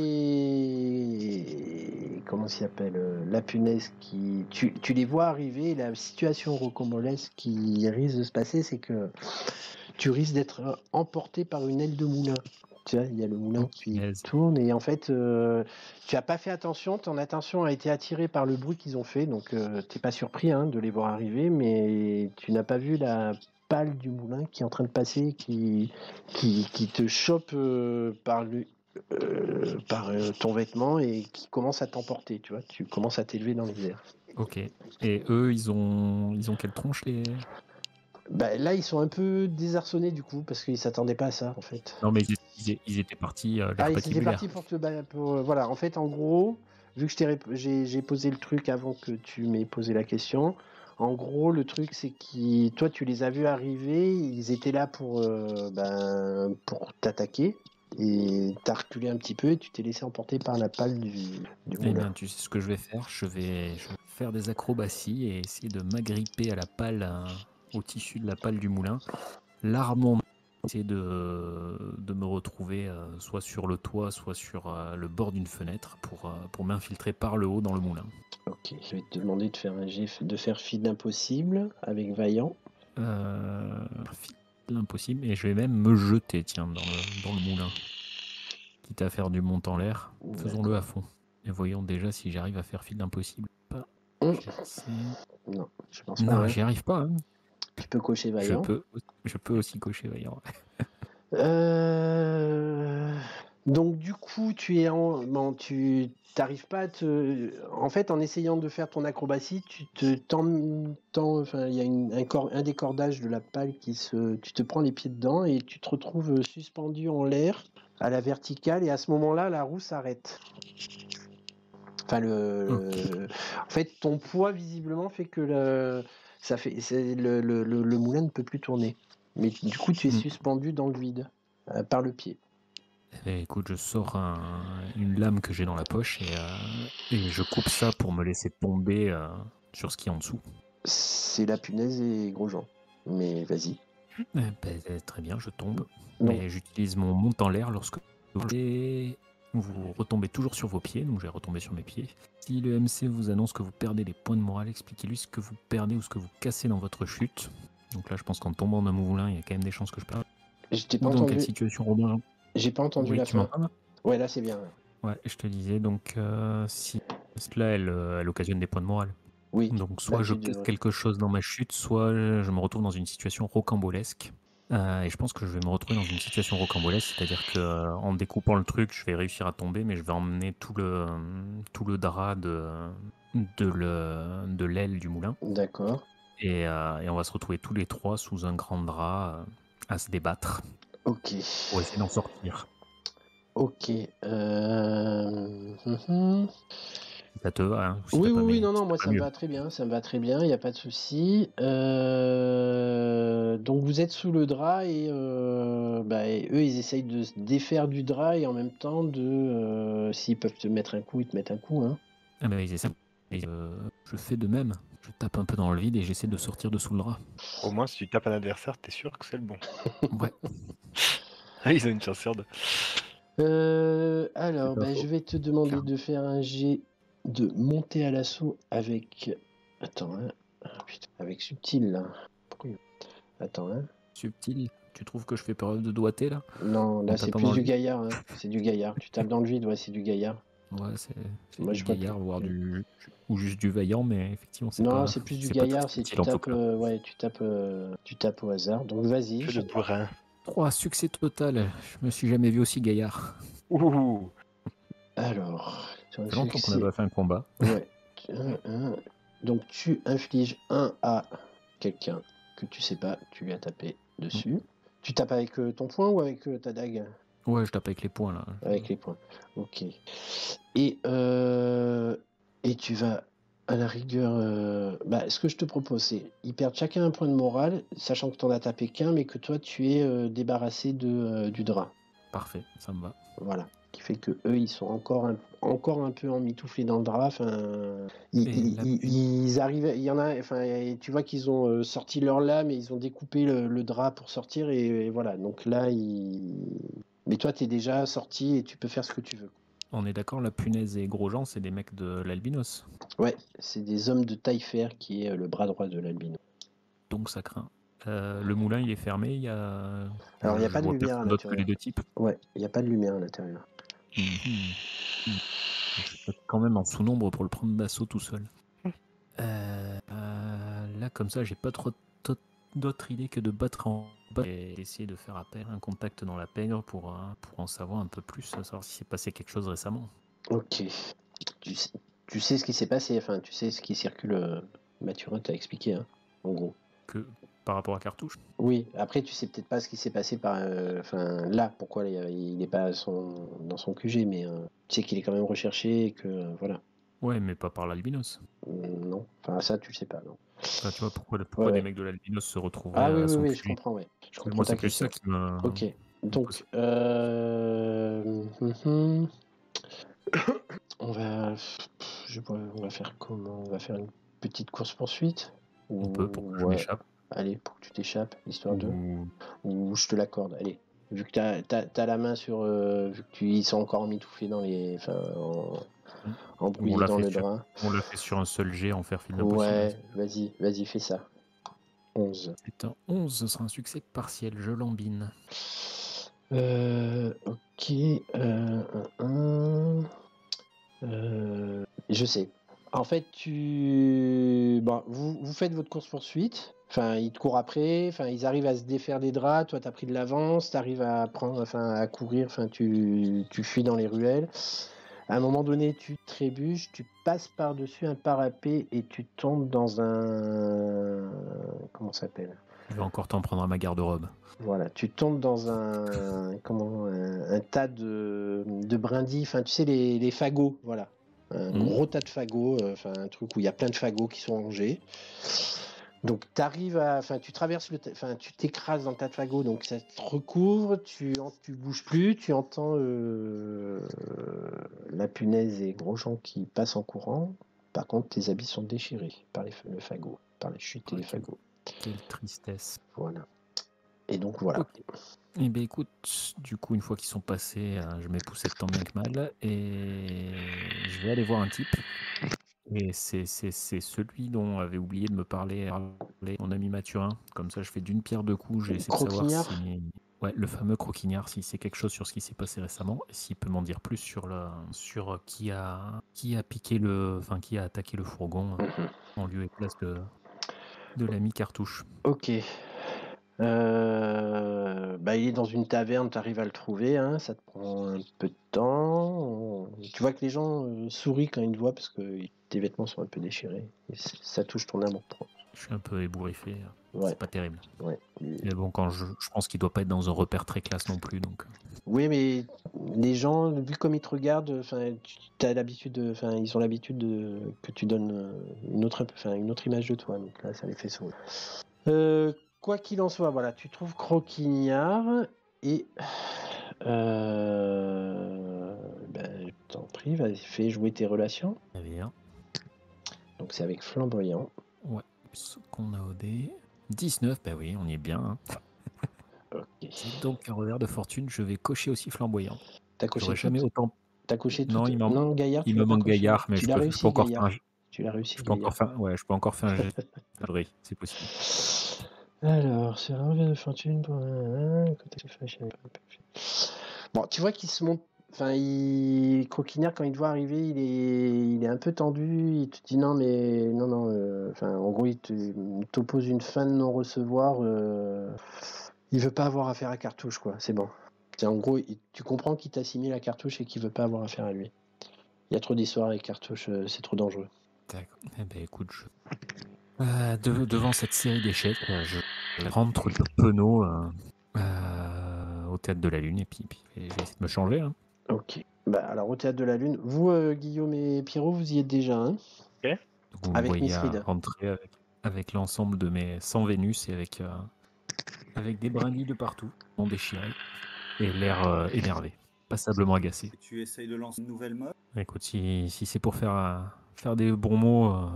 et. Comment s'y appelle? La punaise qui. Tu les vois arriver, la situation rocambolesque qui risque de se passer, c'est que tu risques d'être emporté par une aile de moulin. Tu vois, il y a le moulin Oh, qui punaise. tourne et en fait, tu n'as pas fait attention, ton attention a été attirée par le bruit qu'ils ont fait, donc t'es pas surpris de les voir arriver, mais tu n'as pas vu la pale du moulin qui est en train de passer, qui te chope par ton vêtement et qui commence à t'emporter, tu vois, tu commences à t'élever dans les airs. Ok. Et eux, ils ont quelle tronche les... Bah, là, ils sont un peu désarçonnés du coup, parce qu'ils s'attendaient pas à ça en fait. Non, mais ils étaient partis l'air Ah, ils étaient patibulaire. partis voilà, en fait, en gros, vu que j'ai posé le truc avant que tu m'aies posé la question, en gros, le truc, c'est que toi, tu les as vus arriver, ils étaient là pour t'attaquer, et t'as reculé un petit peu, et tu t'es laissé emporter par la pale du Eh moulin. bien, tu sais ce que je vais faire? Je vais faire des acrobaties et essayer de m'agripper à la pale, au tissu de la pale du moulin. L'armement, essayer de me retrouver soit sur le toit, soit sur le bord d'une fenêtre pour m'infiltrer par le haut dans le moulin. Ok, je vais te demander de faire de faire fi d'impossible avec Vaillant. L'impossible, et je vais même me jeter, tiens, dans le moulin. Quitte à faire du monte en l'air, faisons-le à fond. Et voyons déjà si j'arrive à faire fi d'impossible. Non, je pense pas. Non, j'y arrive pas. Hein. Tu peux cocher Vaillant. Je peux aussi cocher Vaillant. Donc du coup, tu t'arrives pas à En fait, en essayant de faire ton acrobatie, tu te enfin, il y a un des cordages de la pale tu te prends les pieds dedans et tu te retrouves suspendu en l'air à la verticale et à ce moment-là, la roue s'arrête. Enfin, en fait, ton poids visiblement fait que le moulin ne peut plus tourner. Mais du coup, tu es suspendu dans le vide par le pied. Et écoute, je sors une lame que j'ai dans la poche et je coupe ça pour me laisser tomber sur ce qui est en dessous. C'est la punaise et Grosjean. Mais vas-y. Très bien, je tombe. Non. Mais j'utilise mon monte en l'air lorsque vous retombez toujours sur vos pieds, donc je vais retomber sur mes pieds. Si le MC vous annonce que vous perdez des points de morale, expliquez-lui ce que vous perdez ou ce que vous cassez dans votre chute. Donc là, je pense qu'en tombant d'un moulin, il y a quand même des chances que je perde. Je t'ai pas Ou dans entendu. quelle situation, Robin? J'ai pas entendu Oui, la tu fin. m'entends là? Ouais, là c'est bien. Ouais, je te disais, donc si cela, elle occasionne des points de morale. Oui. Donc soit je casse quelque chose dans ma chute, soit je me retrouve dans une situation rocambolesque. Et je pense que je vais me retrouver dans une situation rocambolesque, c'est-à-dire que en découpant le truc, je vais réussir à tomber, mais je vais emmener tout le drap de l'aile du moulin. D'accord. Et on va se retrouver tous les trois sous un grand drap à se débattre Ok. pour essayer d'en sortir. Ok. Ça te va, hein? Si Oui, t'as pas oui, mis- non, si non, t'as moi pas ça me mieux. va très bien, il n'y a pas de souci. Donc vous êtes sous le drap et eux ils essayent de se défaire du drap et en même temps s'ils peuvent te mettre un coup, ils te mettent un coup, hein. Ah bah, ils essaient. Et, je fais de même. Je tape un peu dans le vide et j'essaie de sortir de sous le drap. Au moins, si tu tapes un adversaire, t'es sûr que c'est le bon. Ouais. Ah, ils ont une chance sur deux. Alors, C'est pas faux. je vais te demander Clairement. de faire un jet de monter à l'assaut avec. Attends, hein. Ah, putain, avec subtil là. Pourquoi il- Attends, hein. Subtil. Tu trouves que je fais preuve de doigté là? Non, là En c'est tapant plus dans du le vide? gaillard, hein. C'est du gaillard. Tu tapes dans le vide, ouais, c'est du gaillard. Ouais, c'est Moi, du je vois gaillard, plus. voire ou juste du vaillant, mais effectivement, c'est Non, pas, c'est plus du c'est pas très gaillard, c'est subtil en tout cas. ouais, tu tapes au hasard. Donc vas-y. Feu de bourrin. 3 succès total. Je me suis jamais vu aussi gaillard. Ouh. Alors, sur Ça un fait longtemps qu'on succès. n'a pas fait un combat. Ouais. Donc tu infliges 1 à quelqu'un que tu sais pas, tu lui as tapé dessus. Tu tapes avec ton poing ou avec ta dague? Ouais, je tape avec les poings là. Avec les poings. Ok. Et tu vas à la rigueur. Ce que je te propose, c'est ils perdent chacun un point de morale, sachant que tu en as tapé qu'un, mais que toi tu es débarrassé du drap. Parfait, ça me va. Voilà. Qui fait que eux, ils sont encore un peu emmitouflés dans le drap. Enfin, ils arrivent. Il y en a. Enfin, tu vois qu'ils ont sorti leur lame et ils ont découpé le drap pour sortir et voilà. Donc là, mais toi, t'es déjà sorti et tu peux faire ce que tu veux. On est d'accord, la punaise et Grosjean, c'est des mecs de l'albinos. Ouais, c'est des hommes de taille fer qui est le bras droit de l'albino. Donc ça craint. Le moulin, il est fermé. Il y a. Alors, il n'y a je pas de vois lumière à personne d'autre que les l'intérieur. deux types. Ouais, il n'y a pas de lumière à l'intérieur. Je suis quand même en sous-nombre pour le prendre d'assaut tout seul. Là, comme ça, j'ai pas trop d'autres idées que de battre en bas et essayer de faire appel à un contact dans la pègre pour en savoir un peu plus, savoir si s'est passé quelque chose récemment. Ok. Tu sais ce qui s'est passé, enfin, tu sais ce qui circule. Mathurin t'a expliqué, hein, en gros. Que par rapport à Cartouche. Oui, après, tu sais peut-être pas ce qui s'est passé là, pourquoi il n'est pas dans son QG, mais tu sais qu'il est quand même recherché et que, voilà. Ouais, mais pas par l'albinos. Non, enfin, ça, tu le sais pas, non. Enfin, tu vois, pourquoi Ouais, des ouais. mecs de l'albinos se retrouveraient Ah oui, à son oui, QG. je comprends, ouais. Je comprends Moi, ta c'est plus question. ça qui me... Ok, donc, on va faire comment? On va faire une petite course-poursuite? On peut, pour que je Ouais. m'échappe. Allez, pour que tu t'échappes, histoire de... Ou... Ou je te l'accorde, allez. Vu que t'as la main sur... vu que ils sont encore emmitouflés dans les... Enfin, embrouillés dans le drap. On l'a fait sur un seul jet en faire film Ouais, impossible. vas-y, fais ça. 11. C'est un 11, ce sera un succès partiel, je l'embine. Ok. Je sais. En fait, vous faites votre course-poursuite. Enfin, ils te courent après. Enfin, ils arrivent à se défaire des draps. Toi, t'as pris de l'avance. T'arrives à courir. Enfin, tu fuis dans les ruelles. À un moment donné, tu trébuches. Tu passes par-dessus un parapet et tu tombes dans un... Comment ça s'appelle? Je vais encore t'en prendre à ma garde-robe. Voilà, tu tombes dans un tas de brindilles, enfin tu sais les fagots, voilà. un gros tas de fagots, enfin un truc où il y a plein de fagots qui sont rangés. Donc tu traverses tu t'écrases dans le tas de fagots, donc ça te recouvre, tu bouges plus, tu entends la punaise et Grosjean qui passent en courant. Par contre, tes habits sont déchirés par le fagot, par les chutes et les fagots. Quelle tristesse. Voilà. Et donc voilà. Ok. Eh bien écoute, du coup, une fois qu'ils sont passés, je m'époussais tant bien que mal et je vais aller voir un type. Et c'est celui dont avait oublié de me parler mon ami Mathurin. Comme ça, je fais d'une pierre deux coups. J'ai essayé de savoir Croquignard. si... Ouais, le fameux Croquignard, si c'est quelque chose sur ce qui s'est passé récemment, et s'il peut m'en dire plus sur qui a piqué qui a attaqué le fourgon en lieu et place de l'ami Cartouche. Ok. Il est dans une taverne, tu arrives à le trouver, hein, ça te prend un peu de temps. Tu vois que les gens sourient quand ils te voient parce que tes vêtements sont un peu déchirés. Et ça touche ton amour-propre. Je suis un peu ébouriffé. Ouais. C'est pas terrible. Ouais. Mais bon, je pense qu'il doit pas être dans un repère très classe non plus. Donc. Oui, mais les gens, vu comme ils te regardent, t'as l'habitude, ils ont l'habitude que tu donnes une autre image de toi. Donc là, ça les fait sourire. Quoi qu'il en soit, voilà, tu trouves Croquignard et je t'en prie, vas-y, fais jouer tes relations. Très bien. Donc c'est avec Flamboyant. Ouais, ce qu'on a au dé. 19, bah oui, on y est bien. Hein. Ok. C'est donc un revers de fortune, je vais cocher aussi Flamboyant. T'as coché J'aurais jamais autant. T'as coché Non, non, Gaillard. il me manque Gaillard, mais tu je l'as peux réussi, encore Gaillard. faire un... Tu l'as réussi. Je peux encore faire un jet. Faudrait, c'est possible. Alors, c'est un revers de fortune pour Bon, tu vois qu'il se monte. Croquignard, quand il te voit arriver, il est un peu tendu. Il te dit non, mais non. En gros, il t'oppose une fin de non-recevoir. Il veut pas avoir affaire à Cartouche, quoi. C'est bon. C'est en gros, tu comprends qu'il t'assimile à Cartouche et qu'il veut pas avoir affaire à lui. Il y a trop d'histoires avec Cartouche, c'est trop dangereux. D'accord. Eh ben écoute, devant cette série d'échecs, je rentre de penaud au Théâtre de la Lune et puis je vais essayer de me changer. Hein. Ok. Alors au Théâtre de la Lune, vous, Guillaume et Pierrot, vous y êtes déjà, hein? Ok. Donc, vous me Avec voyez Miss Reed. rentrer avec l'ensemble de mes 100 Vénus et avec des brindilles de partout, non déchirés, et l'air énervé, passablement agacé. Tu essayes de lancer une nouvelle mode. Écoute, si c'est pour faire des bons mots,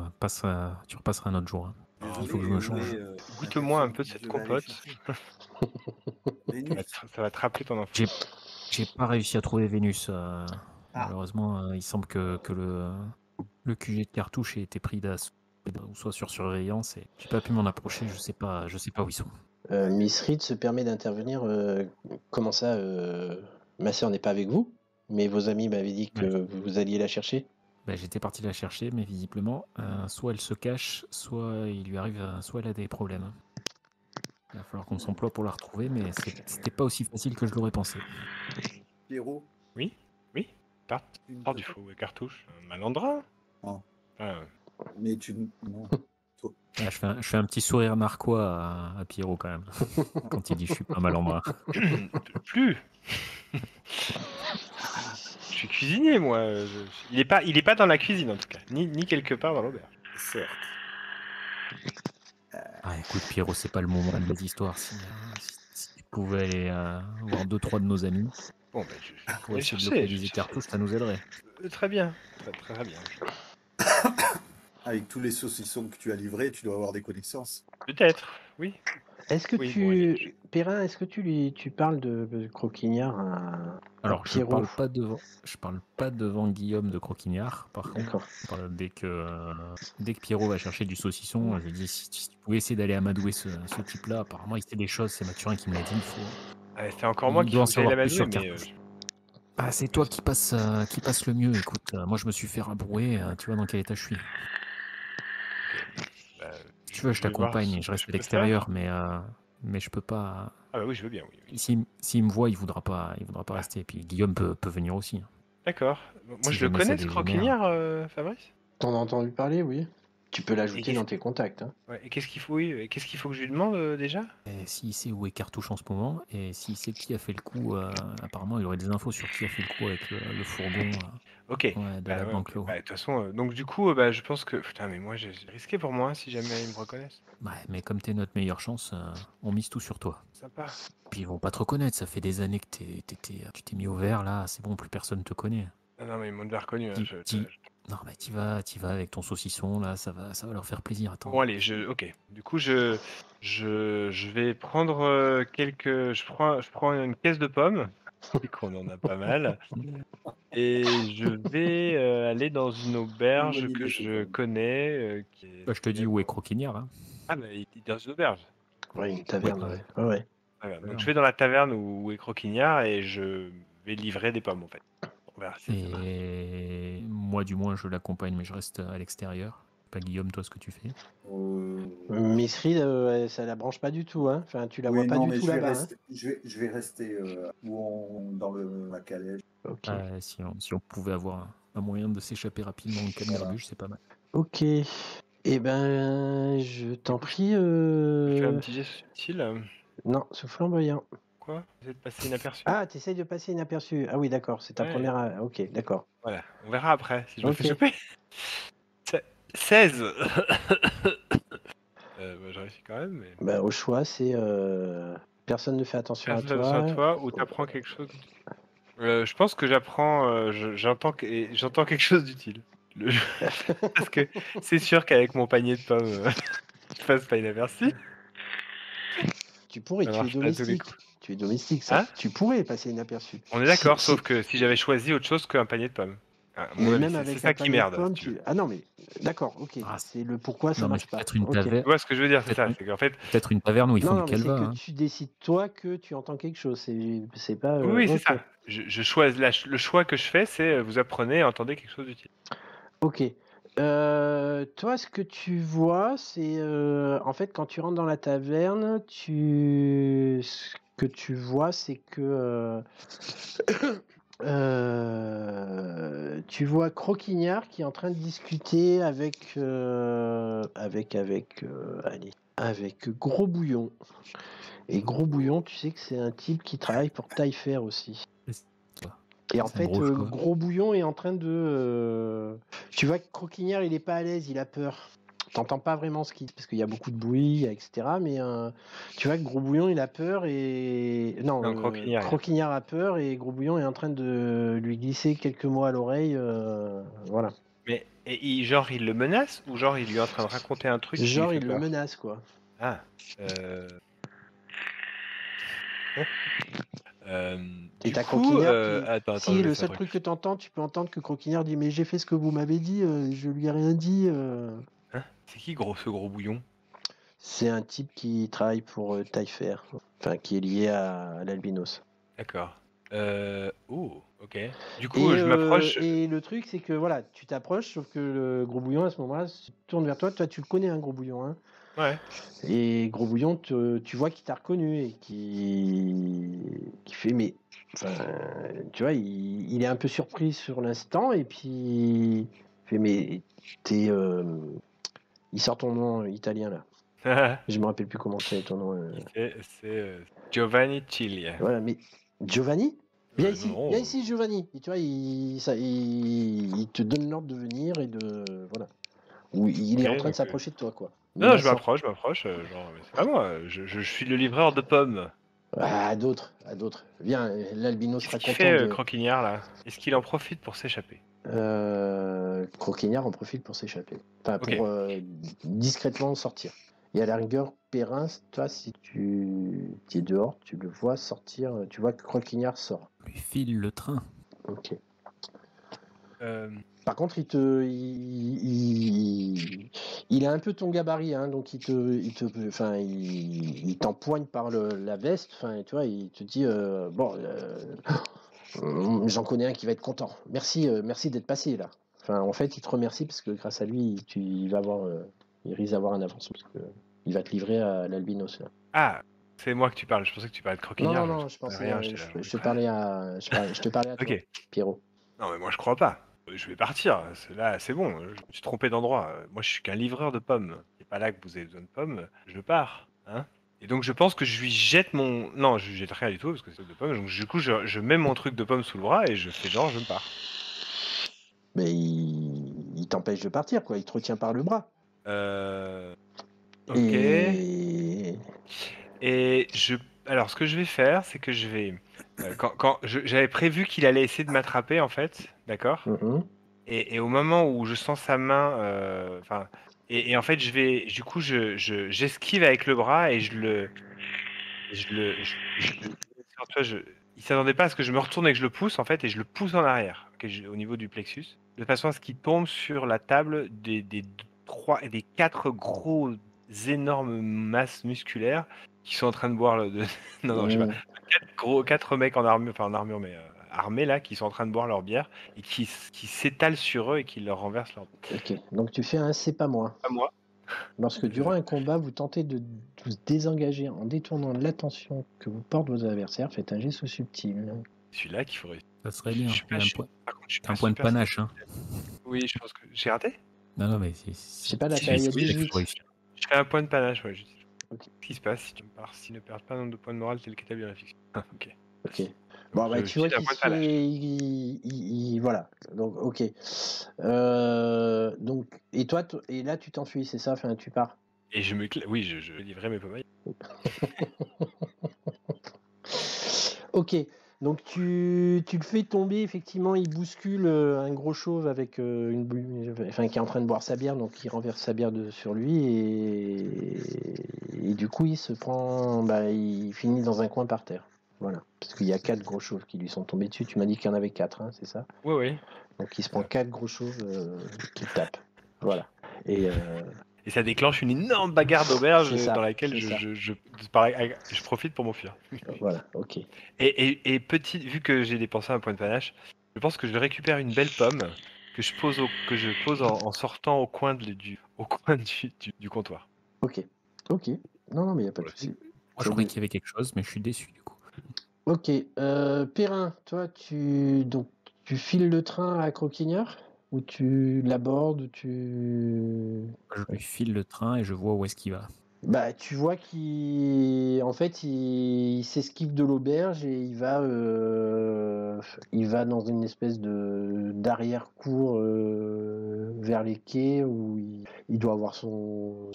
tu repasseras un autre jour. Hein. Il faut que je me change. Goûte-moi un peu de cette compote. Ça va te rappeler ton enfance. J'ai pas réussi à trouver Vénus. Malheureusement, il semble que le QG de Cartouche ait été pris d'assaut, ou soit sur surveillance, et j'ai pas pu m'en approcher. Je sais pas où ils sont. Miss Reed se permet d'intervenir. Comment ça ma sœur n'est pas avec vous, mais vos amis m'avaient dit que vous alliez la chercher. J'étais parti la chercher, mais visiblement, soit elle se cache, soit soit elle a des problèmes. Il va falloir qu'on s'emploie pour la retrouver, mais c'était pas aussi facile que je l'aurais pensé. Pierrot. Oui. Part du faux, Cartouche. Malandrin. Non. Ah, Mais tu... Non. Je fais un petit sourire narquois à Pierrot quand même, quand il dit je suis pas malandrin. Plus. Je suis cuisinier, moi. Il est pas dans la cuisine en tout cas, ni quelque part dans l'auberge. Certes. Écoute, Pierrot, c'est pas le moment de les histoires. Si tu pouvais aller voir 2-3 de nos amis, bon, pour essayer de localiser Cartouche, ça nous aiderait. Très bien, très bien. Avec tous les saucissons que tu as livrés, tu dois avoir des connaissances. Peut-être, oui. Est-ce que Perrin, est-ce que tu parles de Croquignard à Alors, Pierrot? je parle pas devant Guillaume de Croquignard. Par contre, dès que Pierrot va chercher du saucisson, je lui dis si tu pouvais essayer d'aller amadouer ce type-là. Apparemment, il sait des choses. C'est Mathurin qui me l'a dit. C'est encore moi qui dois en savoir plus sur Cartouche. C'est toi qui passe le mieux. Écoute, moi je me suis fait rabrouer. Tu vois dans quel état je suis. Si tu veux, je t'accompagne. Je reste à l'extérieur, mais je peux pas. Ah bah oui, je veux bien. Oui. S'il me voit, il voudra pas rester. Et puis Guillaume peut venir aussi. D'accord. Moi, je le connais, ce Croquignard, Fabrice. T'en as entendu parler, oui. Tu peux l'ajouter dans tes contacts. Hein. Ouais, et qu'est-ce qu'il faut que je lui demande déjà? S'il sait où est Cartouche en ce moment, et s'il sait qui a fait le coup, apparemment il aurait des infos sur qui a fait le coup avec le fourgon. Ok. Ouais, de Bah la ouais, ok. banque. Bah, de toute façon, donc du coup, bah, je pense que... Putain, mais moi, j'ai risqué pour moi, si jamais ils me reconnaissent. Ouais, mais comme t'es notre meilleure chance, on mise tout sur toi. Sympa. Puis ils vont pas te reconnaître, ça fait des années que tu t'es mis au vert là, c'est bon, plus personne te connaît. Non, non, mais ils m'ont déjà reconnu. Hein, Non, mais t'y vas avec ton saucisson là, ça va leur faire plaisir. Attends. Bon, allez, ok. Du coup, je vais prendre quelques... Je prends une caisse de pommes, et qu'on en a pas mal. Et je vais aller dans une auberge bonne que idée, je c'est connais. Qui est... Bah, je te dis où est Croquignard. Hein. Ah, bah, il est dans une auberge. Ouais, une taverne, ouais. Ouais. Voilà, donc je vais dans la taverne où est Croquignard et je vais livrer des pommes en fait. On verra si ça marche. Et moi, du moins, je l'accompagne, mais je reste à l'extérieur. Pas Guillaume, toi, ce que tu fais. Messrid, ça la branche pas du tout, hein. Enfin, tu la vois Oui, pas non, du mais tout je vais là-bas. rester, je vais rester dans la calèche. Hein. Ok. Si on pouvait avoir un moyen de s'échapper rapidement en camerbuche, c'est pas mal. Ok. Eh ben, je t'en prie. Je fais un petit geste subtil. Non, sous flamboyant. Quoi? Vous êtes passé inaperçu? Ah, t'essayes de passer inaperçu. Ah oui, d'accord, c'est ta Ouais. première. Ok, d'accord. Voilà, on verra après si je me Ok. fais choper. 16 bah, je réussis quand même, mais... Bah, au choix, c'est personne ne fait attention à Personne à toi. toi ou t'apprends quelque chose. Je pense que j'apprends, j'entends quelque chose d'utile. Parce que c'est sûr qu'avec mon panier de pommes, je passe pas inaperçu. Tu pourrais, Ça tu es marche pas à tous les domestique. coups. Tu es domestique, ça. Hein? Tu pourrais passer inaperçu. On est d'accord, Si- sauf que si j'avais choisi autre chose qu'un panier de pommes. À mon Mais avis, même c'est avec ça un qui panier de merde. pommes, Si tu veux. Ah non, mais d'accord, ok. Ah, C'est le pourquoi ça non, mais marche c'est pas. peut-être une Ok. taverne. Tu vois ce que je veux dire, c'est ça. Peut-être C'est qu'en fait, peut-être une taverne où il faut Non, le non, mais c'est calva. que Hein. tu décides toi que tu entends quelque chose. C'est pas. oui, c'est Ok. ça. Je choisis, le choix que je fais, c'est vous apprenez et entendez quelque chose d'utile. Ok. Toi, ce que tu vois, c'est en fait quand tu rentres dans la taverne, ce que tu vois, c'est que tu vois Croquignard qui est en train de discuter avec avec Gros Bouillon. Et Gros Bouillon, tu sais que c'est un type qui travaille pour Taillefer aussi. Et en C'est un fait, gros choix. Gros Bouillon est en train de... Tu vois que Croquignard, il est pas à l'aise, il a peur. T'entends pas vraiment ce qu'il dit, parce qu'il y a beaucoup de bruit, etc. Mais tu vois que Gros Bouillon, il a peur et... Non, Non, Croquignard, il a Croquignard a peur et Gros Bouillon est en train de lui glisser quelques mots à l'oreille. Voilà. Mais genre, il le menace ou genre, il lui est en train de raconter un truc qui lui Genre, fait il le peur? menace, quoi. Ah. Et Du t'as coup, Croquignard qui... attends, je Si, vais le faire un seul truc. truc que t'entends, tu peux entendre que Croquignard dit « Mais j'ai fait ce que vous m'avez dit, je lui ai rien dit. Hein? C'est qui ce gros bouillon? C'est un type qui travaille pour Taillefer, enfin qui est lié à l'albinos. D'accord. Oh, ok. Du coup, je m'approche. Et le truc, c'est que voilà, tu t'approches, sauf que le Gros Bouillon, à ce moment-là, se tourne vers toi. Toi, tu le connais, Gros Bouillon. Hein. Ouais. Et Gros Bouillon, tu vois qu'il t'a reconnu et qui fait, mais. Enfin, tu vois, il est un peu surpris sur l'instant et puis. Il fait, mais. T'es. Il sort ton nom italien, là. Je me rappelle plus comment c'est ton nom. C'est Giovanni Ciglia. Voilà, mais Giovanni, viens Non. ici, Giovanni. Et tu vois, il te donne l'ordre de venir et de voilà. Ou il est Ok, en train de donc, s'approcher de toi, quoi. non, je Menaçant. m'approche. Genre, mais c'est pas moi. Je suis le livreur de pommes. Ah, à d'autres. Viens, l'albinos Qu'est-ce sera qu'il content fait, de. Croquignard, là? Est-ce qu'il en profite pour s'échapper? Croquignard en profite pour s'échapper. Enfin, Ok. pour discrètement sortir. Et à la rigueur, Perrin, toi, si tu es dehors, tu le vois sortir. Tu vois que Croquignard sort. Lui file le train. Ok. Euh, Par contre, il a un peu ton gabarit, hein, donc il t'empoigne par la veste, enfin, tu vois, il te dit, j'en connais un qui va être content. Merci d'être passé là. Enfin, en fait, il te remercie parce que grâce à lui, il risque d'avoir un avance parce que il va te livrer à l'albinos là. Ah, c'est moi que tu parles. Je pensais que tu parlais de Croquignard. Non, je comprenais pensais, rien. J'étais là, je te parlais à toi, Ok. Pierrot. Non, mais moi, je crois pas. Je vais partir. Là, c'est bon. Je me suis trompé d'endroit. Moi, je suis qu'un livreur de pommes. C'est pas là que vous avez besoin de pommes. Je pars. Hein? Et donc, je pense que je lui jette mon... Non, je lui jette rien du tout parce que c'est de pommes. Donc, du coup, je mets mon truc de pommes sous le bras et je fais genre, je me pars. Mais il t'empêche de partir, quoi. Il te retient par le bras. Ok. Et Alors, ce que je vais faire, c'est que je vais. J'avais prévu qu'il allait essayer de m'attraper, en fait, d'accord? Mhm. Et au moment où je sens sa main, et en fait, du coup, j'esquive avec le bras et tu vois, il s'attendait pas à ce que je me retourne et que je le pousse, en fait, et je le pousse en arrière, au niveau du plexus, de façon à ce qu'il tombe sur la table des 4 gros énormes masses musculaires qui sont en train de boire non, je sais pas, Mhm. 4 mecs en armure, enfin en armure, mais armés là, qui sont en train de boire leur bière et qui s'étalent sur eux et qui leur renversent leur. Ok. Donc tu fais un c'est pas moi. Pas moi. Lorsque durant un combat, vous tentez de vous désengager en détournant l'attention que vous portent vos adversaires, faites un geste subtil. Celui-là qu'il faudrait. Ça serait bien. Je suis Il y a pas, un je- point, Par contre, je suis t'as un pas point de super. panache. Hein. Oui, je pense que j'ai raté. Non, mais Je sais pas, là, il y a oui, 18. Je fais un point de panache, ouais. Ok. Qu'est-ce qui se passe si tu me pars, s'ils ne perdent pas un nombre de points de morale tel qu'établi dans la fiction? Ok. Ok. Bon, bah, tu vois qu'il se panache. fait. Voilà. Donc, ok. Donc, et toi, et là, tu t'enfuis, c'est ça? Enfin, tu pars. Et oui, je livrais mes pommeilles. Ok. Donc, tu le fais tomber, effectivement, il bouscule un gros chauve avec enfin, qui est en train de boire sa bière, donc il renverse sa bière sur lui, et du coup, il se prend. Bah, il finit dans un coin par terre. Voilà. Parce qu'il y a 4 gros chauves qui lui sont tombés dessus. Tu m'as dit qu'il y en avait 4, hein, c'est ça? Oui. Donc il se prend 4 gros chauves qui le tapent. Voilà. Et Et ça déclenche une énorme bagarre d'auberge C'est ça, dans laquelle c'est ça. je profite pour m'enfuir. voilà, ok. Et vu que j'ai dépensé un point de panache, je pense que je récupère une belle pomme que je pose en sortant au coin du comptoir. Ok. Non, mais il n'y a pas de Voilà. souci. Moi, je croyais qu'il y avait quelque chose, mais je suis déçu du coup. Ok. Perrin, toi, donc, tu files le train à Croquignard? Ou tu l'abordes? Je lui file le train et je vois où est-ce qu'il va. Bah, tu vois qu'il s'esquive de l'auberge et il va dans une espèce d'arrière-cour vers les quais où il doit avoir son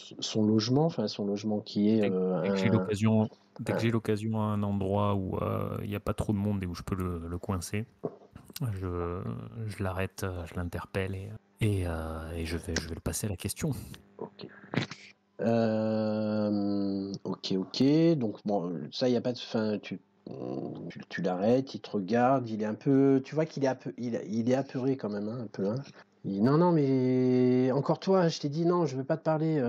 logement, enfin son logement qui est Dès que j'ai l'occasion, à un endroit où il n'y a pas trop de monde et où je peux le coincer, je l'arrête, je l'interpelle et je vais le passer à la question. Ok. Ok. Donc bon, ça, il n'y a pas de. Enfin, tu l'arrêtes, il te regarde, il est un peu. Tu vois qu'il est il est apeuré quand même, hein, un peu. Hein. Non, mais encore toi, je t'ai dit non, je veux pas te parler.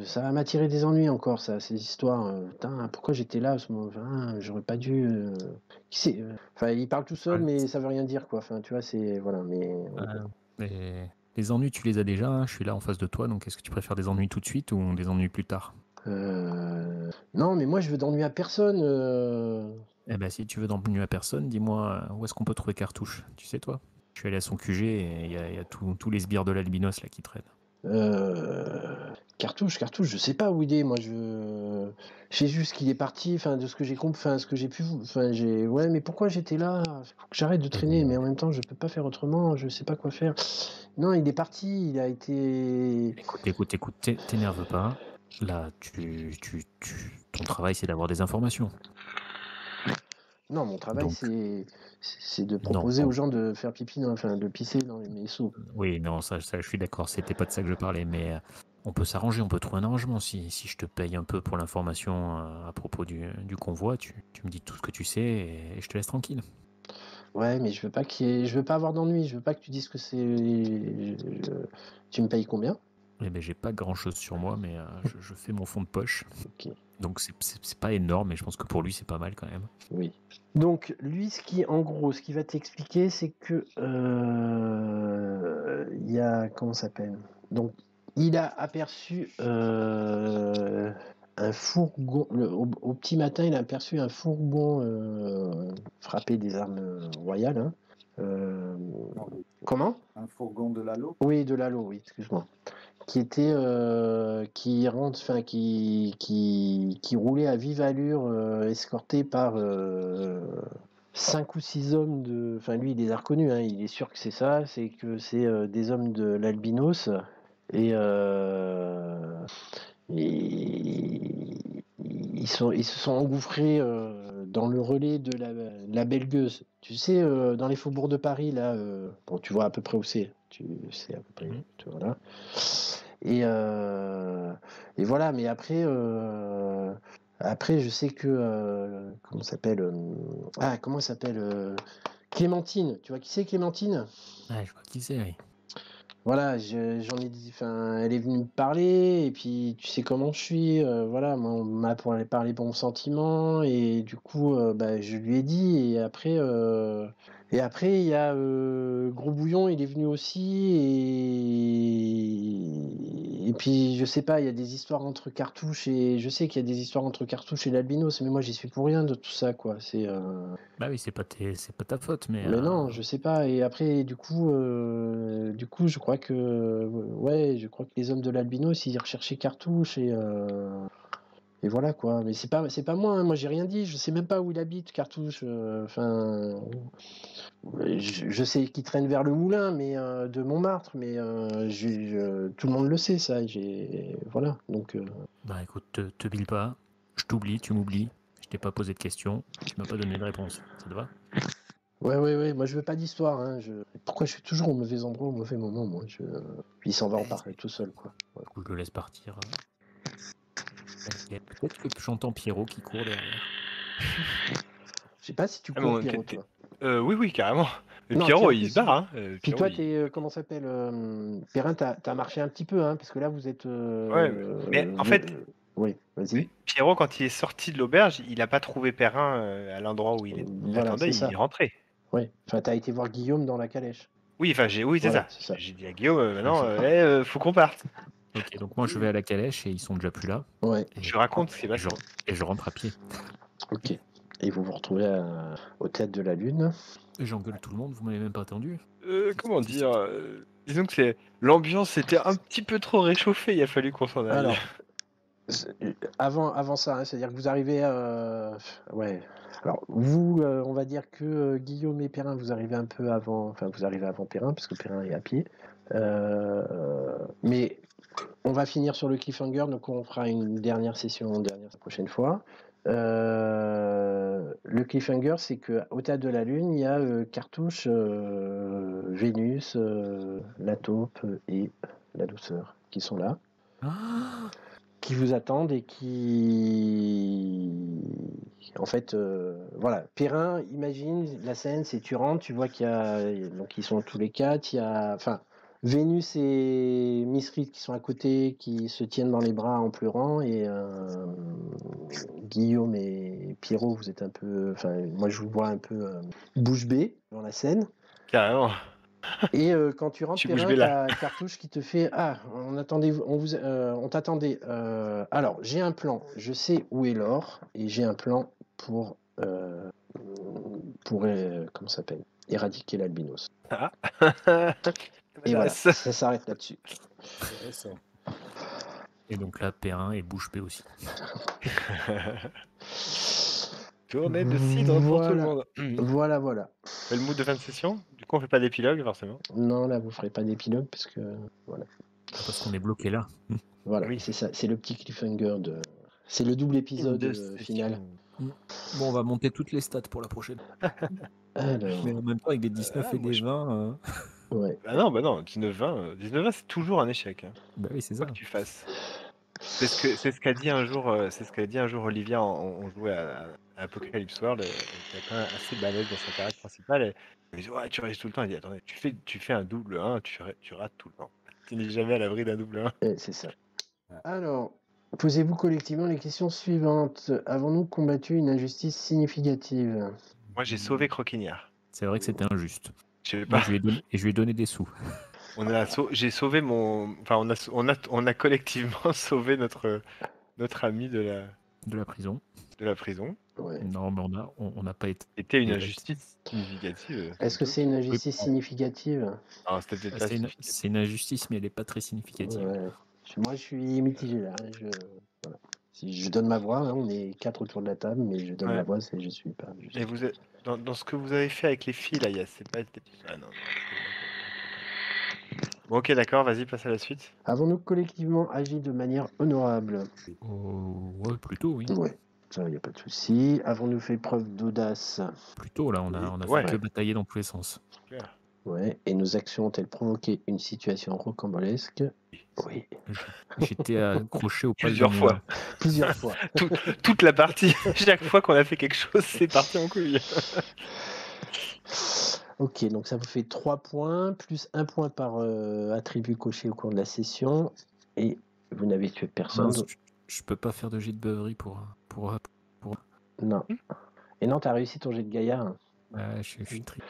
Ça va m'attirer des ennuis encore, ça, ces histoires. Putain, pourquoi j'étais là à ce moment? Enfin, j'aurais pas dû. Qui sait Enfin, il parle tout seul, Ouais. mais ça veut rien dire, quoi. Enfin, tu vois, c'est voilà. Mais les ennuis, tu les as déjà. Hein, je suis là en face de toi, donc est-ce que tu préfères des ennuis tout de suite ou des ennuis plus tard? Non, mais moi, je veux d'ennuis à personne. Eh ben, si tu veux d'ennuis à personne, dis-moi où est-ce qu'on peut trouver Cartouche? Tu sais, toi? Je suis allé à son QG et il y a tous les sbires de l'albinos là qui traînent. Cartouche, je sais pas où il est. Moi, je sais juste qu'il est parti. Enfin, de ce que j'ai compris, enfin, ce que j'ai pu. Enfin, ouais, mais pourquoi j'étais là? Faut que j'arrête de traîner, mais en même temps, je peux pas faire autrement. Je sais pas quoi faire. Non, il est parti. Il a été. Écoute, t'énerve pas. Là, ton travail, c'est d'avoir des informations. Non, mon travail, Donc, c'est de non, proposer aux gens de faire pipi, enfin, de pisser dans mes seaux. oui, non, ça, je suis d'accord. C'était pas de ça que je parlais, mais on peut s'arranger, on peut trouver un arrangement. Si je te paye un peu pour l'information à propos du convoi, tu me dis tout ce que tu sais et je te laisse tranquille. Ouais, mais je veux pas je veux pas avoir d'ennui. Je veux pas que tu dises que c'est. Tu me payes combien? Eh ben, j'ai pas grand chose sur moi, mais je fais mon fond de poche. Ok. Donc c'est pas énorme, mais je pense que pour lui c'est pas mal quand même. Oui. Donc lui, en gros, ce qu'il va t'expliquer, c'est que il y a comment ça s'appelle? Donc il a aperçu un fourgon au petit matin, il a aperçu un fourgon frappé des armes royales. Hein. Comment? Un fourgon de Lalo. Oui, de Lalo, oui, excuse-moi. Qui était qui rentre, enfin qui roulait à vive allure, escorté par 5 ou 6 hommes de. Enfin, lui, il les a reconnus, hein, il est sûr que c'est ça, c'est que c'est des hommes de l'albinos. Et, ils se sont engouffrés dans le relais de la Belle Gueuse. Tu sais, dans les faubourgs de Paris, là, bon, tu vois à peu près où c'est. Tu sais à peu près. Voilà. Et voilà, mais après, je sais que. Comment s'appelle comment s'appelle Clémentine. Tu vois qui c'est, Clémentine? Ouais, je vois qui c'est, oui. Voilà, j'en ai dit, enfin, elle est venue me parler, et puis tu sais comment je suis, voilà, moi on m'a parlé bons sentiments, et du coup, bah, je lui ai dit, et après il y a Gros Bouillon, il est venu aussi, et puis je sais pas, il y a des histoires entre Cartouche, et je sais qu'il y a des histoires entre Cartouche et l'albinos, mais moi j'y suis pour rien de tout ça, quoi, c'est... Bah oui, c'est pas ta faute, mais Mais non, je sais pas. Et après, du coup, je crois que, ouais, je crois que les hommes de l'albinos, ils recherchaient Cartouche et voilà quoi. Mais c'est pas moi. Hein. Moi, j'ai rien dit. Je sais même pas où il habite, Cartouche. Enfin, je sais qu'il traîne vers le moulin, mais de Montmartre. Mais tout le monde le sait ça. Voilà. Donc. bah écoute, te bile pas, je t'oublie, tu m'oublies, je t'ai pas posé de questions, tu m'as pas donné de réponse, ça te va? Ouais. Moi, je veux pas d'histoire. Hein. Pourquoi je suis toujours au mauvais endroit, au mauvais moment, moi. Puis il s'en va en parler tout seul, quoi. Ouais. Du coup, je le laisse partir. Peut-être que j'entends Pierrot qui court derrière. Je sais pas si tu Ah, cours, bon, Pierrot, toi. oui, carrément. Non, Pierrot, puis en il plus, se barre. Hein. Puis Pierrot, toi, il- comment ça s'appelle Perrin, t'as marché un petit peu, hein, parce que là, vous êtes. Ouais, mais en fait, Oui, vas-y. Pierrot, quand il est sorti de l'auberge, il n'a pas trouvé Perrin à l'endroit où il Voilà, attendait, c'est ça. il est rentré. Oui. Enfin, t'as été voir Guillaume dans la calèche. Oui, enfin, oui, c'est Voilà, ça. c'est ça. J'ai dit à Guillaume, maintenant, faut qu'on parte. Ok, donc moi je vais à la calèche et ils sont déjà plus là. Ouais, Et, Je raconte ce qui va et je rentre à pied. ok. Et vous vous retrouvez au Théâtre de la Lune. Et j'engueule tout le monde, vous m'avez même pas attendu. Comment dire disons que l'ambiance était un petit peu trop réchauffée, il a fallu qu'on s'en aille. Alors, avant ça, hein, c'est-à-dire que vous arrivez ouais. Alors, vous, on va dire que Guillaume et Perrin, vous arrivez un peu avant. Enfin, vous arrivez avant Perrin, parce que Perrin est à pied. Mais on va finir sur le cliffhanger, donc on fera une dernière session la prochaine fois. Le cliffhanger, c'est qu'au Théâtre de la Lune, il y a Cartouche, Vénus, la taupe et la douceur qui sont là, qui vous attendent et qui... En fait, voilà. Perrin, imagine la scène, c'est tu rentres, tu vois qu'il y a... Donc ils sont tous les quatre, il y a... Enfin, Vénus et Miss Reed qui sont à côté, qui se tiennent dans les bras en pleurant, et Guillaume et Pierrot, vous êtes un peu... Enfin, moi je vous vois un peu bouche bée dans la scène. Carrément. Et quand tu rentres, Je suis Perrin, bouche bée, là. t'as Cartouche qui te fait « Ah, on t'attendait. Alors, j'ai un plan. Je sais où est l'or, et j'ai un plan pour comment ça s'appelle, éradiquer l'albinos. » Et voilà, ça s'arrête là-dessus. Et donc là, Perrin et bouche bée aussi. Tournée de cidre pour tout le Voilà. monde. Voilà. Fait le mood de fin de session. Du coup, on fait pas d'épilogue, forcément. Non, là, vous ferez pas d'épilogue, parce que... Voilà. Parce qu'on est bloqué là. Voilà, Oui. c'est ça. C'est le petit cliffhanger de... C'est le double épisode final. Bon, on va monter toutes les stats pour la prochaine. Alors, Mais en même temps, avec des 19 et moi, des je- 20... ouais. Bah non, 19-20. 19-20, c'est toujours un échec. Hein. Bah oui, c'est Quoi ça. que tu fasses. C'est ce qu'a dit un jour, Olivia. On jouait à Apocalypse World. Elle était quand même assez balèze dans son caractère principal. Elle me dit ouais, tu réussis tout le temps. Elle dit attendez, tu fais un double 1, tu rates tout le temps. Tu n'es jamais à l'abri d'un double 1. C'est ça. Alors, posez-vous collectivement les questions suivantes. Avons-nous combattu une injustice significative? Moi, j'ai sauvé Croquignard. C'est vrai que c'était injuste. Je sais Moi, pas. je lui ai donné des sous. J'ai sauvé mon. Enfin, on a collectivement sauvé notre ami de De la prison. la prison. Ouais. Non, mais on n'a pas été... C'était une injustice significative. Est-ce que c'est une injustice significative? Non, c'était peut-être pas significatif. C'est une injustice, mais elle n'est pas très significative. Ouais. Moi, je suis mitigé là. Voilà. Si je donne ma voix, hein, on est 4 autour de la table, mais je donne Ouais. ma voix, je suis pas. Et vous êtes... dans ce que vous avez fait avec les filles, là, c'est pas... Ah non. Bon, ok, d'accord, vas-y, passe à la suite. Avons-nous collectivement agi de manière honorable? Oh, ouais, plutôt, oui. Ouais, ça, il n'y a pas de souci. Avons-nous fait preuve d'audace? Plutôt, là, on a Ouais. fait que batailler dans tous les sens. Clair. Ouais. Et nos actions ont-elles provoqué une situation rocambolesque? Oui. J'étais accroché au pal de Plusieurs mon... fois. Plusieurs fois. Toute la partie, chaque fois qu'on a fait quelque chose, c'est parti en couille. Ok, donc ça vous fait 3 points, plus 1 point par attribut coché au cours de la session. Et vous n'avez tué personne. Mince, je peux pas faire de jet de beuverie pour... Non. Et non, t'as réussi ton jet de gaillard. Ouais, je suis triste.